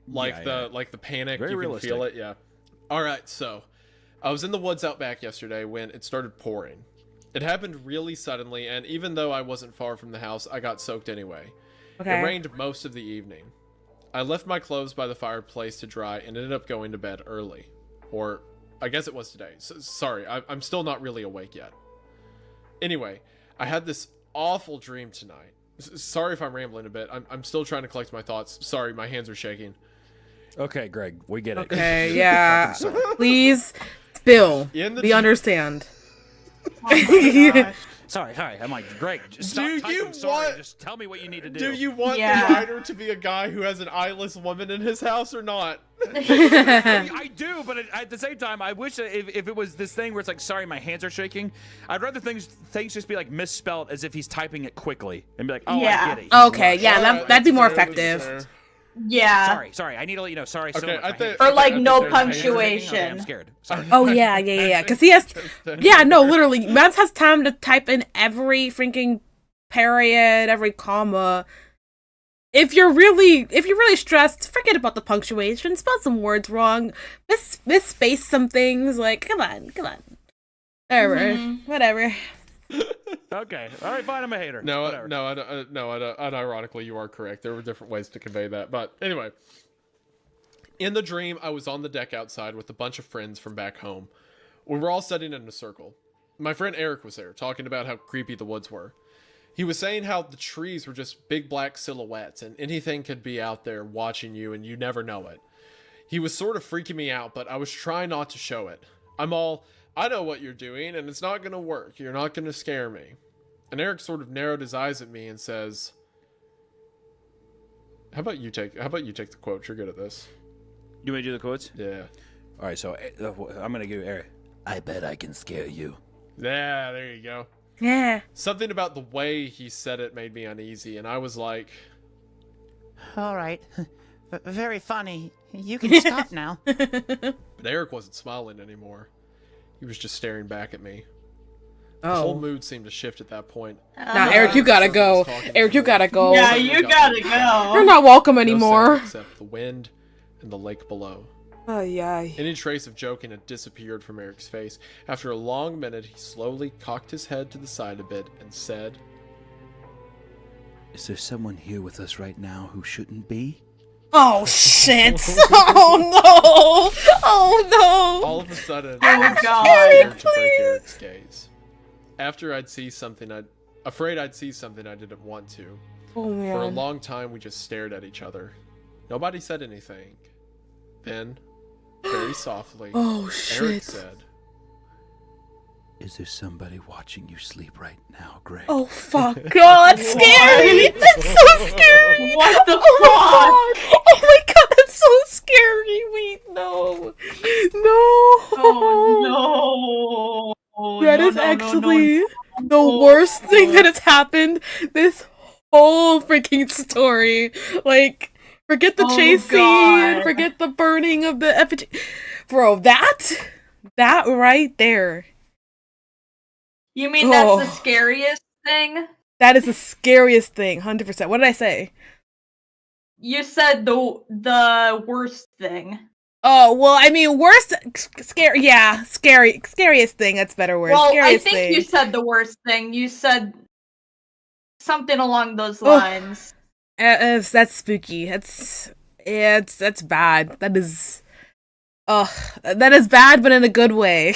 Like Yeah, the panic. Very you realistic. can feel it. Yeah. All right, so I was in the woods out back yesterday when it started pouring. It happened really suddenly, and even though I wasn't far from the house, I got soaked anyway. Okay. It rained most of the evening. I left my clothes by the fireplace to dry and ended up going to bed early. Or, I guess it was today. Sorry, I'm still not really awake yet. Anyway, I had this awful dream tonight. Sorry if I'm rambling a bit. I'm still trying to collect my thoughts. Sorry, my hands are shaking. Okay, Greg, we get it. Okay, yeah. Please, Bill, In the we dream- understand. Oh my gosh. Sorry. I'm like, Greg, just stop Do typing you sorry. want- Just tell me what you need to do. Do you want Yeah. the writer to be a guy who has an eyeless woman in his house or not? I do, but at the same time, I wish that if it was this thing where it's like, sorry, my hands are shaking, I'd rather things just be like misspelled as if he's typing it quickly and be like, oh, Yeah. I get it. He's Okay, right. yeah, Alright, that'd be more that's fair, that's effective. fair. Yeah. Sorry, I need to let you know. Sorry, so Okay, much. I My think- hands- Or like I think no there's hands shaking. Okay, I'm punctuation. scared. Sorry. Oh, yeah. Because he has... Yeah, no, literally. Mans has time to type in every freaking period, every comma. If you're really stressed, forget about the punctuation. Spell some words wrong. Misspace some things. Like, come on. Whatever. Mhm. Whatever. Okay. All right, fine. I'm a hater. Whatever. Unironically, you are correct. There were different ways to convey that. But anyway, in the dream, I was on the deck outside with a bunch of friends from back home. We were all sitting in a circle. My friend Eric was there, talking about how creepy the woods were. He was saying how the trees were just big black silhouettes, and anything could be out there watching you, and you never know it. He was sort of freaking me out, but I was trying not to show it. I'm all, I know what you're doing, and it's not going to work. You're not going to scare me. And Eric sort of narrowed his eyes at me and says, how about you take the quote? You're good at this. You want to do the quotes? Yeah. All right, so I'm going to give Eric. I bet I can scare you. Yeah, there you go. Yeah. Something about the way he said it made me uneasy, and I was like... All right. Very funny. You can stop now. But Eric wasn't smiling anymore. He was just staring back at me. The whole mood seemed to shift at that point. Nah, Eric, you gotta go. Eric, you gotta go. Yeah, you gotta go. You're not welcome No anymore. sound except the wind and the lake below. Oh, yeah. Any trace of joking had disappeared from Eric's face. After a long minute, he slowly cocked his head to the side a bit and said, Is there someone here with us right now who shouldn't be? Oh, shit. Oh, no. Oh, no. all of a sudden, Oh, I was God. scared to break Eric's gaze. After afraid I'd see something I didn't want to. Oh, For a man. long time, we just stared at each other. Nobody said anything. Then, very softly, Oh, Eric shit. said, Is there somebody watching you sleep right now, Greg? Oh, fuck. God, that's scary. That's so scary. What the Oh, my fuck? God. Oh, my God. That's so scary. Wait, no. No. Oh no. That No, is no, no, actually no, the worst thing that has happened this whole freaking story. Like, forget the Oh, chase scene, God. forget the burning of the effigy. Bro, that right there, You mean that's Oh. the scariest thing? that is the scariest thing, 100%. What did I say? You said the worst thing. Oh, well, I mean, worst, scariest thing, that's a better word. Well, I Scariest think thing. you said the worst thing. You said something along those Oh. lines. That's spooky. That's bad. That is bad, but in a good way.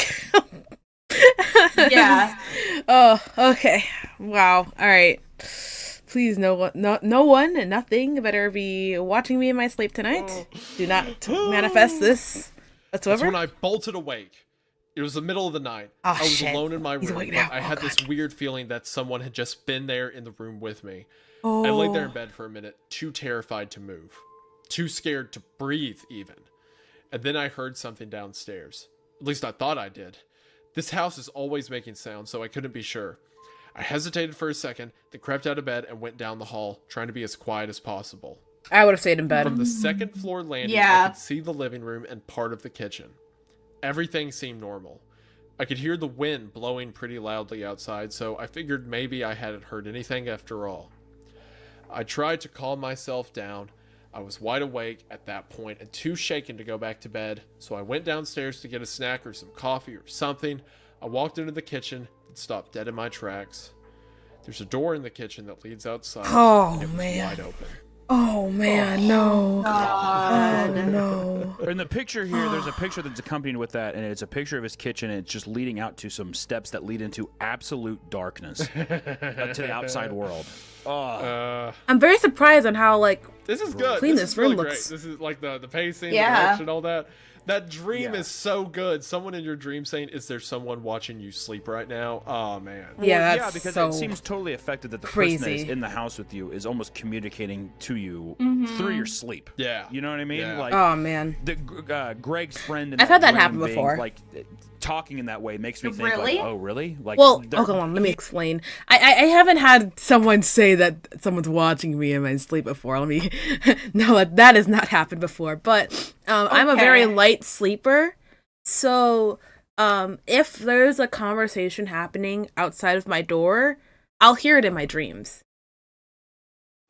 Yeah. Oh, okay. Wow. All right. Please, no one and nothing better be watching me in my sleep tonight. Do not manifest this That's whatsoever. when I bolted awake. It was the middle of the night. Oh, I was shit. alone in my He's room, awake but now. I Oh, had this God. weird feeling that someone had just been there in the room with me. Oh. I laid there in bed for a minute, too terrified to move. Too scared to breathe, even. And then I heard something downstairs. At least I thought I did. This house is always making sounds, so I couldn't be sure. I hesitated for a second, then crept out of bed and went down the hall, trying to be as quiet as possible. I would have stayed in bed. From the second floor landing, I Yeah. could see the living room and part of the kitchen. Everything seemed normal. I could hear the wind blowing pretty loudly outside, so I figured maybe I hadn't heard anything after all. I tried to calm myself down. I was wide awake at that point and too shaken to go back to bed, so I went downstairs to get a snack or some coffee or something. I walked into the kitchen and stopped dead in my tracks. There's a door in the kitchen that leads outside. Oh, and it was man. wide open. Oh man, no. God. Oh no. In the picture here, there's a picture that's accompanied with that, and it's a picture of his kitchen, and it's just leading out to some steps that lead into absolute darkness to the outside world. Oh, I'm very surprised on how This is good. clean this this is room really looks. great. This is like the pacing, Yeah. the direction, all that. That dream Yeah. is so good. Someone in your dream saying, "Is there someone watching you sleep right now?" Oh man. Yeah, yeah, that's because so it seems totally affected that the person that is crazy. in the house with you is almost communicating to you through your sleep. Yeah. You know what I mean? Yeah. Like Oh man. Greg's friend. In I've had that dream happen being, before. Like talking in that way makes me think, Really? like, oh really? Like, Well, they're- hold on, let me explain. I haven't had someone say that someone's watching me in my sleep before. Let me no, that has not happened before. But I'm a very Okay. light sleeper, so if there's a conversation happening outside of my door, I'll hear it in my dreams.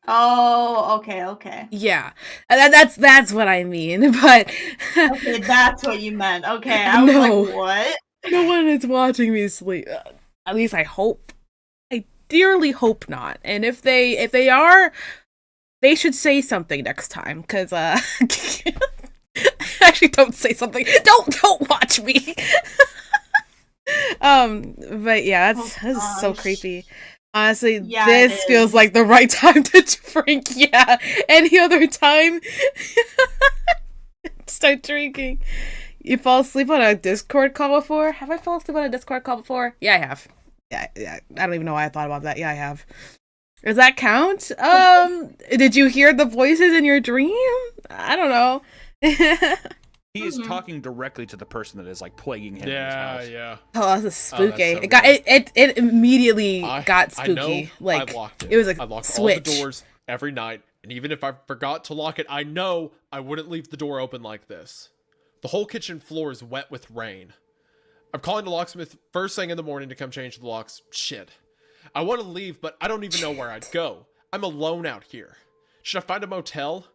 Oh, okay. Yeah, and that's what I mean. But Okay, that's what you meant. Okay, I was No. like, what? no one is watching me sleep. At least I hope dearly hope not. And if they are, they should say something next time, because actually don't say something. Don't watch me. But yeah, this is so creepy. Honestly, Yeah, this feels like the right time to drink. Yeah, any other time, start drinking. You fall asleep on a Discord call before? Have I fallen asleep on a Discord call before? Yeah, I have. Yeah. I don't even know why I thought about that. Yeah, I have. Does that count? Did you hear the voices in your dream? I don't know. He is talking directly to the person that is like plaguing him in his house. Yeah. Oh, this is spooky. so It immediately got spooky. I know like I locked it. it was a I locked switch. all the doors every night, and even if I forgot to lock it, I know I wouldn't leave the door open like this. The whole kitchen floor is wet with rain. I'm calling the locksmith first thing in the morning to come change the locks. Shit. I want to leave, but I don't even know where I'd go. I'm alone out here. Should I find a motel?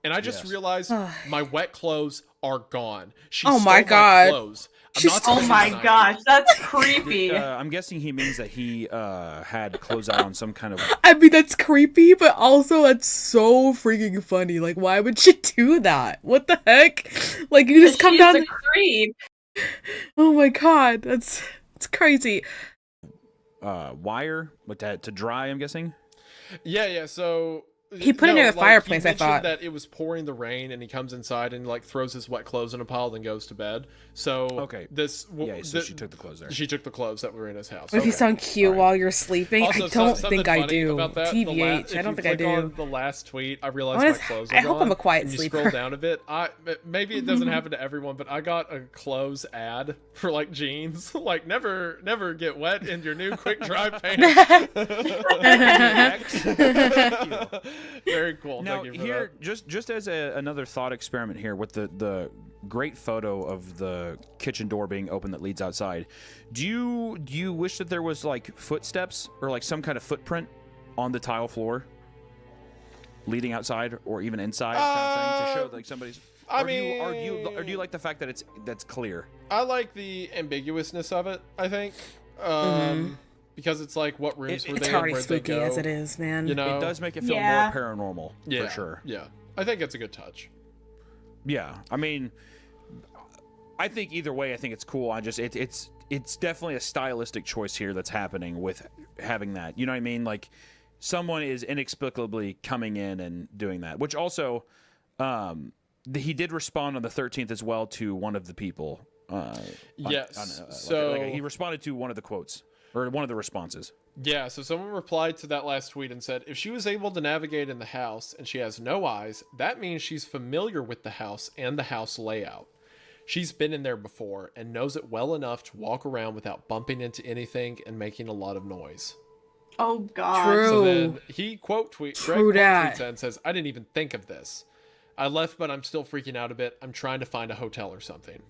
And I just realized my wet clothes are gone. She Oh my stole God. clothes. Oh my gosh, that's creepy. I'm guessing he means that he had clothes out on some kind of. I mean, that's creepy, but also that's so freaking funny. Like, why would you do that? What the heck? Like, you just come She's down. a creep. Oh my God, it's crazy. Wire with that to dry, I'm guessing. Yeah. So He put it near the fireplace, he I thought. that it was pouring the rain, and he comes inside and like throws his wet clothes in a pile, then goes to bed. So Okay. So she took the clothes there. She took the clothes that were in his house. What if you sound cute while you're sleeping? Also, I don't something think I funny do. about that, TBH, I don't think I do. On the last tweet, I realized I my clothes were I hope gone, I'm a quiet and you sleeper. scroll down a bit. Maybe it doesn't happen to everyone, but I got a clothes ad for like jeans, like never get wet in your new quick dry pants. Very cool. Now, Thank you for here, that. just as another thought experiment here with the great photo of the kitchen door being open that leads outside, do you wish that there was like footsteps or like some kind of footprint on the tile floor leading outside or even inside kind of thing to show like somebody's? I Or do you like the fact that that's clear? I like the ambiguousness of it. I think. Because it's like, what rooms were It's they in? already Where'd they spooky go? as it is, man. You know, It does make it feel Yeah. more paranormal for sure. Yeah, I think it's a good touch. Yeah, I mean, I think either way, I think it's cool. I just it's definitely a stylistic choice here that's happening with having that. You know what I mean? Like someone is inexplicably coming in and doing that, which also he did respond on the 13th as well to one of the people. Yes. He responded to one of the quotes or one of the responses. Yeah, so someone replied to that last tweet and said, if she was able to navigate in the house and she has no eyes, that means she's familiar with the house and the house layout. She's been in there before and knows it well enough to walk around without bumping into anything and making a lot of noise. Oh god. True. So then he quote tweets and says, I didn't even think of this. I left, but I'm still freaking out a bit. I'm trying to find a hotel or something.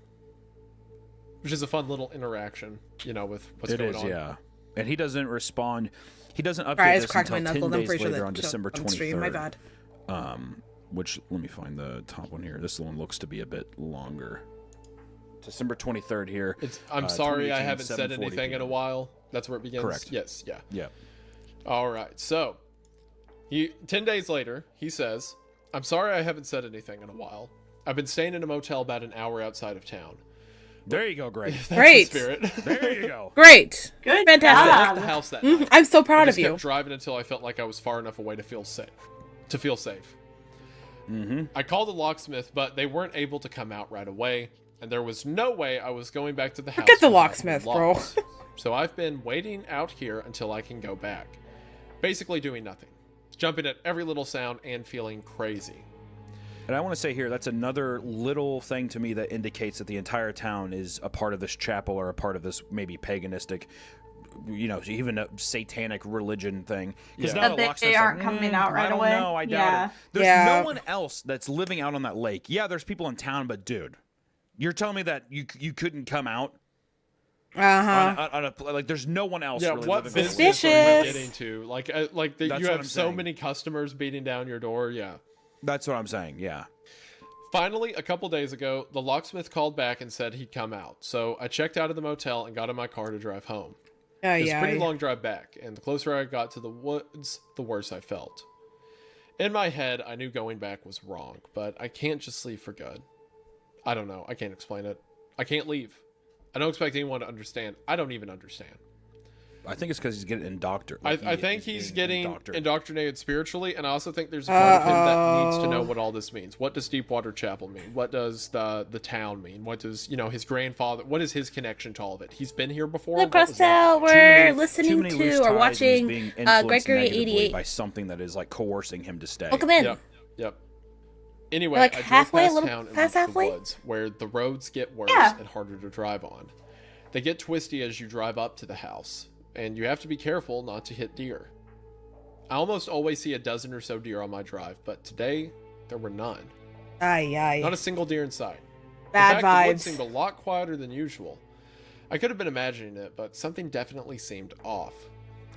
Which is a fun little interaction, you know, with what's going on. Yeah. And he doesn't respond. He doesn't update Sorry, I this just cracked until my 10 knuckles. I'm days pretty sure later that on December on stream. 23rd. My bad. Which, let me find the top one here. This one looks to be a bit longer. December 23rd here. I'm sorry I 2018, haven't said 7:40 anything in a PM. while. That's where it begins? Correct. Yes, yeah. Yeah. All right, so 10 days later, he says, I'm sorry I haven't said anything in a while. I've been staying in a motel about an hour outside of town. There you go, Greg. That's the Great. spirit. There you go. Great. Good I Fantastic. left job. the house that night. I'm so I proud just of you. kept driving until I felt like I was far enough away to feel safe. I called the locksmith, but they weren't able to come out right away, and there was no way I was going back to the house. Forget the without locksmith, bro. locks. So I've been waiting out here until I can go back. Basically doing nothing. Jumping at every little sound and feeling crazy. And I want to say here, that's another little thing to me that indicates that the entire town is a part of this chapel or a part of this maybe paganistic, you know, even a satanic religion thing. Because Yeah. now That the locksmith's they aren't coming out right I don't away. know. I doubt Yeah. it. There's Yeah. no one else that's living out on that lake. Yeah, there's people in town, but dude, you're telling me that you couldn't come out? On a, like, there's no one else. Yeah, really what living on the business lake. are you Suspicious. getting to? Like That's you what have I'm so saying. many customers beating down your door. Yeah. That's what I'm saying. Yeah. Finally, a couple days ago, the locksmith called back and said he'd come out. So I checked out of the motel and got in my car to drive home. It was a pretty long drive back, and the closer I got to the woods, the worse I felt. In my head, I knew going back was wrong, but I can't just leave for good. I don't know. I can't explain it. I can't leave. I don't expect anyone to understand. I don't even understand. I think it's because he's getting indoctrinated. I think he's getting indoctrinated spiritually, and I also think there's a part of him that needs to know what all this means. What does Deepwater Chapel mean? What does the town mean? What does, his grandfather, what is his connection to all of it? He's been here before. Look, Crystal, we're listening loose to or ties, watching and he's being influenced negatively Gr3gory88. by something that is like coercing him to stay. Welcome in. Yep. Anyway, Like I drove halfway, past a little town and past into halfway? the woods, where the roads get worse Yeah. and harder to drive on. They get twisty as you drive up to the house, and you have to be careful not to hit deer. I almost always see a dozen or so deer on my drive, but today there were none. Not a single deer in sight. Bad in fact, the woods vibes. seemed a lot quieter than usual. I could have been imagining it, but something definitely seemed off.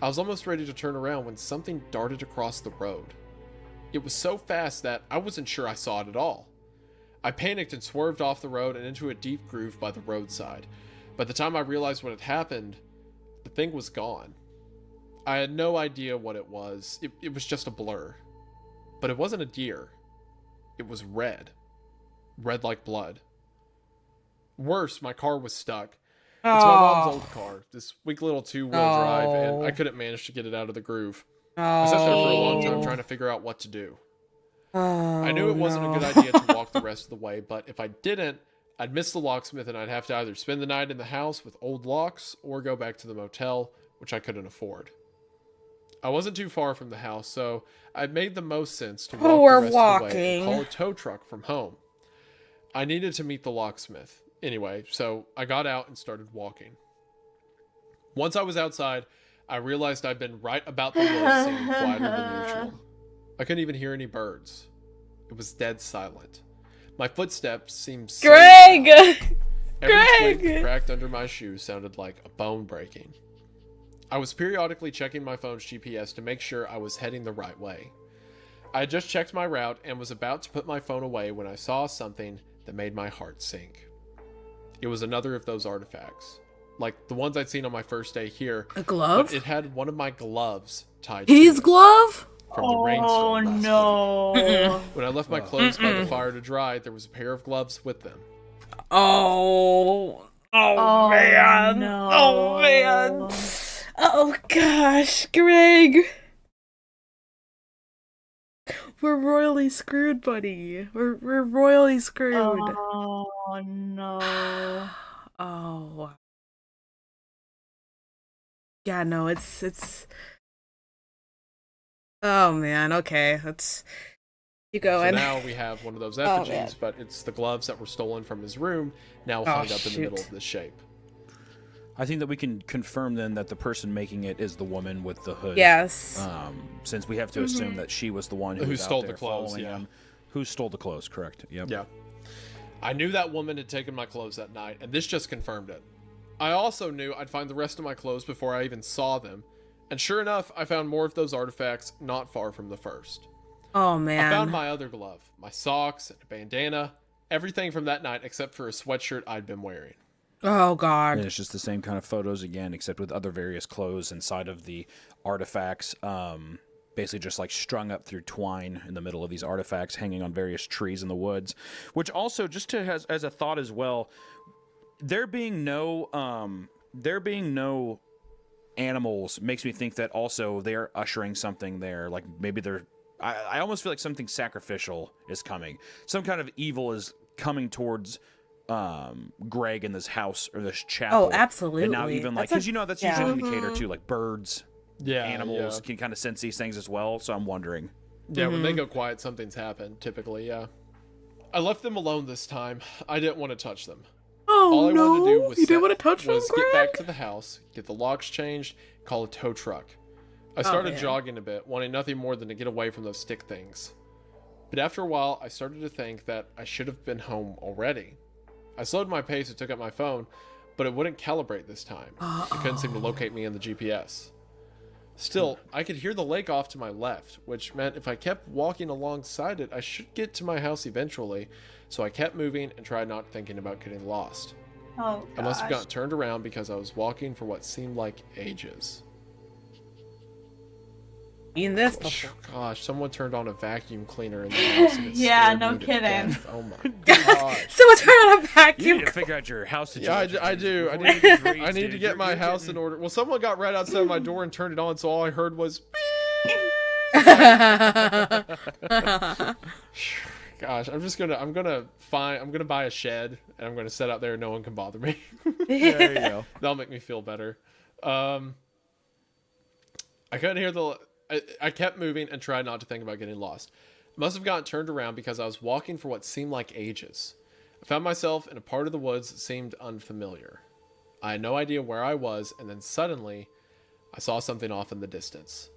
I was almost ready to turn around when something darted across the road. It was so fast that I wasn't sure I saw it at all. I panicked and swerved off the road and into a deep groove by the roadside. By the time I realized what had happened, the thing was gone. I had no idea what it was. It was just a blur. But it wasn't a deer. It was red. Red like blood. Worse, my car was stuck. It's my mom's old car, this weak little two-wheel drive, and I couldn't manage to get it out of the groove. I sat there for a long time trying to figure out what to do. I knew it wasn't a good idea to walk the rest of the way, but if I didn't, I'd miss the locksmith and I'd have to either spend the night in the house with old locks or go back to the motel, which I couldn't afford. I wasn't too far from the house, so I made the most sense to walk the rest of the way and call a tow truck from home. I needed to meet the locksmith. Anyway, so I got out and started walking. Once I was outside, I realized I'd been right about the woods, seeming quieter than usual. I couldn't even hear any birds. It was dead silent. My footsteps seemed so Greg! loud. Every Greg! twig that cracked under my shoe sounded like a bone breaking. I was periodically checking my phone's GPS to make sure I was heading the right way. I had just checked my route and was about to put my phone away when I saw something that made my heart sink. It was another of those artifacts, like the ones I'd seen on my first day here. A glove? But it had one of my gloves tied His to it glove? from the rainstorm last no. week. When I left my clothes by the fire to dry, there was a pair of gloves with them. Oh man. No. Oh man. Oh gosh, Greg. We're royally screwed, buddy. We're royally screwed. Oh no. Oh. Yeah, no, it's oh man, okay. Let's keep So going. now we have one of those man. effigies, but it's the gloves that were stolen from his room, now hung up in the middle shoot. of this shape. I think that we can confirm then that the person making it is the woman with the hood. Yes. Since we have to assume that she was the one who Who was stole out the there clothes, following yeah. him. Who stole the clothes? Correct. Yep. Yeah. I knew that woman had taken my clothes that night, and this just confirmed it. I also knew I'd find the rest of my clothes before I even saw them, and sure enough, I found more of those artifacts not far from the first. Oh man. I found my other glove, my socks, and a bandana, everything from that night except for a sweatshirt I'd been wearing. Oh And god. it's just the same kind of photos again, except with other various clothes inside of the artifacts. Basically just like strung up through twine in the middle of these artifacts, hanging on various trees in the woods. Which also, just to as a thought as well, there being no animals makes me think that also they're ushering something there. Like maybe they're. I almost feel like something sacrificial is coming. Some kind of evil is coming towards Greg in this house or this chapel. Oh, absolutely. And now even like, That's because that's yeah. usually an indicator too, like birds, Yeah, animals yeah. can kind of sense these things as well. So I'm wondering. Yeah, when they go quiet, something's happened, typically, yeah. I left them alone this time. I didn't want to touch them. Oh All I no. wanted to do was, You didn't want to touch them, was Greg? get back to the house, get the locks changed, call a tow truck. I started man. jogging a bit, wanting nothing more than to get away from those stick things. But after a while, I started to think that I should have been home already. I slowed my pace and took out my phone, but it wouldn't calibrate this time. It couldn't seem to locate me in the GPS. Still, I could hear the lake off to my left, which meant if I kept walking alongside it, I should get to my house eventually, so I kept moving and tried not thinking about getting lost. Oh, I must have gosh. gotten turned around because I was walking for what seemed like ages. Seen this before. Gosh, someone turned on a vacuum cleaner in the house. And it Yeah, scared no me to kidding. death. Oh my god. Someone turn on a You vacuum. need to figure out your house Yeah, situation. I do. before you get raised, I need to dude. get my You're house in getting- order. Well, someone got right outside my door and turned it on, so all I heard was. Gosh, I'm gonna buy a shed and I'm gonna set out there and no one can bother me. There you go. That'll make me feel better. I couldn't hear I kept moving and tried not to think about getting lost. Must have gotten turned around because I was walking for what seemed like ages. I found myself in a part of the woods that seemed unfamiliar. I had no idea where I was, and then suddenly, I saw something off in the distance.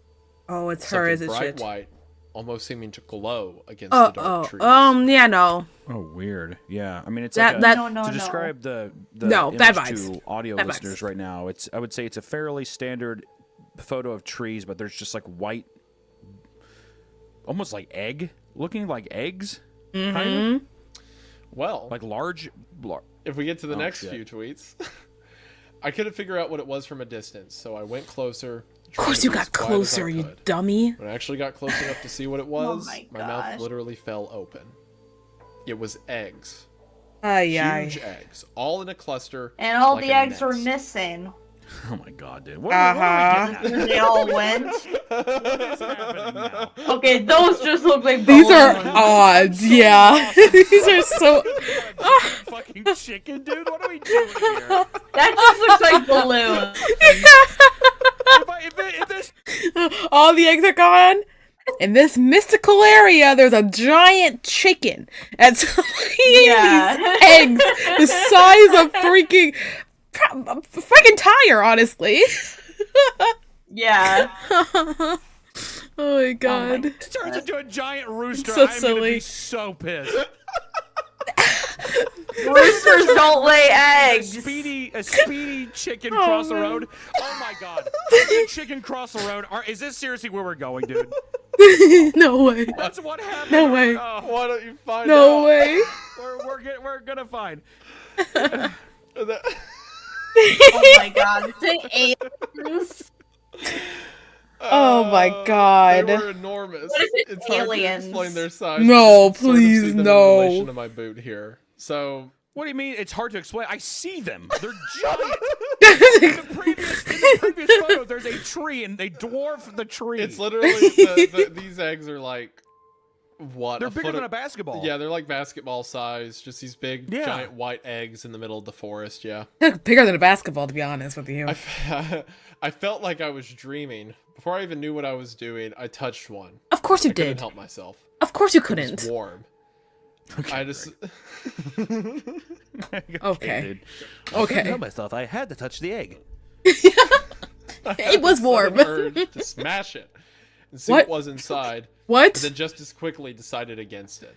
Oh, it's her, Something is it bright shit? white, almost seeming to glow against the dark trees. Yeah, no. Oh, weird. Yeah, I mean, it's That- like that- No, no, to no. describe the No, image bad vibes. to audio Bad listeners vibes. right now. I would say it's a fairly standard photo of trees, but there's just like white, almost like looking like eggs, kind of Well, like large. if we get to the Oh, next shit. few tweets, I couldn't figure out what it was from a distance, so I went closer. Of course you got closer, you dummy. When I actually got close enough to see what it was, my mouth gosh. literally fell open. It was eggs. Ay, Huge eggs, all in a cluster. And all like the a eggs were nest. missing. Oh my god, dude! What are we getting at? They all went. What is happening now? Okay, those just look like These are balloons. odds, yeah. These are so. Fucking chicken, dude! What are we doing here? That just looks like balloons. If this All the eggs are gone. In this mystical area, there's a giant chicken that's laying Yeah. these eggs the size of freaking tire, honestly. Yeah. Oh my god. turns into a giant rooster, So I'm gonna silly. be so pissed. Roosters don't lay A eggs. speedy chicken cross the road. Oh my god! A chicken cross the road. Is this seriously where we're going, dude? No way. That's what happened. No way. Oh, Why don't you find No out? way. we're gonna find. Oh my god. Say aliens. Oh my god. They were enormous. What if it's It's hard aliens? to explain their size. No, You can sort of please, see them in no. relation to my boot here. So What do you mean? It's hard to explain. I see them. They're giant. in the previous photo, there's a tree and they dwarf the tree. it's literally these eggs are like what? They're a bigger foot than of- a basketball. Yeah, they're like basketball size. Just these big, Yeah. giant white eggs in the middle of the forest. Yeah. Bigger than a basketball, to be honest with you. I felt like I was dreaming. Before I even knew what I was doing, I touched one. Of course you I couldn't did. help myself. Of course you It was couldn't. warm. I just Okay. dude. Okay. myself. I had to touch the egg. It was warm. sudden urge to smash it and see what What? was inside, What? but then just as quickly decided against it.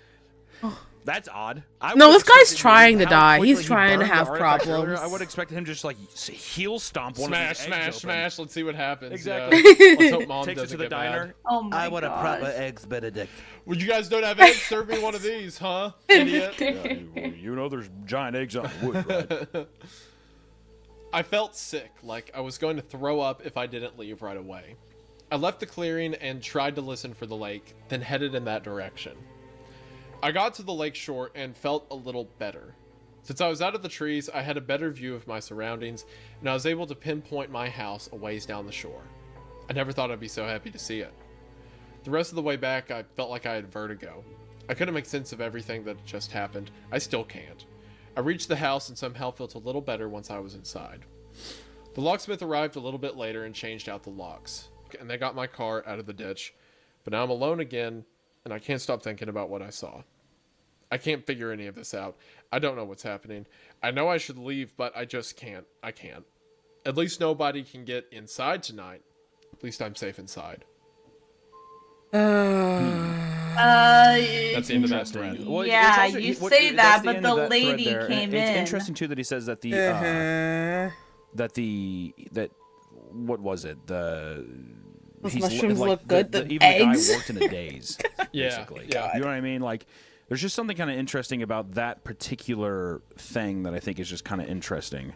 That's odd. No, this guy's expected trying to how die. quickly He's he trying to burned the have artifact earlier. problems. I would expect him just like heel stomp one of Smash, these smash, eggs open. smash. Let's see what happens. Exactly. Yeah. Let's hope mom Takes it doesn't to the get diner. mad. Oh my gosh. eggs Benedict. Well, you guys don't have eggs? Serve me one of these, huh? Idiot. You know there's giant eggs on the wood, right? I felt sick, like I was going to throw up if I didn't leave right away. I left the clearing and tried to listen for the lake, then headed in that direction. I got to the lake shore and felt a little better. Since I was out of the trees, I had a better view of my surroundings, and I was able to pinpoint my house a ways down the shore. I never thought I'd be so happy to see it. The rest of the way back, I felt like I had vertigo. I couldn't make sense of everything that had just happened. I still can't. I reached the house and somehow felt a little better once I was inside. The locksmith arrived a little bit later and changed out the locks, and they got my car out of the ditch. But now I'm alone again, and I can't stop thinking about what I saw. I can't figure any of this out. I don't know what's happening. I know I should leave, but I just can't. I can't. At least nobody can get inside tonight. At least I'm safe inside. That's the end of that thread. Well, Yeah, it's also- you what- say that's that, but end the of that thread lady there. And came it's in. interesting too that he says that that what was it? Those he's mushrooms like look good, the even eggs. the guy worked in a daze. Yeah, Basically. yeah. You know what I mean? Like There's just something kind of interesting about that particular thing that I think is just kind of interesting.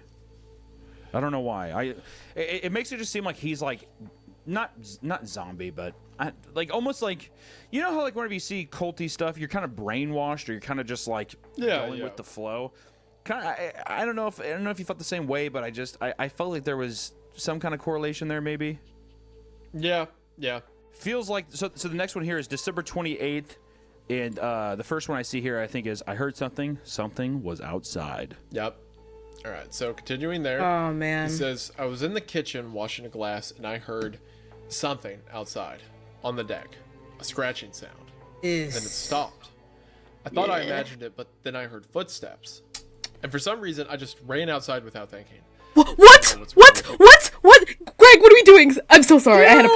I don't know why. It makes it just seem like he's like not zombie, but like almost like, you know how like whenever you see culty stuff, you're kind of brainwashed or you're kind of just like going with the flow. Kind of, I don't know if you felt the same way, but I felt like there was some kind of correlation there, maybe. Yeah. Feels like so. The next one here is December 28th, and the first one I see here I think is I heard something. Something was outside. Yep. All right, so continuing there. Oh, man. He says, I was in the kitchen washing a glass and I heard something outside on the deck. A scratching sound. Then it stopped. I thought I imagined it, but then I heard footsteps. And for some reason, I just ran outside without thinking. What? Greg, what are we doing? I'm so sorry. I had to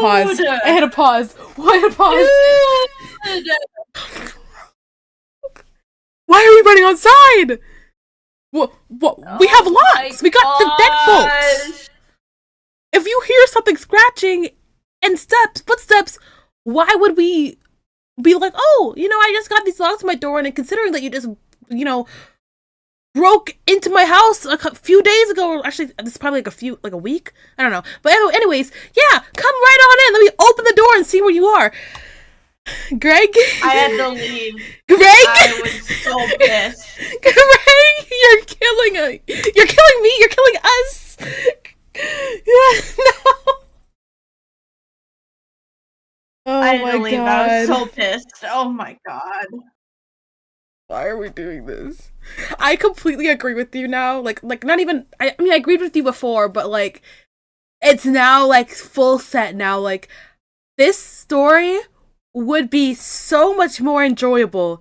pause. Why are we running outside? What? We have locks. We got the deadbolts. If you hear something scratching and footsteps, why would we be like, oh, I just got these locks on my door, and considering that you just, broke into my house a few days ago, or actually, this is probably like a week. I don't know. But anyways, yeah, come right on in. Let me open the door and see where you are. Greg? I had to leave. Greg? I was so pissed. Greg, you're killing me. You're killing us. Yeah, no. Oh I had my to leave. God. I was so pissed. Oh my god. Why are we doing this? I completely agree with you now. Like not even. I mean, I agreed with you before, but like, it's now like full set now. Like, this story would be so much more enjoyable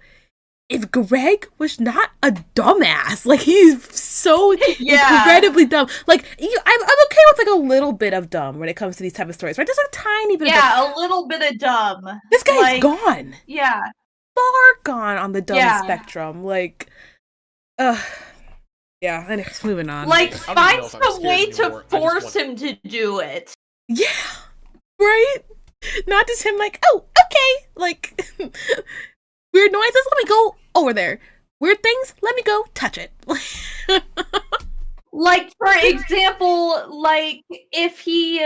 if Greg was not a dumbass. Like, he's so incredibly dumb. Like, I'm okay with like a little bit of dumb when it comes to these type of stories, right? Just a tiny bit. Yeah, a little bit of dumb. This guy's gone. Yeah, far gone on the dumb spectrum. Like, yeah. Anyways, moving on. Like, find some way to force him to do it. Yeah, right. Not just him like, oh, okay. Like, weird noises, let me go over there. Weird things, let me go touch it. Like, for example, like, if he,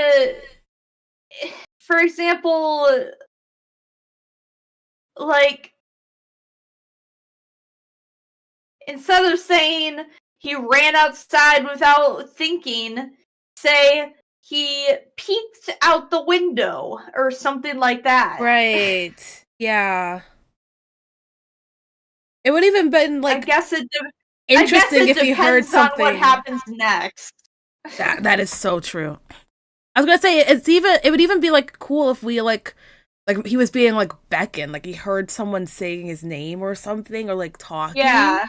for example, like, instead of saying he ran outside without thinking, say he peeked out the window or something like that. Right. Yeah. It would even been like, I guess it interesting if you heard something. On what happens next. That is so true. I was gonna say it would even be like cool if we like he was being like beckoned, like he heard someone saying his name or something, or like talking. Yeah.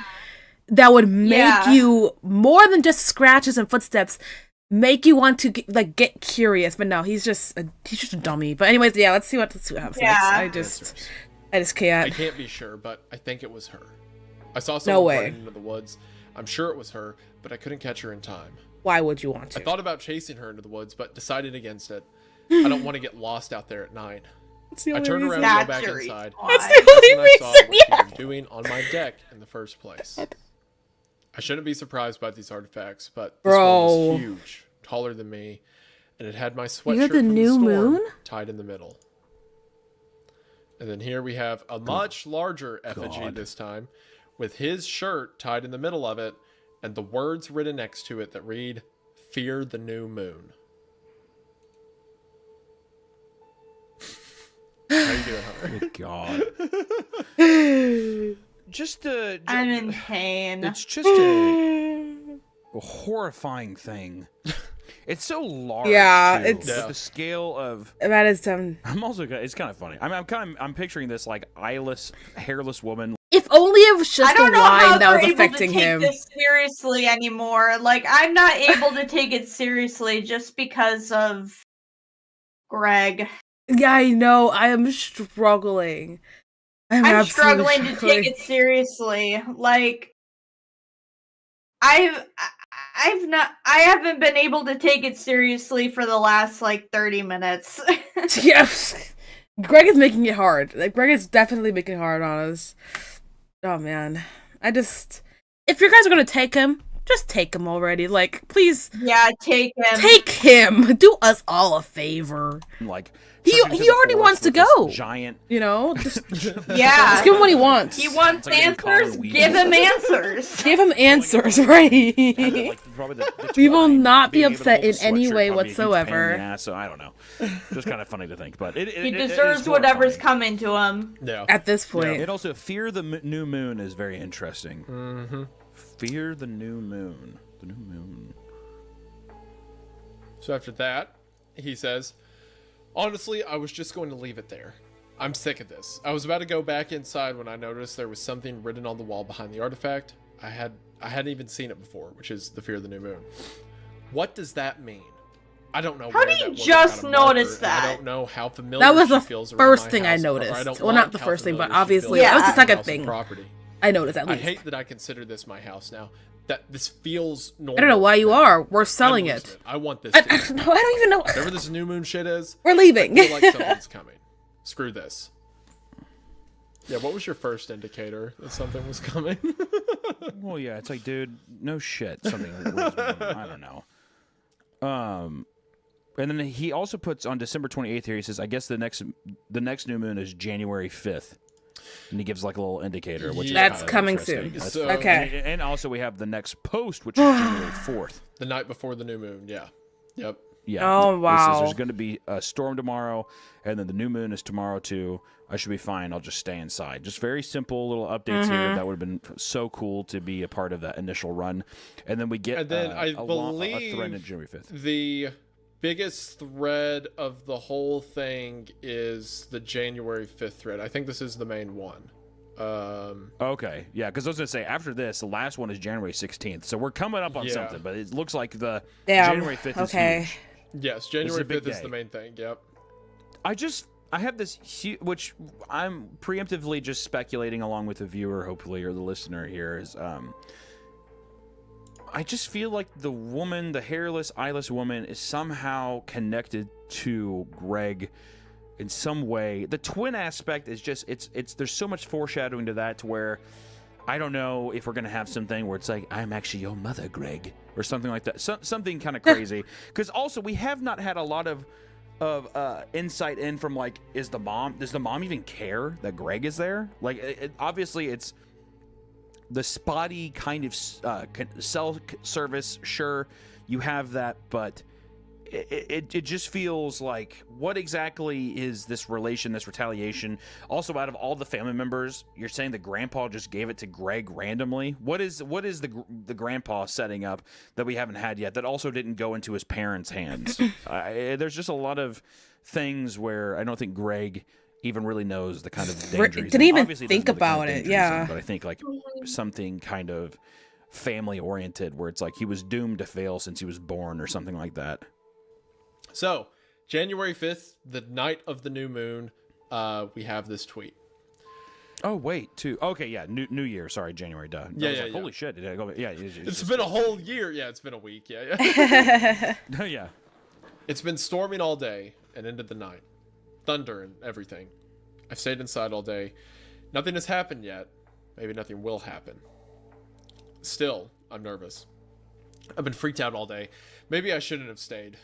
That would make you, more than just scratches and footsteps, make you want to get curious. But no, he's just a dummy. But anyways, yeah, let's see what happens. Yeah. I just can't. I can't be sure, but I think it was her. I saw someone running into the woods. I'm sure it was her, but I couldn't catch her in time. Why would you want to? I thought about chasing her into the woods, but decided against it. I don't want to get lost out there at night. I turned around and go back inside. That's the only reason. I saw what she was doing on my deck in the first place. I shouldn't be surprised by these artifacts, but this one was huge, taller than me, and it had my sweatshirt from the storm tied in the middle. And then here we have a much larger effigy this time, with his shirt tied in the middle of it, and the words written next to it that read, "Fear the new moon." How you doing, Hunter? Good God. I'm in pain. It's just a horrifying thing. It's so large. Yeah, too, it's the scale of. That is dumb. I'm also. It's kind of funny. I'm picturing this like eyeless, hairless woman. If only it was just the wine that was affecting him. I don't know how they're able to take this seriously anymore. Like, I'm not able to take it seriously just because of Greg. Yeah, I know. I am struggling. I'm struggling to take it seriously. Like, I haven't been able to take it seriously for the last like 30 minutes. Yes. Greg is making it hard. Like, Greg is definitely making it hard on us. Oh man, if you guys are gonna take him, just take him already. Like, please Yeah, take him. take him. Do us all a favor. Like He trip into the already forest wants to with this go. Giant. You know, just Yeah. give him what he wants. He wants It's like answers. Colin Give Weaver. him answers. Give him answers, right? Like, probably the We will twine, not be being able to upset hold in a any sweatshirt, way probably a huge pain in whatsoever. the ass, so I don't know. Just kind of funny to think, but He deserves whatever's coming to him. Yeah. At this point, It also fear the new moon is very interesting. Mm-hmm. Fear the new moon. The new moon. So after that, he says, honestly, I was just going to leave it there. I'm sick of this. I was about to go back inside when I noticed there was something written on the wall behind the artifact. I hadn't even seen it before, which is the fear of the new moon. What does that mean? I don't know. How where do you that woman just got a marker, notice and that? I don't know how familiar that was she the feels around first my thing I house, or I noticed. don't Well, not like the how first thing, but familiar she obviously feels that was the around second house and thing property. I noticed at I least. hate that I consider this my house now. That this feels normal. I don't know why you are. We're selling I'm it. losing I want this. I to don't even know. Whatever this new moon shit is, We're leaving. I feel like something's coming. Screw this. Yeah, what was your first indicator that something was coming? Well, yeah, it's like, dude, no shit. Something. I don't know. And then he also puts on December 28th here. He says, I guess the next new moon is January 5th. And he gives like a little indicator, which That's is kind of coming interesting. soon. That's- So- Okay. And also we have the next post, which is January 4th. The night before the new moon. Yeah. Yep. Yeah. Oh, He says wow. there's going to be a storm tomorrow, and then the new moon is tomorrow too. I should be fine. I'll just stay inside. Just very simple little updates here. That would have been so cool to be a part of that initial run. And then we get And then I a thread on believe January 5th. the biggest thread of the whole thing is the January 5th thread. I think this is the main one. Okay, yeah, because I was going to say, after this, the last one is January 16th. So we're coming up on Yeah. something, but it looks like the Damn. January 5th Okay. is huge. Yes, January a big 5th is day. the main thing. Yep. I have this which I'm preemptively just speculating along with the viewer, hopefully, or the listener here, is I just feel like the woman, the hairless, eyeless woman, is somehow connected to Greg in some way. The twin aspect is just it's there's so much foreshadowing to that, to where I don't know if we're gonna have something where it's like, I'm actually your mother, Greg, or something like that. Something kind of crazy. Because also we have not had a lot of insight in from, like, does the mom even care that Greg is there? Like, obviously it's the spotty kind of cell service. Sure, you have that, but it just feels like, what exactly is this relation, this retaliation? Also, out of all the family members, you're saying the grandpa just gave it to Greg randomly. What is the grandpa setting up that we haven't had yet, that also didn't go into his parents' hands? There's just a lot of things where I don't think Greg even really knows the kind of danger he's didn't in. even Obviously, he think doesn't know the kind about of it, danger he's in, yeah. but I think like something kind of family oriented, where it's like he was doomed to fail since he was born, or something like that. So, January 5th, the night of the new moon, we have this tweet. Oh wait, okay, yeah, New Year. Sorry, January. Duh. I Yeah, was yeah, like, yeah. holy shit! It's been a whole year. Yeah, it's been a week. Yeah, yeah. yeah. It's been storming all day and into the night. Thunder and everything. I've stayed inside all day. Nothing has happened yet. Maybe nothing will happen. Still, I'm nervous. I've been freaked out all day. Maybe I shouldn't have stayed.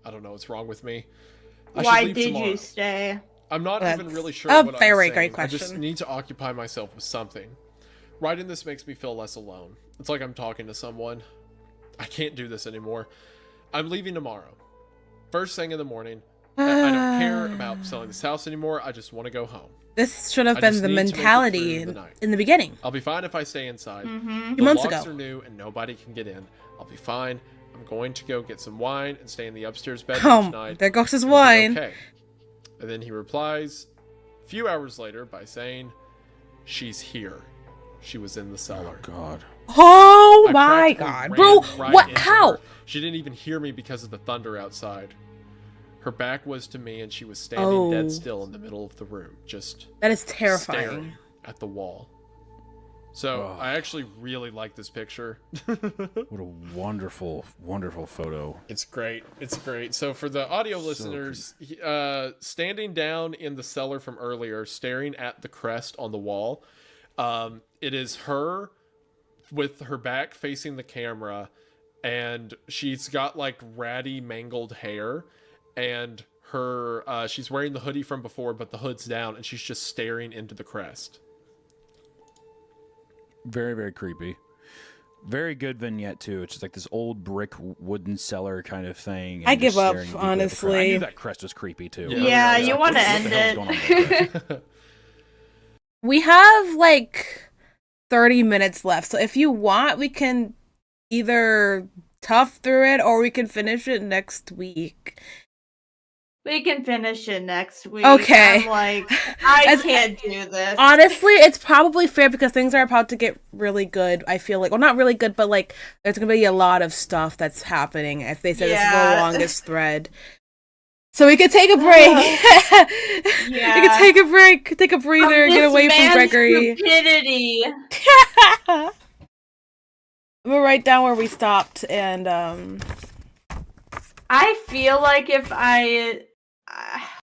I don't know what's wrong with me. I should Why leave did tomorrow. you stay? I'm not That's even really sure a what very I'm great saying. I just question. need to occupy myself with something. Writing this makes me feel less alone. It's like I'm talking to someone. I can't do this anymore. I'm leaving tomorrow. First thing in the morning. I don't care about selling this house anymore. I just want to go home. This should have I been just the need to make it mentality through the night. in the beginning. I'll be fine if I stay inside. Mm-hmm. The months locks ago. are new and nobody can get in. I'll be fine. I'm going to go get some wine and stay in the upstairs bedroom tonight. There goes his It'll be wine. okay. And then he replies a few hours later by saying, "She's here. She was in the cellar." God. Oh I my practically god, bro! ran right What? into How? her. She didn't even hear me because of the thunder outside. Her back was to me and she was standing dead still in the middle of the room, just That is terrifying. staring at the wall. So I actually really like this picture. What a wonderful, wonderful photo. It's great. It's great. So for the audio listeners, standing down in the cellar from earlier, staring at the crest on the wall, It is her with her back facing the camera, and she's got like ratty, mangled hair, and her she's wearing the hoodie from before, but the hood's down, and she's just staring into the crest. Very, very creepy. Very good vignette too. It's just like this old brick wooden cellar kind of thing. I and give just up, staring deeply at the crest. honestly. I knew that crest was creepy too. Yeah, you want to What end the hell's going on with it. We have like 30 minutes left, so if you want, we can either tough through it or we can finish it next week. We can finish it next week. Okay. I'm like, I can't do this. Honestly, it's probably fair because things are about to get really good. I feel like, well, not really good, but like there's gonna be a lot of stuff that's happening. If they said this is the longest thread, so we could take a break. We could take a break, take a breather, get away from Gregory. Stupidity. I'm gonna write down where we stopped, and I feel like if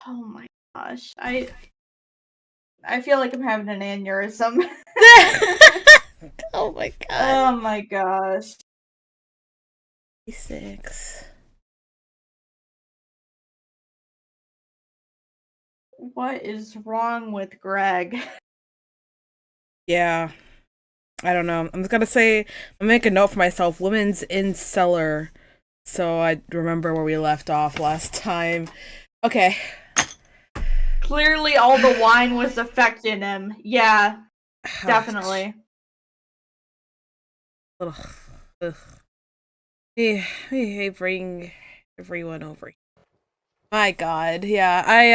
oh my gosh, I feel like I'm having an aneurysm. oh my god. Oh my gosh. 6. What is wrong with Greg? Yeah. I don't know. I'm just gonna say, I'll make a note for myself. Women's in cellar. So I remember where we left off last time. Okay. Clearly all the wine was affecting him. Yeah, definitely. Ugh. Hey, bring everyone over here. My god, yeah, I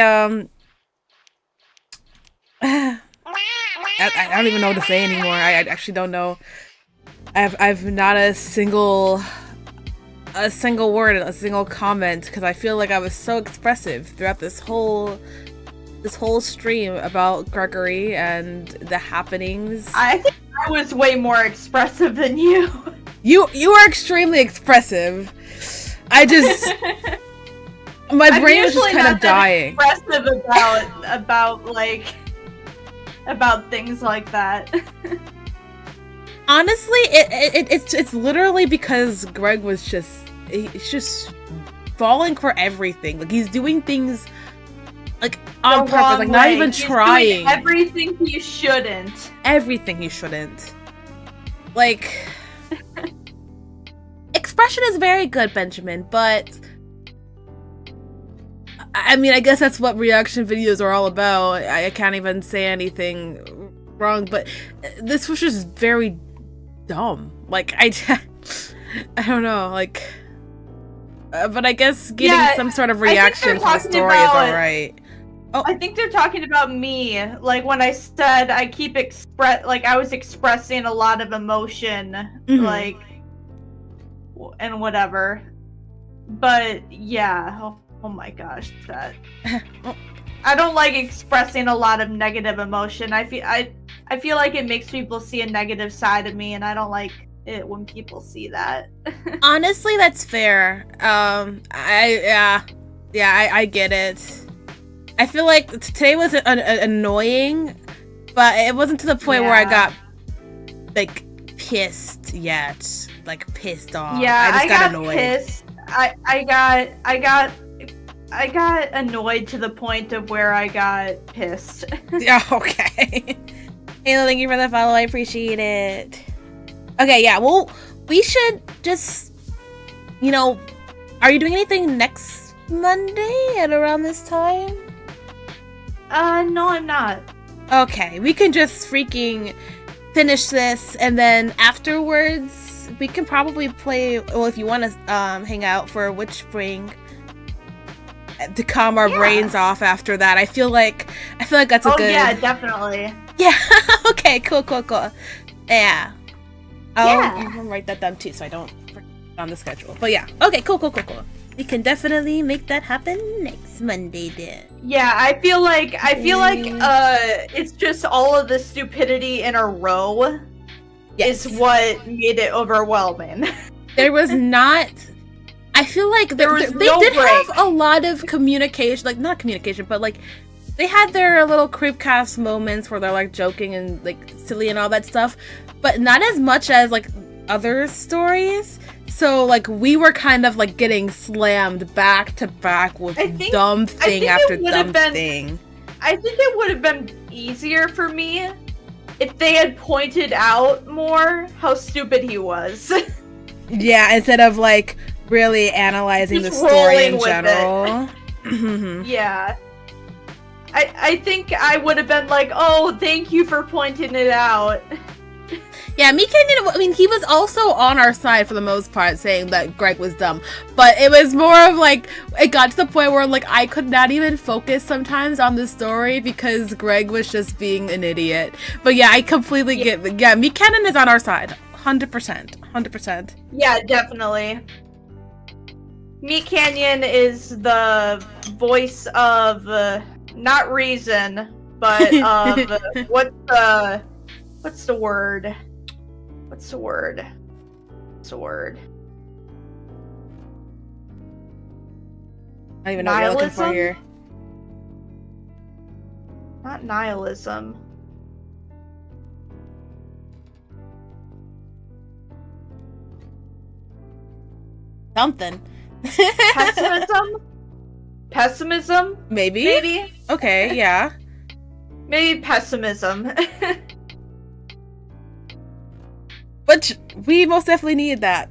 don't even know what to say anymore. I actually don't know. I've not a single word, a single comment, because I feel like I was so expressive throughout this whole stream about Gregory and the happenings. I think I was way more expressive than you. You are extremely expressive. I just my brain was just kind of dying. Expressive about things like that. Honestly, it's literally because Greg was he's just falling for everything. Like he's doing things like on purpose, like not even trying. Doing everything he shouldn't. Everything he shouldn't. Like expression is very good, Benjamin, but I mean, I guess that's what reaction videos are all about. I can't even say anything wrong, but this was just very dumb. Like, I don't know, like, but I guess getting some sort of reaction for the story is alright. Oh. I think they're talking about me, like when I said I keep I was expressing a lot of emotion, like, and whatever. But yeah, oh my gosh, that I don't like expressing a lot of negative emotion. I feel like it makes people see a negative side of me, and I don't like it when people see that. Honestly, that's fair. I get it. I feel like today was annoying, but it wasn't to the point where I got like pissed yet, like pissed off. Yeah, I just got annoyed. Pissed. I got annoyed to the point of where I got pissed. Yeah, okay. Hey, thank you for the follow. I appreciate it. Okay, yeah. Well, we should just, are you doing anything next Monday at around this time? No, I'm not. Okay, we can just freaking finish this, and then afterwards, we can probably play, well, if you want to hang out for Witch Spring, to calm our brains off after that. I feel like that's a good... Oh, yeah, definitely. Yeah, okay, cool. Yeah. I'll write that down too, so I don't forget on the schedule. But yeah, okay, cool. We can definitely make that happen next Monday then. Yeah, I feel like it's just all of the stupidity in a row is what made it overwhelming. There was not... I feel like they did have a lot of communication, like not communication, but like they had their little creepcast moments where they're like joking and like silly and all that stuff, but not as much as like other stories. So like we were kind of like getting slammed back to back with dumb thing after dumb thing. I think it would have been easier for me if they had pointed out more how stupid he was. Yeah, instead of like really analyzing Just the story in rolling with general. Yeah. I think I would have been like, oh, thank you for pointing it out. Yeah, me Kenyon, I mean, he was also on our side for the most part, saying that Greg was dumb. But it was more of like, it got to the point where like I could not even focus sometimes on the story because Greg was just being an idiot. But yeah, I completely get, yeah, me Kenyon is on our side. 100%. 100%. Yeah, definitely. Meat Canyon is the voice of not reason, but of what's the word? What's the word? What's the word? I don't even know what you're looking for here. Not nihilism. Something. Pessimism? Pessimism? Maybe? Maybe? Okay, yeah. Maybe pessimism. Which, we most definitely needed that.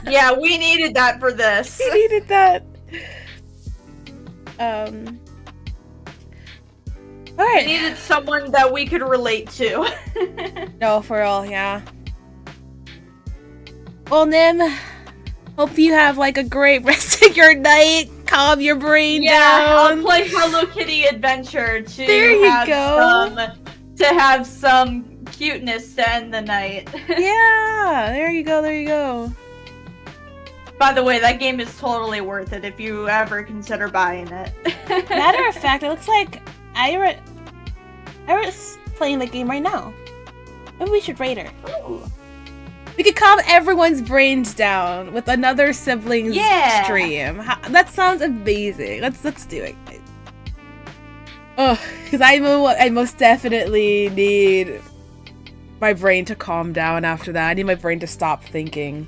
Yeah, we needed that for this. We needed that. Alright. We needed someone that we could relate to. No, for real, yeah. Well, Nim, hope you have like a great rest of your night. Calm your brain down. I'll play Hello Kitty Adventure to have some cuteness to end the night. Yeah, there you go, there you go. By the way, that game is totally worth it if you ever consider buying it. Matter of fact, it looks like Ira's playing the game right now. Maybe we should raid her. Ooh. We could calm everyone's brains down with another siblings stream. That sounds amazing. Let's do it. Oh, because I most definitely need my brain to calm down after that. I need my brain to stop thinking.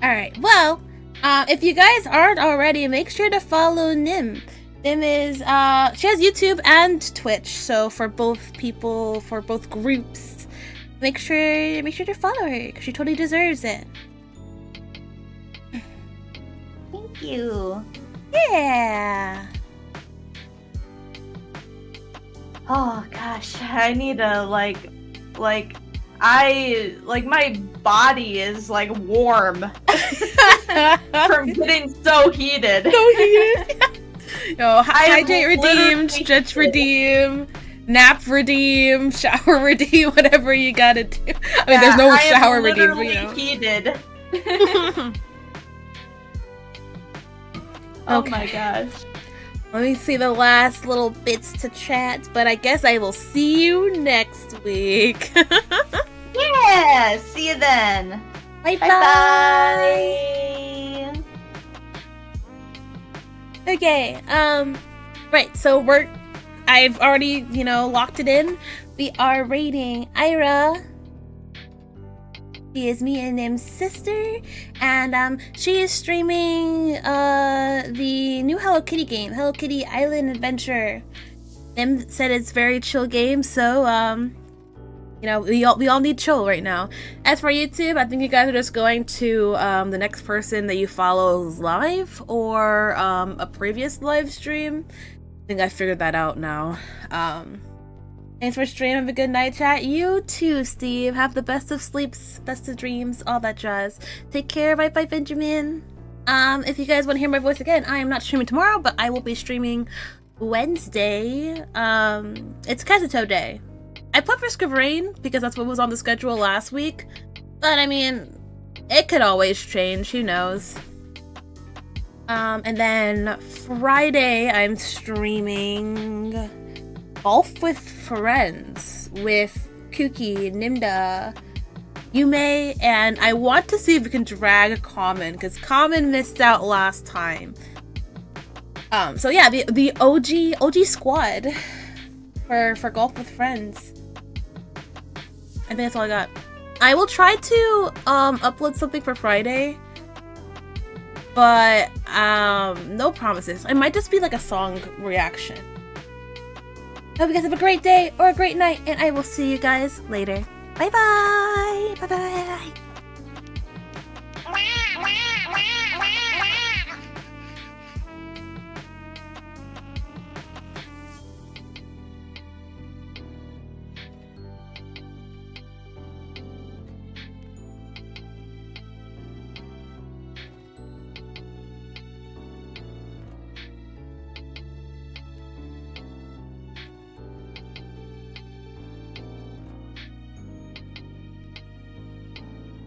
Alright, well, if you guys aren't already, make sure to follow Nim. Nim is, she has YouTube and Twitch, so for both people, for both groups, make sure to follow her, because she totally deserves it. Thank you. Yeah! Oh gosh, I need to my body is like warm from getting so heated. So heated. Yo, hydrate redeemed, stretch redeem, nap redeem, shower redeem, whatever you gotta do. I mean, there's no shower redeem, but you know. Heated. Oh my gosh. Let me see the last little bits to chat, but I guess I will see you next week. Yeah, see you then. Bye Bye. Okay, right, so I've already, locked it in. We are rating Ira. She is me and Nim's sister, and she is streaming the new Hello Kitty game, Hello Kitty Island Adventure. Nim said it's a very chill game, so we all need chill right now. As for YouTube, I think you guys are just going to the next person that you follow live or a previous live stream. I think I figured that out now. Thanks for streaming. Have a good night, chat. You too, Steve. Have the best of sleeps, best of dreams, all that jazz. Take care. Bye bye, Benjamin. If you guys want to hear my voice again, I am not streaming tomorrow, but I will be streaming Wednesday. It's Kazuto Day. I put Risk of Rain because that's what was on the schedule last week. But I mean, it could always change, who knows. And then Friday I'm streaming Golf with Friends with Kuki, Nimda, Yume, and I want to see if we can drag Common, because Common missed out last time. So yeah, the OG squad for golf with friends. I think that's all I got. I will try to upload something for Friday, but no promises. It might just be like a song reaction. Hope you guys have a great day or a great night, and I will see you guys later. Bye bye. Bye bye.